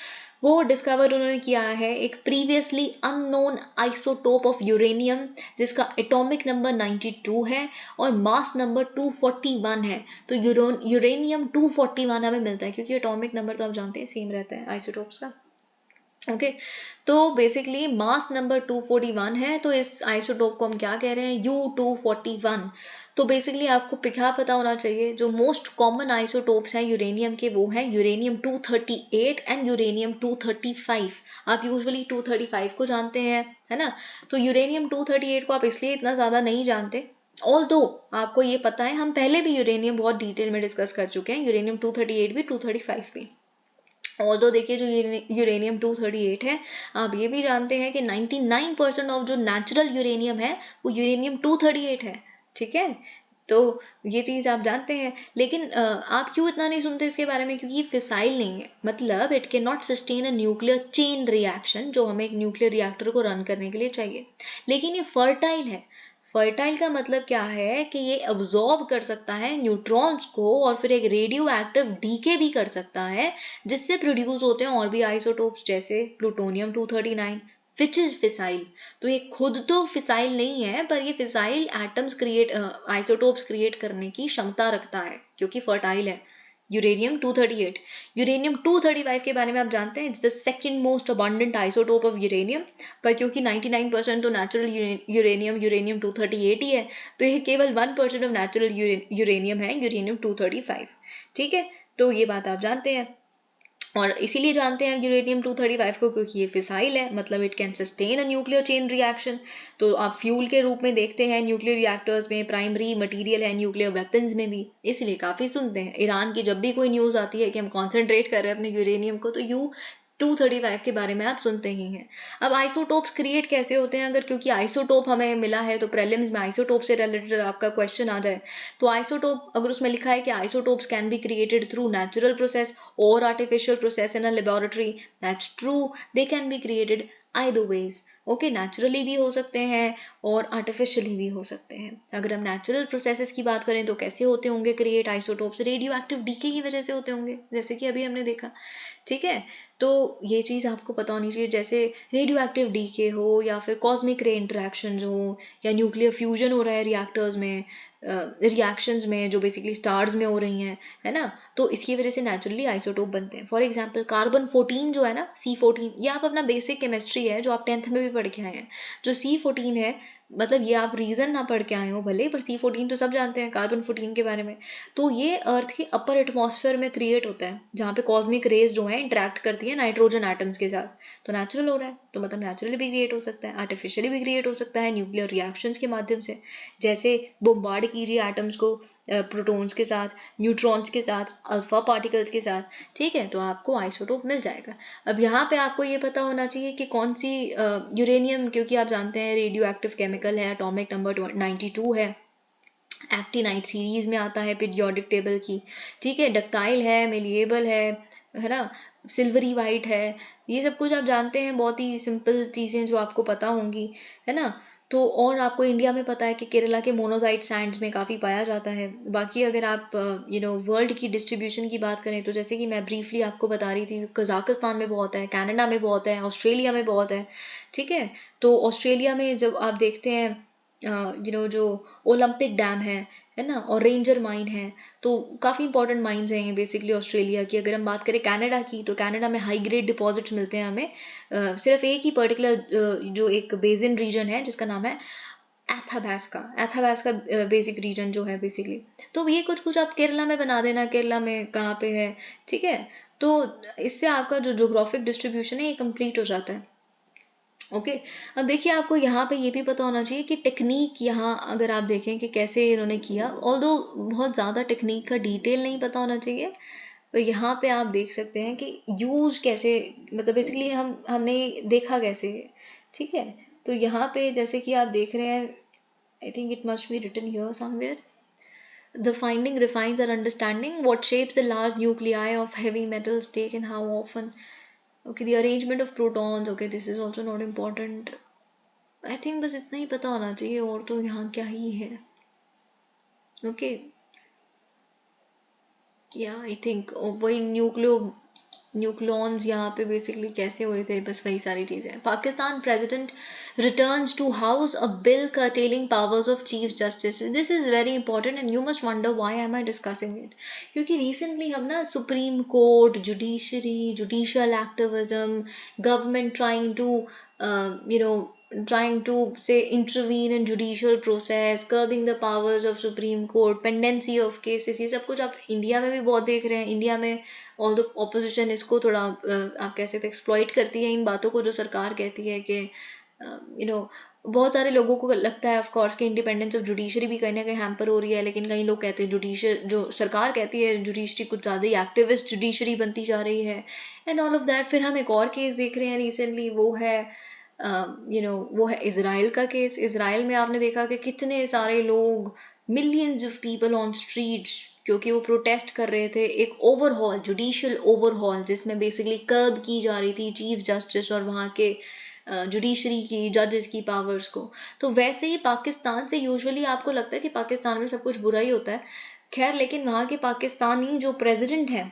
वो डिस्कवर उन्होंने किया है एक previously unknown isotope of uranium, जिसका एटॉमिक नंबर 92 है और मास नंबर 241 है। तो यूरेनियम 241 हमें मिलता है, क्योंकि एटॉमिक नंबर तो आप जानते हैं सेम रहता है आइसोटोप्स का, ओके। तो बेसिकली मास नंबर 241 है, तो इस आइसोटोप को हम क्या कह रहे हैं, U241। तो बेसिकली आपको क्या पता होना चाहिए, जो मोस्ट कॉमन आइसोटोप्स हैं यूरेनियम के, वो हैं यूरेनियम 238 एंड यूरेनियम 235। आप यूजुअली 235 को जानते हैं, है ना। तो यूरेनियम 238 को आप इसलिए इतना ज़्यादा नहीं जानते, ऑल्दो आपको ये पता है, हम पहले भी यूरेनियम बहुत डिटेल में डिस्कस कर चुके हैं, यूरेनियम 238 भी 235 भी। ऑल्दो देखिए जो यूरेनियम 238 है, आप ये भी जानते हैं कि 99% ऑफ जो नेचुरल यूरेनियम है वो यूरेनियम 238 है, ठीक है। तो ये चीज़ आप जानते हैं, लेकिन आप क्यों इतना नहीं सुनते इसके बारे में, क्योंकि ये फिसाइल नहीं है, मतलब it can not sustain a nuclear chain reaction, जो हमें एक न्यूक्लियर रिएक्टर को रन करने के लिए चाहिए। लेकिन ये फर्टाइल है। फर्टाइल का मतलब क्या है कि ये अब्जॉर्ब कर सकता है न्यूट्रॉन्स को, और फिर एक रेडियो एक्टिव डीके भी कर सकता है, जिससे प्रोड्यूस होते हैं और भी आइसोटोप्स, जैसे प्लूटोनियम 239, विच इज फिसाइल। तो ये खुद तो फिसाइल नहीं है, पर ये fissile atoms create, isotopes create करने की क्षमता रखता है, क्योंकि फर्टाइल है। यूरेनियम 238, यूरेनियम 235 के बारे में आप जानते हैं, it's the second most abundant isotope of uranium, पर क्योंकि 99% तो नेचुरल यूरेनियम 238 ही है, तो ये केवल 1% ऑफ नेचुरल यूरेनियम है, यूरेनियम 235, ठीक है। तो ये बात आप जानते हैं। और इसीलिए जानते हैं यूरेनियम 235 को, क्योंकि ये फिसाइल है, मतलब it can sustain a nuclear chain reaction. तो आप फ्यूल के रूप में देखते हैं न्यूक्लियर रिएक्टर्स में, प्राइमरी मटेरियल है न्यूक्लियर वेपन्स में भी, इसलिए काफ़ी सुनते हैं। ईरान की जब भी कोई न्यूज़ आती है कि हम कॉन्सेंट्रेट कर रहे हैं अपने यूरेनियम को, तो U-235 के बारे में आप सुनते ही हैं। अब आइसोटोप्स क्रिएट कैसे होते हैं, अगर क्योंकि आइसोटोप हमें मिला है तो प्रीलिम्स में आइसोटोप से रिलेटेड आपका क्वेश्चन आ जाए, तो आइसोटोप अगर उसमें लिखा है कि isotopes can be created through natural process और artificial process in a laboratory, that's true, they can be created either ways। Okay, naturally भी हो सकते हैं और आर्टिफिशियली भी हो सकते हैं। अगर हम नेचुरल प्रोसेसेस की बात करें तो कैसे होते होंगे create isotopes, radioactive decay की वजह से होते होंगे, जैसे कि अभी हमने देखा। ठीक है, तो ये चीज़ आपको पता होनी चाहिए, जैसे रेडियो एक्टिव डीके हो या फिर कॉस्मिक रे इंटरेक्शन हो या न्यूक्लियर फ्यूजन हो रहा है रिएक्टर्स में, रिएक्शंस में जो बेसिकली स्टार्स में हो रही हैं, है ना, तो इसकी वजह से नेचुरली आइसोटोप बनते हैं। फॉर एग्जांपल कार्बन 14 जो है ना, C14, ये आप अपना बेसिक केमिस्ट्री है जो आप 10th में भी पढ़ के आए हैं। जो C14 है, मतलब ये आप रीजन ना पढ़ के आए हो भले, पर C14 तो सब जानते हैं कार्बन 14 के बारे में। तो ये अर्थ के अपर एटमॉस्फेयर में क्रिएट होता है, जहाँ पे कॉस्मिक रेज जो है इंटरेक्ट करती है नाइट्रोजन एटम्स के साथ, तो नेचुरल हो रहा है, तो मतलब नेचुरली भी क्रिएट हो सकता है, आर्टिफिशियली भी क्रिएट हो सकता है न्यूक्लियर रिएक्शंस के माध्यम से। जैसे बोम्बार्ड कीजिए एटम्स को प्रोटॉन्स के साथ, न्यूट्रॉन्स के साथ, अल्फा पार्टिकल्स के साथ, ठीक है, तो आपको आइसोटोप मिल जाएगा। अब यहाँ पे आपको ये पता होना चाहिए कि कौन सी यूरेनियम, क्योंकि आप जानते हैं रेडियो एक्टिव केमिकल है, एटॉमिक नंबर 92 है, एक्टिनाइट सीरीज में आता है पीरियोडिक टेबल की, ठीक है, डक्टाइल है, मेलिएबल है ना, सिल्वरी वाइट है, ये सब कुछ आप जानते हैं, बहुत ही सिंपल चीज़ें जो आपको पता होंगी, है ना। तो और आपको इंडिया में पता है कि केरला के मोनोजाइट सैंड्स में काफ़ी पाया जाता है। बाकी अगर आप वर्ल्ड की डिस्ट्रीब्यूशन की बात करें, तो जैसे कि मैं ब्रीफली आपको बता रही थी, कजाकिस्तान में बहुत है, कनाडा में बहुत है, ऑस्ट्रेलिया में बहुत है, ठीक है। तो ऑस्ट्रेलिया में जब आप देखते हैं जो ओलंपिक डैम है ना, और रेंजर माइन है, तो काफ़ी इंपॉर्टेंट माइंस हैं ये बेसिकली ऑस्ट्रेलिया की। अगर हम बात करें कनाडा की, तो कनाडा में हाई ग्रेड डिपॉजिट्स मिलते हैं हमें, सिर्फ एक ही पर्टिकुलर जो एक बेसिन रीजन है जिसका नाम है एथाबास्का बेसिक रीजन जो है बेसिकली। तो ये कुछ कुछ आप केरला में बना देना, केरला में कहाँ पे है, ठीक है। तो इससे आपका जो जोग्राफिक डिस्ट्रीब्यूशन है ये कंप्लीट हो जाता है। ओके, अब देखिए आपको यहाँ पे ये भी पता होना चाहिए कि टेक्निक, यहाँ अगर आप देखें कि कैसे इन्होंने किया, ऑल्दो बहुत ज़्यादा टेक्निक का डिटेल नहीं पता होना चाहिए, तो यहाँ पे आप देख सकते हैं कि यूज कैसे, मतलब बेसिकली हमने देखा कैसे, ठीक है। तो यहाँ पे जैसे कि आप देख रहे हैं, I think it must be written here somewhere, the finding refines our understanding what shapes the large nuclei of heavy metals take and how often. Okay, the arrangement of protons, okay, this is also not important. I think बस इतना ही पता होना चाहिए, और तो यहाँ क्या ही है। ओके, या आई थिंक वही न्यूक्लियॉन्स यहाँ पे बेसिकली कैसे हुए थे, बस वही सारी चीज़ें। Pakistan president returns to house a bill curtailing powers of chief justice, this is very important and you must wonder why am I discussing it, क्योंकि रिसेंटली हम ना supreme court, judiciary, judicial activism, government trying to say intervene in judicial process, curbing the powers of Supreme Court, pendency of cases, ये सब कुछ आप इंडिया में भी बहुत देख रहे हैं। इंडिया में ऑल द ऑपोजिशन इसको थोड़ा आप कह सकते एक्सप्लॉइट करती है इन बातों को, जो सरकार कहती है कि बहुत सारे लोगों को लगता है ऑफ कोर्स कि इंडिपेंडेंस ऑफ जुडिशरी भी कहीं ना कहीं हैम्पर हो रही है, लेकिन कई लोग कहते हैं जुडिशर जो सरकार कहती है जुडिशरी कुछ ज़्यादा ही एक्टिविस्ट जुडिशरी बनती जा रही है एंड ऑल ऑफ दैट। फिर हम एक और केस देख रहे हैं रिसेंटली, वो है वो है इसराइल का केस। इसराइल में आपने देखा कि कितने सारे लोग, millions of people on streets, क्योंकि वो प्रोटेस्ट कर रहे थे एक ओवरहॉल, जुडिशियल ओवरहॉल, जिसमें बेसिकली कर्ब की जा रही थी चीफ जस्टिस और वहाँ के जुडिशरी की, जजेस की पावर्स को। तो वैसे ही पाकिस्तान से यूजुअली आपको लगता है कि पाकिस्तान में सब कुछ बुरा ही होता है, खैर, लेकिन वहाँ के पाकिस्तानी जो प्रेसिडेंट हैं,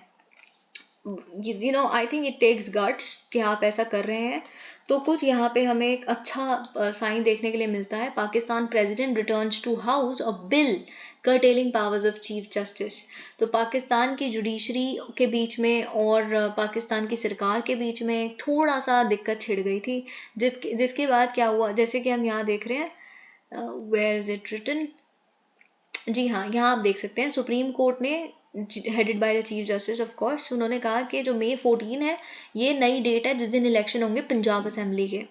I think it takes guts कि आप ऐसा कर रहे हैं। तो कुछ यहाँ पे हमें एक अच्छा साइन देखने के लिए मिलता है, Pakistan president returns to house a bill curtailing powers of chief justice. तो पाकिस्तान की जुडिशरी के बीच में और पाकिस्तान की सरकार के बीच में थोड़ा सा दिक्कत छिड़ गई थी, जिसके बाद क्या हुआ, जैसे कि हम यहाँ देख रहे हैं, वेयर इज इट रिटन, जी हाँ, यहाँ आप देख सकते हैं सुप्रीम कोर्ट ने headed by the chief justice of course, उन्होंने कहा कि जो May 14 है ये नई डेट है जिस दिन इलेक्शन होंगे पंजाब असेंबली के,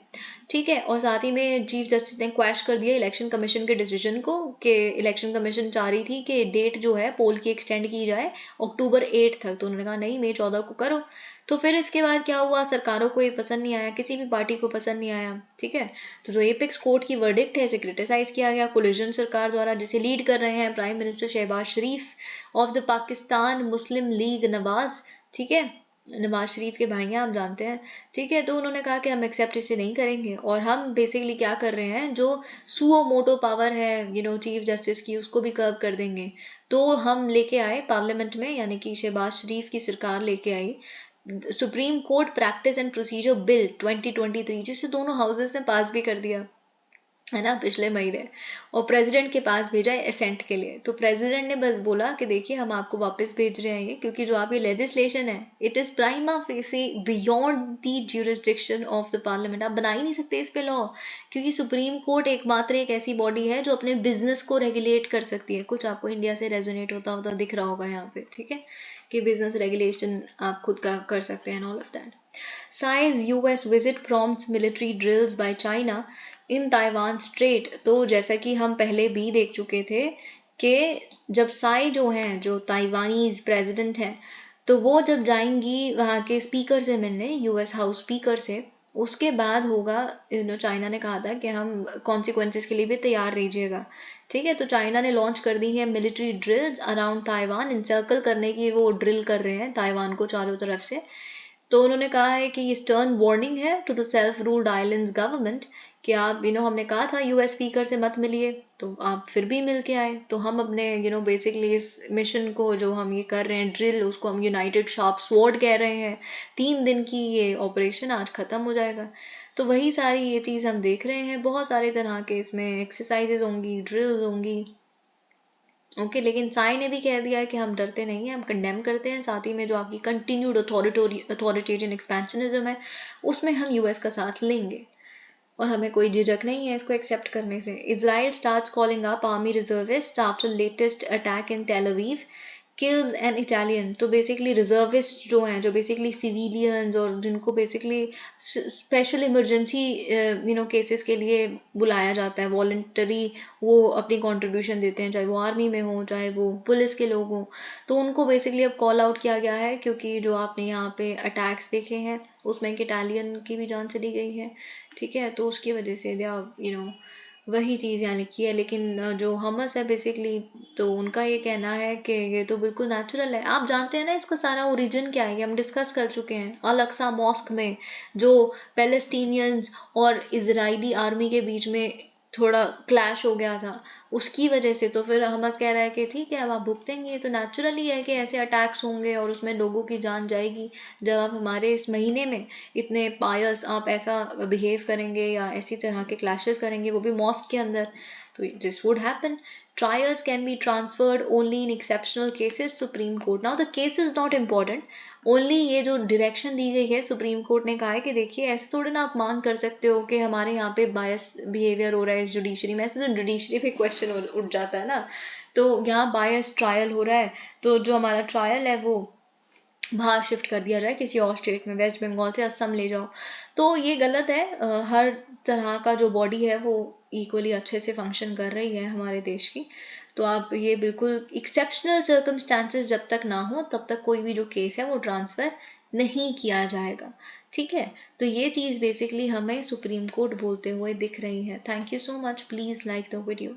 ठीक है। और साथ ही में चीफ जस्टिस ने क्वैश कर दिया इलेक्शन कमीशन के डिसीजन को कि इलेक्शन कमीशन चाह रही थी कि डेट जो है पोल की एक्सटेंड की जाए October 8 तक, तो उन्होंने कहा नहीं May 14 को करो। तो फिर इसके बाद क्या हुआ, सरकारों को ये पसंद नहीं आया, किसी भी पार्टी को पसंद नहीं आया, ठीक है। तो जो एपेक्स कोर्ट की वर्डिक्ट है इसे क्रिटिसाइज किया गया कोलिशन सरकार द्वारा, जिसे लीड कर रहे हैं prime minister Shehbaz Sharif of the Pakistan Muslim League Nawaz, ठीक है। नवाज शरीफ के भाई हैं, आप जानते हैं, ठीक है। तो उन्होंने कहा कि हम एक्सेप्ट इसे नहीं करेंगे और हम बेसिकली क्या कर रहे हैं, जो सुओ मोटो पावर है चीफ जस्टिस की उसको भी कर्व कर देंगे। तो हम लेके आए पार्लियामेंट में, यानी कि शहबाज शरीफ की सरकार लेके आई supreme court practice and procedure bill 2023, जिसे दोनों हाउसेस ने पास भी कर दिया है ना पिछले महीने, और प्रेसिडेंट के पास भेजा है असेंट के लिए। तो प्रेसिडेंट ने बस बोला कि देखिए हम आपको वापस भेज रहे हैं ये, क्योंकि जो आपकी लेजिस्लेशन है it is prima facie beyond the jurisdiction of the parliament. आप बना ही नहीं सकते इस पे लॉ, क्योंकि सुप्रीम कोर्ट एकमात्र एक ऐसी बॉडी है जो अपने बिजनेस को रेगुलेट कर सकती है। कुछ आपको इंडिया से रेजोनेट होता दिख रहा होगा यहाँ पे, ठीक है, कि बिजनेस रेगुलेशन आप खुद का कर सकते हैं, all of that. Tsai's US visit prompts military drills by China in Taiwan straight. तो जैसा कि हम पहले भी देख चुके थे कि जब साई जो हैं, जो ताइवानीज प्रेसिडेंट हैं, तो वो जब जाएंगी वहाँ के स्पीकर से मिलने, US हाउस स्पीकर से, उसके बाद होगा चाइना ने कहा था कि हम कॉन्सिक्वेंसेस के लिए भी तैयार रहिएगा, ठीक है। तो चाइना ने लॉन्च कर दी है military drills around Taiwan, encircle करने की वो ड्रिल कर रहे हैं ताइवान को चारों तरफ से। तो उन्होंने कहा है कि ये स्टर्न वार्निंग है to the self ruled islands government कि आप हमने कहा था US स्पीकर से मत मिलिए, तो आप फिर भी मिल के आए। तो हम अपने बेसिकली इस मिशन को जो हम ये कर रहे हैं ड्रिल, उसको हम यूनाइटेड शार्प स्वॉर्ड कह रहे हैं। 3 दिन की ये ऑपरेशन आज ख़त्म हो जाएगा। तो वही सारी ये चीज़ हम देख रहे हैं, बहुत सारे तरह के इसमें एक्सरसाइजेज होंगी, ड्रिल्स होंगी, ओके। लेकिन साई ने भी कह दिया है कि हम डरते नहीं हैं, हम कंडेम करते हैं। साथ ही में जो आपकी कंटिन्यूड अथॉरिटेरियन एक्सपेंशनिज्म है उसमें हम US का साथ लेंगे और हमें कोई झिझक नहीं है इसको एक्सेप्ट करने से। Israel starts calling up army reservist after latest attack in Tel Aviv kills an Italian. तो बेसिकली रिजर्विस्ट जो हैं, जो बेसिकली सिविलियंस और जिनको बेसिकली स्पेशल इमरजेंसी केसेस के लिए बुलाया जाता है, वॉलंटरी वो अपनी कंट्रीब्यूशन देते हैं, चाहे वो आर्मी में हो चाहे वो पुलिस के लोग हों, तो उनको बेसिकली अब कॉल आउट किया गया है, क्योंकि जो आपने यहाँ पे अटैक्स देखे हैं उसमें एक इटालियन की भी जान चली गई है, ठीक है। तो उसकी वजह से वही चीज़ यहाँ लिखी है। लेकिन जो हमस है बेसिकली, तो उनका ये कहना है कि ये तो बिल्कुल नेचुरल है। आप जानते हैं ना इसका सारा ओरिजिन क्या है, हम डिस्कस कर चुके हैं। अल अक्सा मॉस्क में जो पैलेस्टीनियंस और इजरायली आर्मी के बीच में थोड़ा क्लैश हो गया था, उसकी वजह से तो फिर हमस कह रहा है कि ठीक है अब आप भुगतेंगे, ये तो नेचुरल ही है कि ऐसे अटैक्स होंगे और उसमें लोगों की जान जाएगी। जब आप हमारे इस महीने में इतने पायस आप ऐसा बिहेव करेंगे या ऐसी तरह के क्लैशेस करेंगे, वो भी मॉस्क के अंदर, तो this would happen. Trials can be transferred only in exceptional cases, Supreme Court. Now the case is not important. Only ये जो डायरेक्शन दी गई है सुप्रीम कोर्ट ने कहा है कि देखिए ऐसे थोड़े ना आप मान कर सकते हो कि हमारे यहाँ पे बायस बिहेवियर हो रहा है इस जुडिशरी में। ऐसे तो जुडिशरी पे क्वेश्चन उठ जाता है ना। तो यहाँ बायस ट्रायल हो रहा है, तो जो हमारा ट्रायल है वो बाहर शिफ्ट कर दिया जाए किसी और स्टेट में, वेस्ट बंगाल से असम ले जाओ, तो ये गलत है। हर तरह का जो बॉडी है वो इक्वली अच्छे से फंक्शन कर रही है हमारे देश की। तो आप ये बिल्कुल एक्सेप्शनल सर्कमस्टांसेस जब तक ना हो तब तक कोई भी जो केस है वो ट्रांसफ़र नहीं किया जाएगा, ठीक है। तो ये चीज़ बेसिकली हमें सुप्रीम कोर्ट बोलते हुए दिख रही है। Thank you so much, please like the video.